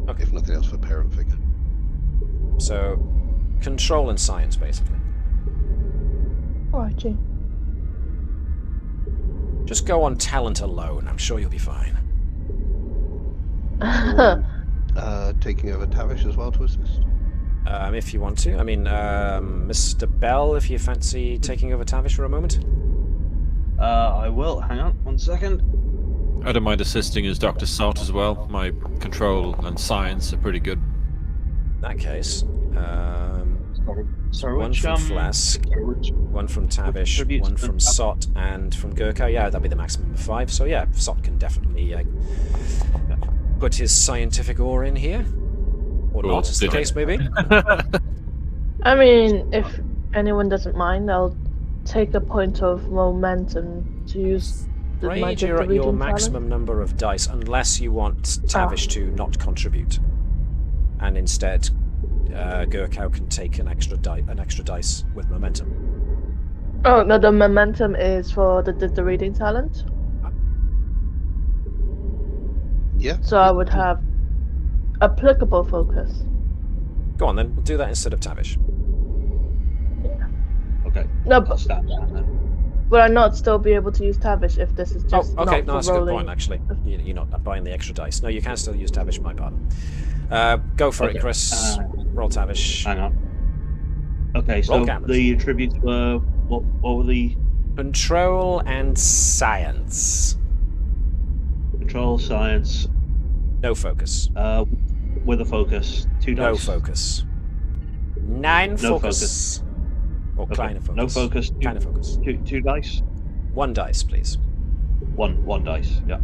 Okay. If nothing else, for parent figure. So, control and science, basically. Righty. Just go on talent alone. I'm sure you'll be fine. Taking over Tavish as well to assist. If you want to. I mean, Mr. Bell, if you fancy taking over Tavish for a moment. I will. Hang on 1 second. I don't mind assisting as Dr. Salt as well. My control and science are pretty good. In that case, Sorry, one which, from Flask, one from Tavish, tributes one to from Tavish? Sot, and from Gurkha. Yeah, that'd be the maximum of 5. So yeah, Sot can definitely put his scientific ore in here. Or Cool. not, as the case may be. I mean, if anyone doesn't mind, I'll take a point of momentum to use the Raid, magic you're at your reading maximum number of dice, unless you want Tavish to not contribute. And instead, Gurkha can take an extra dice with momentum. Oh, no, the momentum is for the reading talent. Yeah. So I would have applicable focus. Go on then, we'll do that instead of Tavish. Okay. No, I'll but stand down then. will I not still be able to use Tavish if this is just Oh, okay, not no, for that's a good rolling? point, actually. You're not buying the extra dice. No, you can still use Tavish, my pardon. Go for it, Chris. Roll Tavish. Hang on. Okay, so Roll cameras. the attributes were what were the Control and science. control, science, No focus. with a focus, 2 dice. No focus. 9 No focus. Or Okay. kleine focus. No focus. Kleine focus. Two dice. 1 dice, please. One dice. Yeah.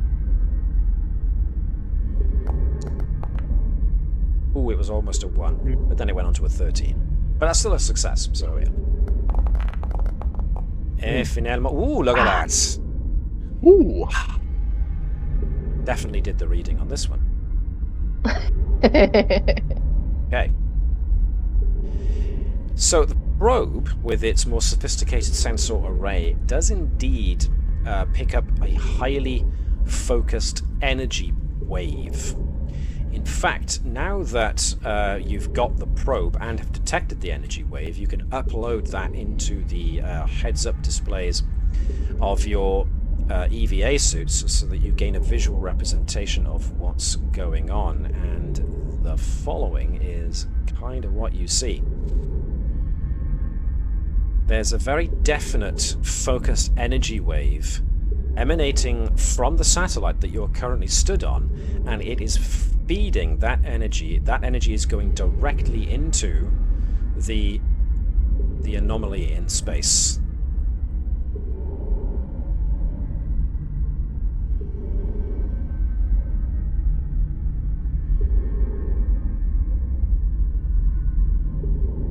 Ooh, it was almost a 1, but then it went on to a 13. But that's still a success, so yeah. Ooh, look at that. Ooh. Definitely did the reading on this one. Okay. So the probe, with its more sophisticated sensor array, does indeed pick up a highly focused energy wave. In fact, now that you've got the probe and have detected the energy wave, you can upload that into the heads-up displays of your EVA suits so that you gain a visual representation of what's going on. And the following is kind of what you see. There's a very definite focused energy wave emanating from the satellite that you're currently stood on, and it is feeding that energy. That energy is going directly into the anomaly in space.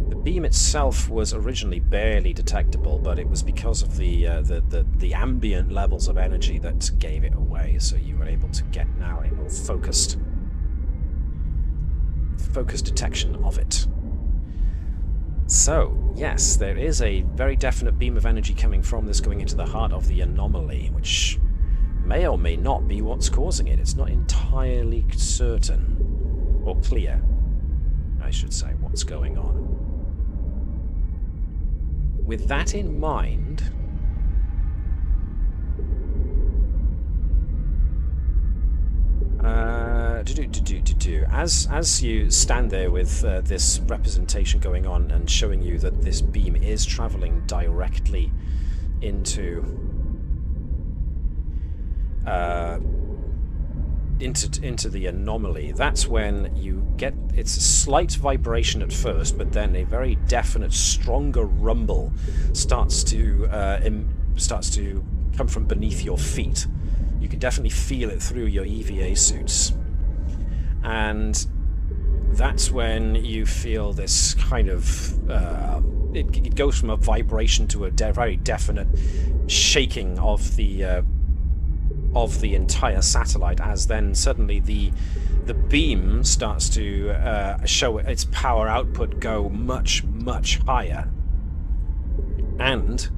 The beam itself was originally barely detectable, but it was because of the ambient levels of energy that gave it away. So you were able to get now a more focused detection of it. So yes, there is a very definite beam of energy coming from this, going into the heart of the anomaly, which may or may not be what's causing it. It's not entirely certain or clear, I should say, what's going on. With that in mind, as you stand there with this representation going on and showing you that this beam is traveling directly into the anomaly, that's when you get, it's a slight vibration at first, but then a very definite, stronger rumble starts to come from beneath your feet. You can definitely feel it through your EVA suits, and that's when you feel this kind of it goes from a vibration to a very definite shaking of the entire satellite, as then suddenly the beam starts to show its power output go much higher, and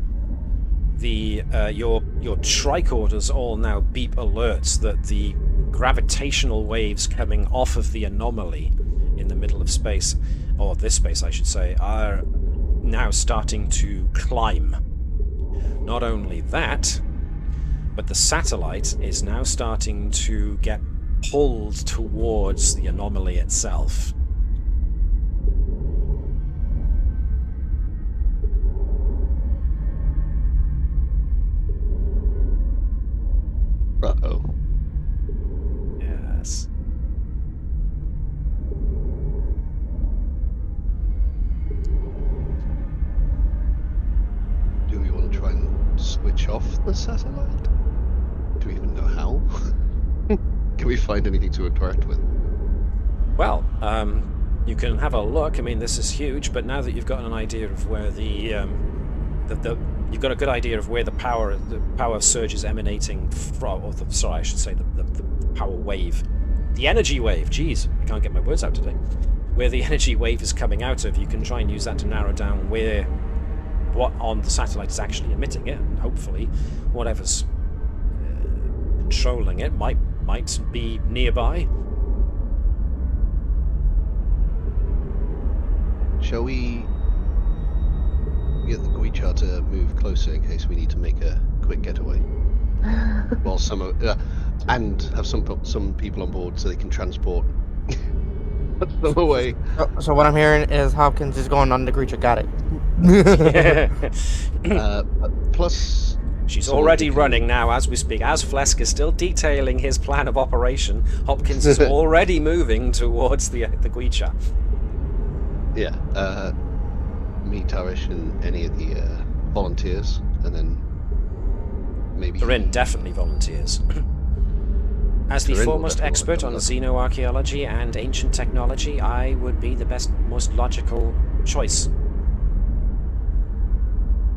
your tricorders all now beep alerts that the gravitational waves coming off of the anomaly in the middle of space, or this space I should say, are now starting to climb. Not only that, but the satellite is now starting to get pulled towards the anomaly itself. Uh-oh. Yes. Do we want to try and switch off the satellite? Do we even know how? Can we find anything to interact with? Well, you can have a look. I mean, this is huge, but now that you've got an idea of where you've got a good idea of where the power surge is emanating from, or sorry, I should say the power wave, the energy wave. Geez, I can't get my words out today. Where the energy wave is coming out of, you can try and use that to narrow down what on the satellite is actually emitting it, and hopefully, whatever's controlling it might be nearby. Shall we get the Guichar to move closer in case we need to make a quick getaway? While and have some people on board so they can transport them away. So what I'm hearing is Hopkins is going on the Creature. Got it. Plus, she's already running now as we speak. As Flesk is still detailing his plan of operation, Hopkins is already moving towards the Guichar. Yeah. Me, Tarish, and any of the volunteers, and then maybe Corinne definitely volunteers. As the foremost expert on xenoarchaeology and ancient technology, I would be the most logical choice.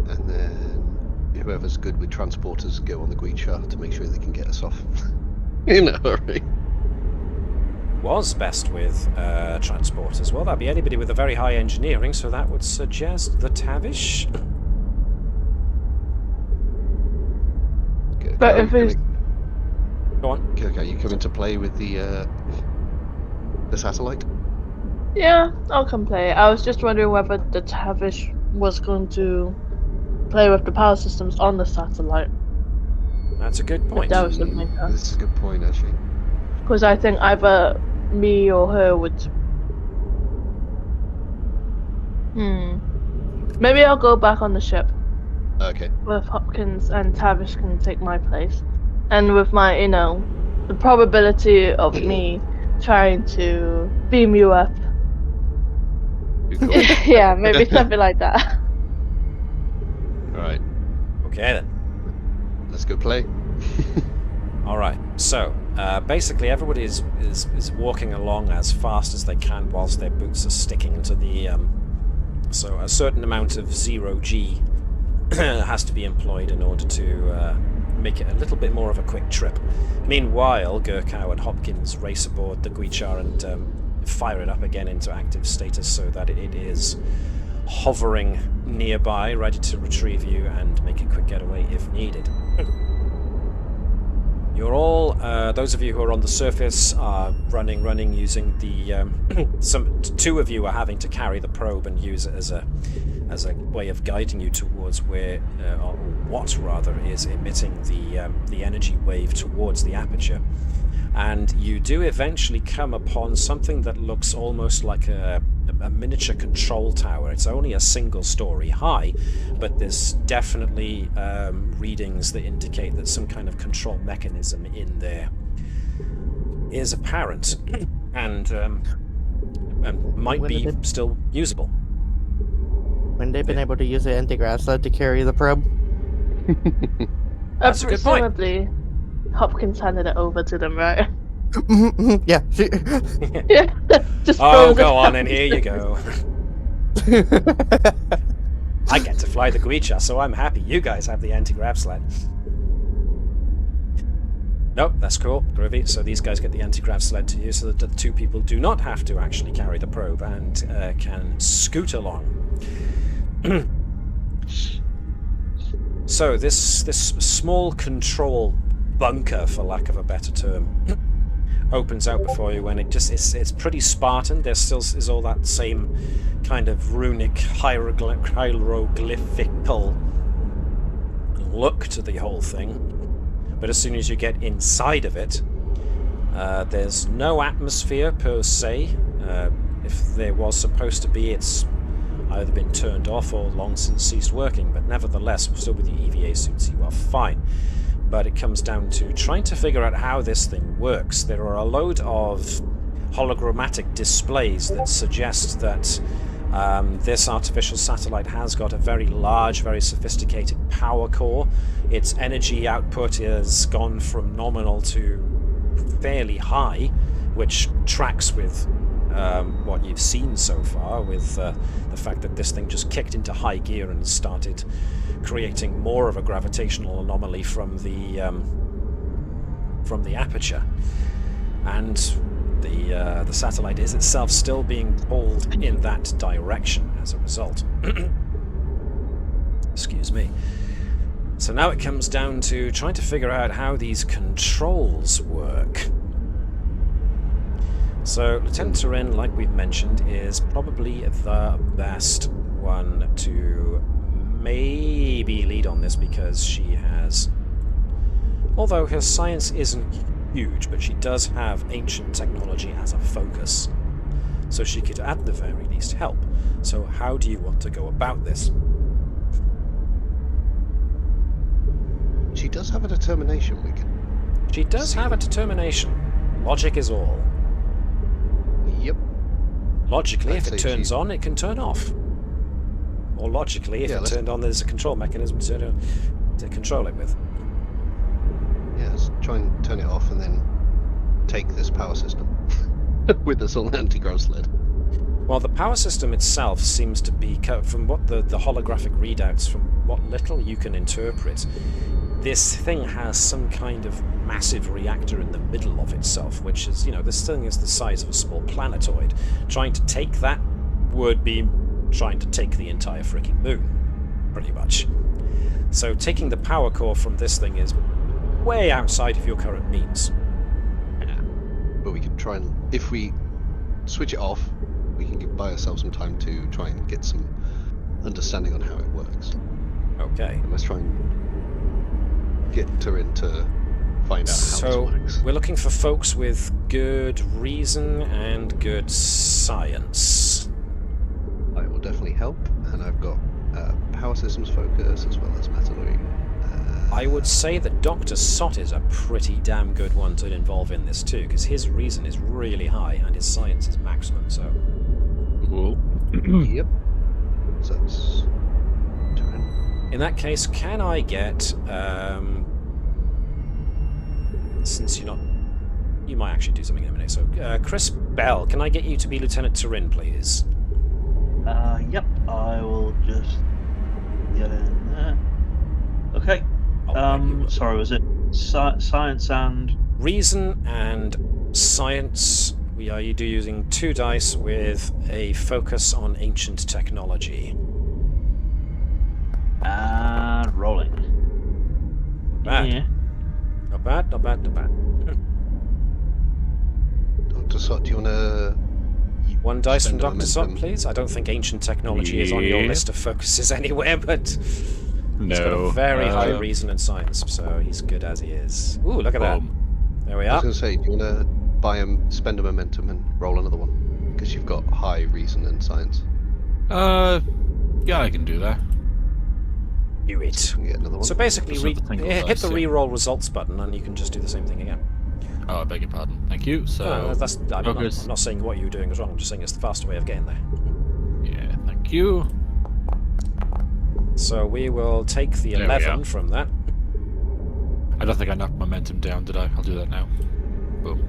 And then whoever's good with transporters go on the Guichar to make sure they can get us off in a hurry. Was best with transporters. Well, that'd be anybody with a very high engineering, so that would suggest the Tavish. But if it's... Go on. Okay, you come into play with the the satellite? Yeah, I'll come play. I was just wondering whether the Tavish was going to play with the power systems on the satellite. That's a good point. That was the main This is a good point, actually. Because I think either me or her would. Maybe I'll go back on the ship Okay. with Hopkins and Tavish can take my place. And with my, the probability of me trying to beam you up. Cool. Yeah, maybe something like that. Alright, Okay then. let's go play. All right. So basically, everybody is walking along as fast as they can whilst their boots are sticking to the. So a certain amount of 0G has to be employed in order to make it a little bit more of a quick trip. Meanwhile, Gurkow and Hopkins race aboard the Guichar and fire it up again into active status so that it is hovering nearby, ready to retrieve you and make a quick getaway if needed. You're all, those of you who are on the surface are running, using the, two of you are having to carry the probe and use it as a way of guiding you towards where, or what rather, is emitting the energy wave towards the aperture. And you do eventually come upon something that looks almost like a miniature control tower. It's only a single story high, but there's definitely readings that indicate that some kind of control mechanism in there is apparent and might be still usable. When they've been able to use the anti-grav sled to carry the probe. That's a good point. Presumably, Hopkins handed it over to them, right? Yeah. Yeah. Just Oh, throws go it on, down. and here you go. I get to fly the Guicha, so I'm happy. You guys have the anti-grav sled. Nope, that's cool. Groovy. So these guys get the anti-grav sled to you, so that the two people do not have to actually carry the probe and can scoot along. So this small control bunker, for lack of a better term, opens out before you, and it's pretty Spartan. There still is all that same kind of runic hieroglyphical look to the whole thing. But as soon as you get inside of it, there's no atmosphere per se. If there was supposed to be, it's either been turned off or long since ceased working, but nevertheless, still with your EVA suits, you are fine. But it comes down to trying to figure out how this thing works. There are a load of hologrammatic displays that suggest that this artificial satellite has got a very large, very sophisticated power core. Its energy output has gone from nominal to fairly high, which tracks with what you've seen so far, with the fact that this thing just kicked into high gear and started creating more of a gravitational anomaly from the aperture, and the satellite is itself still being pulled in that direction as a result. Excuse me. So now it comes down to trying to figure out how these controls work. So Lieutenant Turin, like we've mentioned, is probably the best one to maybe lead on this, because she has, although her science isn't huge, but she does have ancient technology as a focus, so she could at the very least help. So how do you want to go about this? She does have a determination, we can. She does have a determination. Logic is all. Yep. Logically, I'd if it say turns she- on, it can turn off. Or logically, if Yeah, it let's- turned on, there's a control mechanism to control it with. Yeah, let's try and turn it off and then take this power system with this little anti-grav sled. Well, the power system itself seems to be, from what the holographic readouts, from what little you can interpret, this thing has some kind of massive reactor in the middle of itself, which is, this thing is the size of a small planetoid. Trying to take that would be trying to take the entire freaking moon, pretty much. So taking the power core from this thing is way outside of your current means. But we can try and, if we switch it off. We can buy ourselves some time to try and get some understanding on how it works. Okay. And let's try and get Turin to find out how So, this works. we're looking for folks with good reason and good science. I will definitely help, and I've got power systems focus as well as metallurgy. I would say that Dr. Sott is a pretty damn good one to involve in this too, because his reason is really high and his science is maximum, so... Cool. Yep. So that's Turin. In that case, can I get... since you're not... You might actually do something in a minute, so... Chris Bell, can I get you to be Lieutenant Turin, please? Yep, I will just get in there. Okay. Sorry, was it science and... Reason and science. We are using 2 dice with a focus on ancient technology. And rolling. Bad. Yeah. Not bad, not bad, not bad. Dr. Sott, do you want to... 1 dice from spend a Dr. Sott, momentum? please. I don't think ancient technology is on your Yeah. list of focuses anywhere, but No. he's got a very high reason and science, so he's good as he is. Ooh, look at that. There we I was are. going to say, do you want to spend a momentum and roll another one? Because you've got high reason and science. Yeah, I can do that. Do it. You can get another one. So basically, Just have to think of hit dice, the yeah. re-roll results button, and you can just do the same thing again. Oh, I beg your pardon. Thank you. So, I'm focus. not saying what you were doing was wrong. I'm just saying it's the faster way of getting there. Yeah, thank you. So we will take the There we 11 are. from that. I don't think I knocked momentum down, did I? I'll do that now. Boom.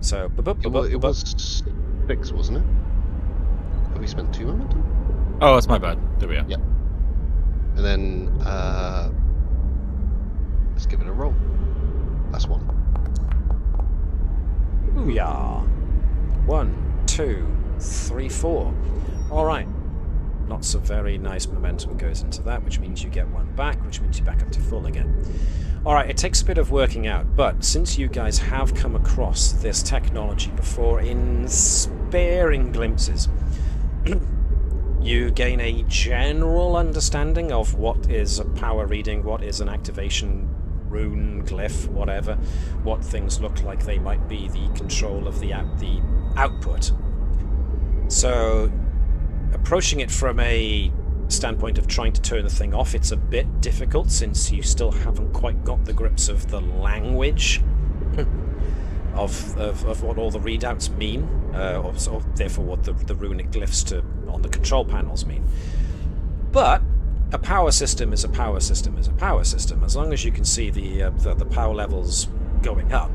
So It was 6, wasn't it? Have we spent 2 momentum? Oh, that's my bad. There we are. Yeah. And then, let's give it a roll. That's 1. Booyah! 1, 2, 3, 4. All right. Lots of very nice momentum goes into that, which means you get 1 back, which means you're back up to full again. All right, it takes a bit of working out, but since you guys have come across this technology before in sparing glimpses, you gain a general understanding of what is a power reading, what is an activation rune, glyph, whatever, what things look like they might be the control of the output. So, approaching it from a standpoint of trying to turn the thing off, it's a bit difficult since you still haven't quite got the grips of the language of what all the readouts mean, or therefore what the runic glyphs on the control panels mean. But a power system is a power system is a power system. As long as you can see the power levels going up,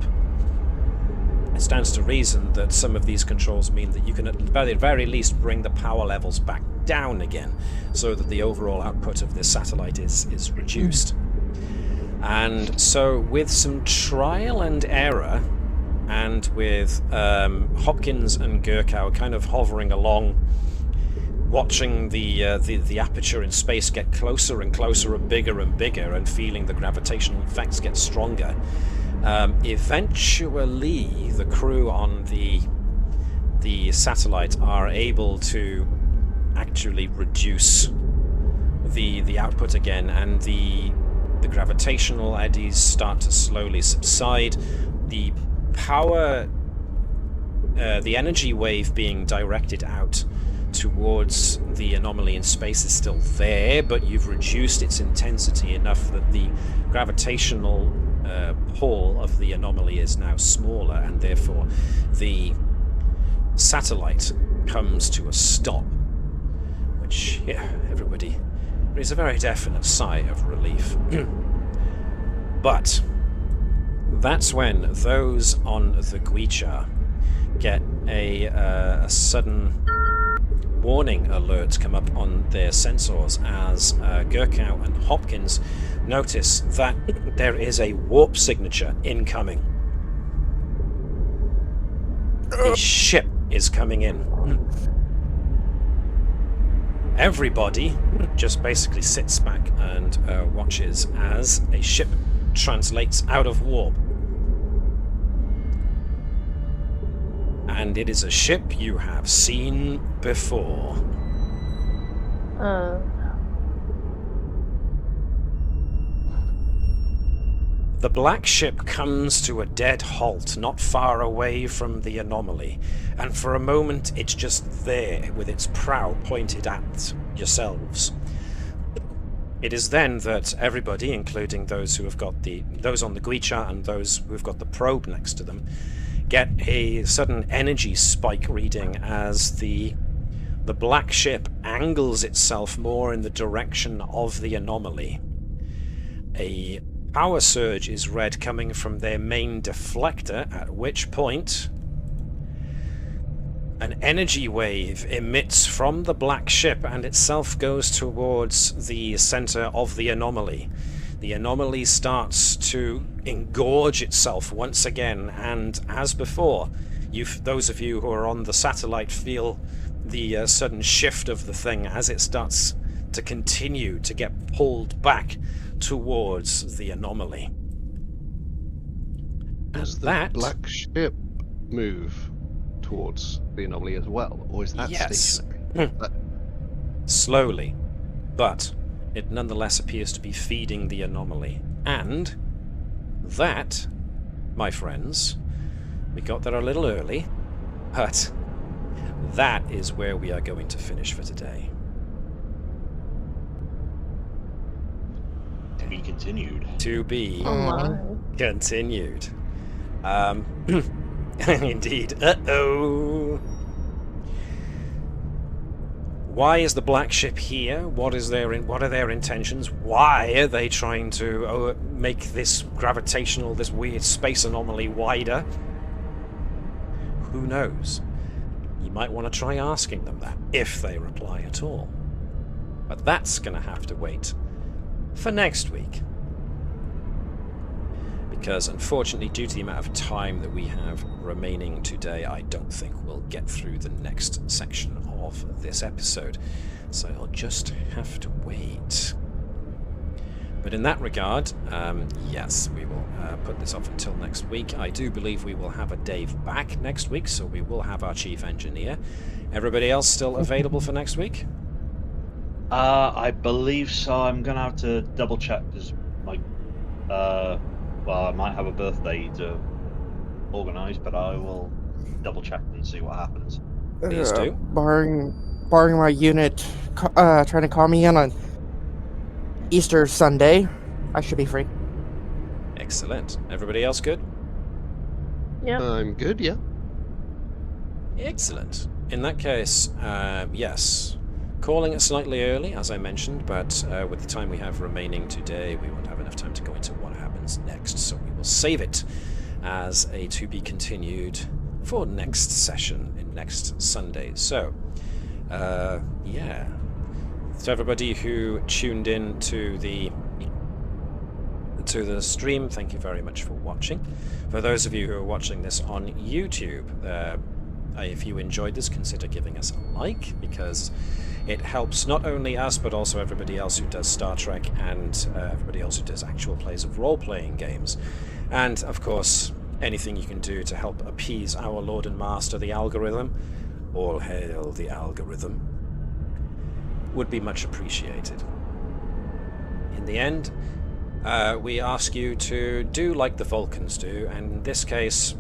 it stands to reason that some of these controls mean that you can at the very least bring the power levels back down again, so that the overall output of this satellite is reduced. And so with some trial and error, and with Hopkins and Gurkow kind of hovering along, watching the aperture in space get closer and closer and bigger, and feeling the gravitational effects get stronger, eventually the crew on the satellite are able to actually reduce the output again, and the gravitational eddies start to slowly subside. The power, the energy wave being directed out towards the anomaly in space is still there, but you've reduced its intensity enough that the gravitational pull of the anomaly is now smaller, and therefore the satellite comes to a stop, which, yeah, everybody is a very definite sigh of relief. But that's when those on the Guicha get a sudden warning alert come up on their sensors as Gurkow and Hopkins notice that there is a warp signature incoming. A ship is coming in. Everybody just basically sits back and watches as a ship translates out of warp. and it is a ship you have seen before. The black ship comes to a dead halt not far away from the anomaly, and for a moment it's just there with its prow pointed at yourselves. It is then that everybody, including those who have got those on the Guicha and those who have got the probe next to them, get a sudden energy spike reading as the black ship angles itself more in the direction of the anomaly. A power surge is read coming from their main deflector, at which point an energy wave emits from the black ship and itself goes towards the center of the anomaly. The anomaly starts to engorge itself once again, and as before, those of you who are on the satellite feel the sudden shift of the thing as it starts to continue to get pulled back towards the anomaly. Does the black ship move towards the anomaly as well, or is that stationary? Slowly, but it nonetheless appears to be feeding the anomaly. And that, my friends, we got there a little early, but that is where we are going to finish for today. To be continued. To be continued. Indeed. Uh-oh. Why is the black ship here? What are their intentions? Why are they trying to make this this weird space anomaly wider? Who knows? You might want to try asking them that, if they reply at all. But that's going to have to wait for next week. Because unfortunately, due to the amount of time that we have remaining today, I don't think we'll get through the next section of this episode. So I'll just have to wait. But in that regard, yes, we will put this off until next week. I do believe we will have a Dave back next week, so we will have our chief engineer. Everybody else still available for next week? I believe so. I'm gonna have to double check because I might have a birthday to organise, but I will double check and see what happens. Please do. Barring my unit trying to call me in on Easter Sunday, I should be free. Excellent. Everybody else good? Yeah. I'm good, yeah. Excellent. In that case, yes. Calling it slightly early, as I mentioned, but with the time we have remaining today, we won't have enough time to go into what happens next, so we will save it as a to be continued for next session, in next Sunday. So, yeah. To everybody who tuned in to the stream, thank you very much for watching. For those of you who are watching this on YouTube, if you enjoyed this, consider giving us a like, because it helps not only us, but also everybody else who does Star Trek and everybody else who does actual plays of role-playing games. And, of course, anything you can do to help appease our Lord and Master, the algorithm, all hail the algorithm, would be much appreciated. In the end, we ask you to do like the Vulcans do, and in this case,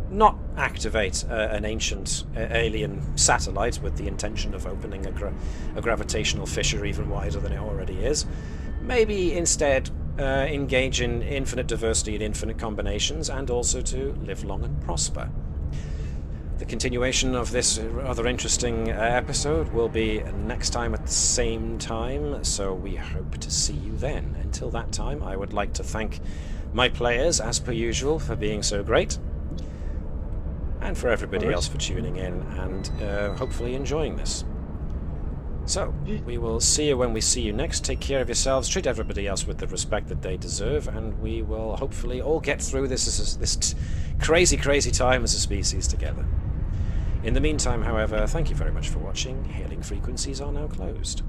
not activate an ancient alien satellite with the intention of opening a gravitational fissure even wider than it already is. Maybe instead engage in infinite diversity and infinite combinations, and also to live long and prosper. The continuation of this rather interesting episode will be next time at the same time, so we hope to see you then. Until that time, I would like to thank my players, as per usual, for being so great, and for everybody else for tuning in and hopefully enjoying this. So, we will see you when we see you next. Take care of yourselves, treat everybody else with the respect that they deserve, and we will hopefully all get through this crazy, crazy time as a species together. In the meantime, however, thank you very much for watching. Hailing frequencies are now closed.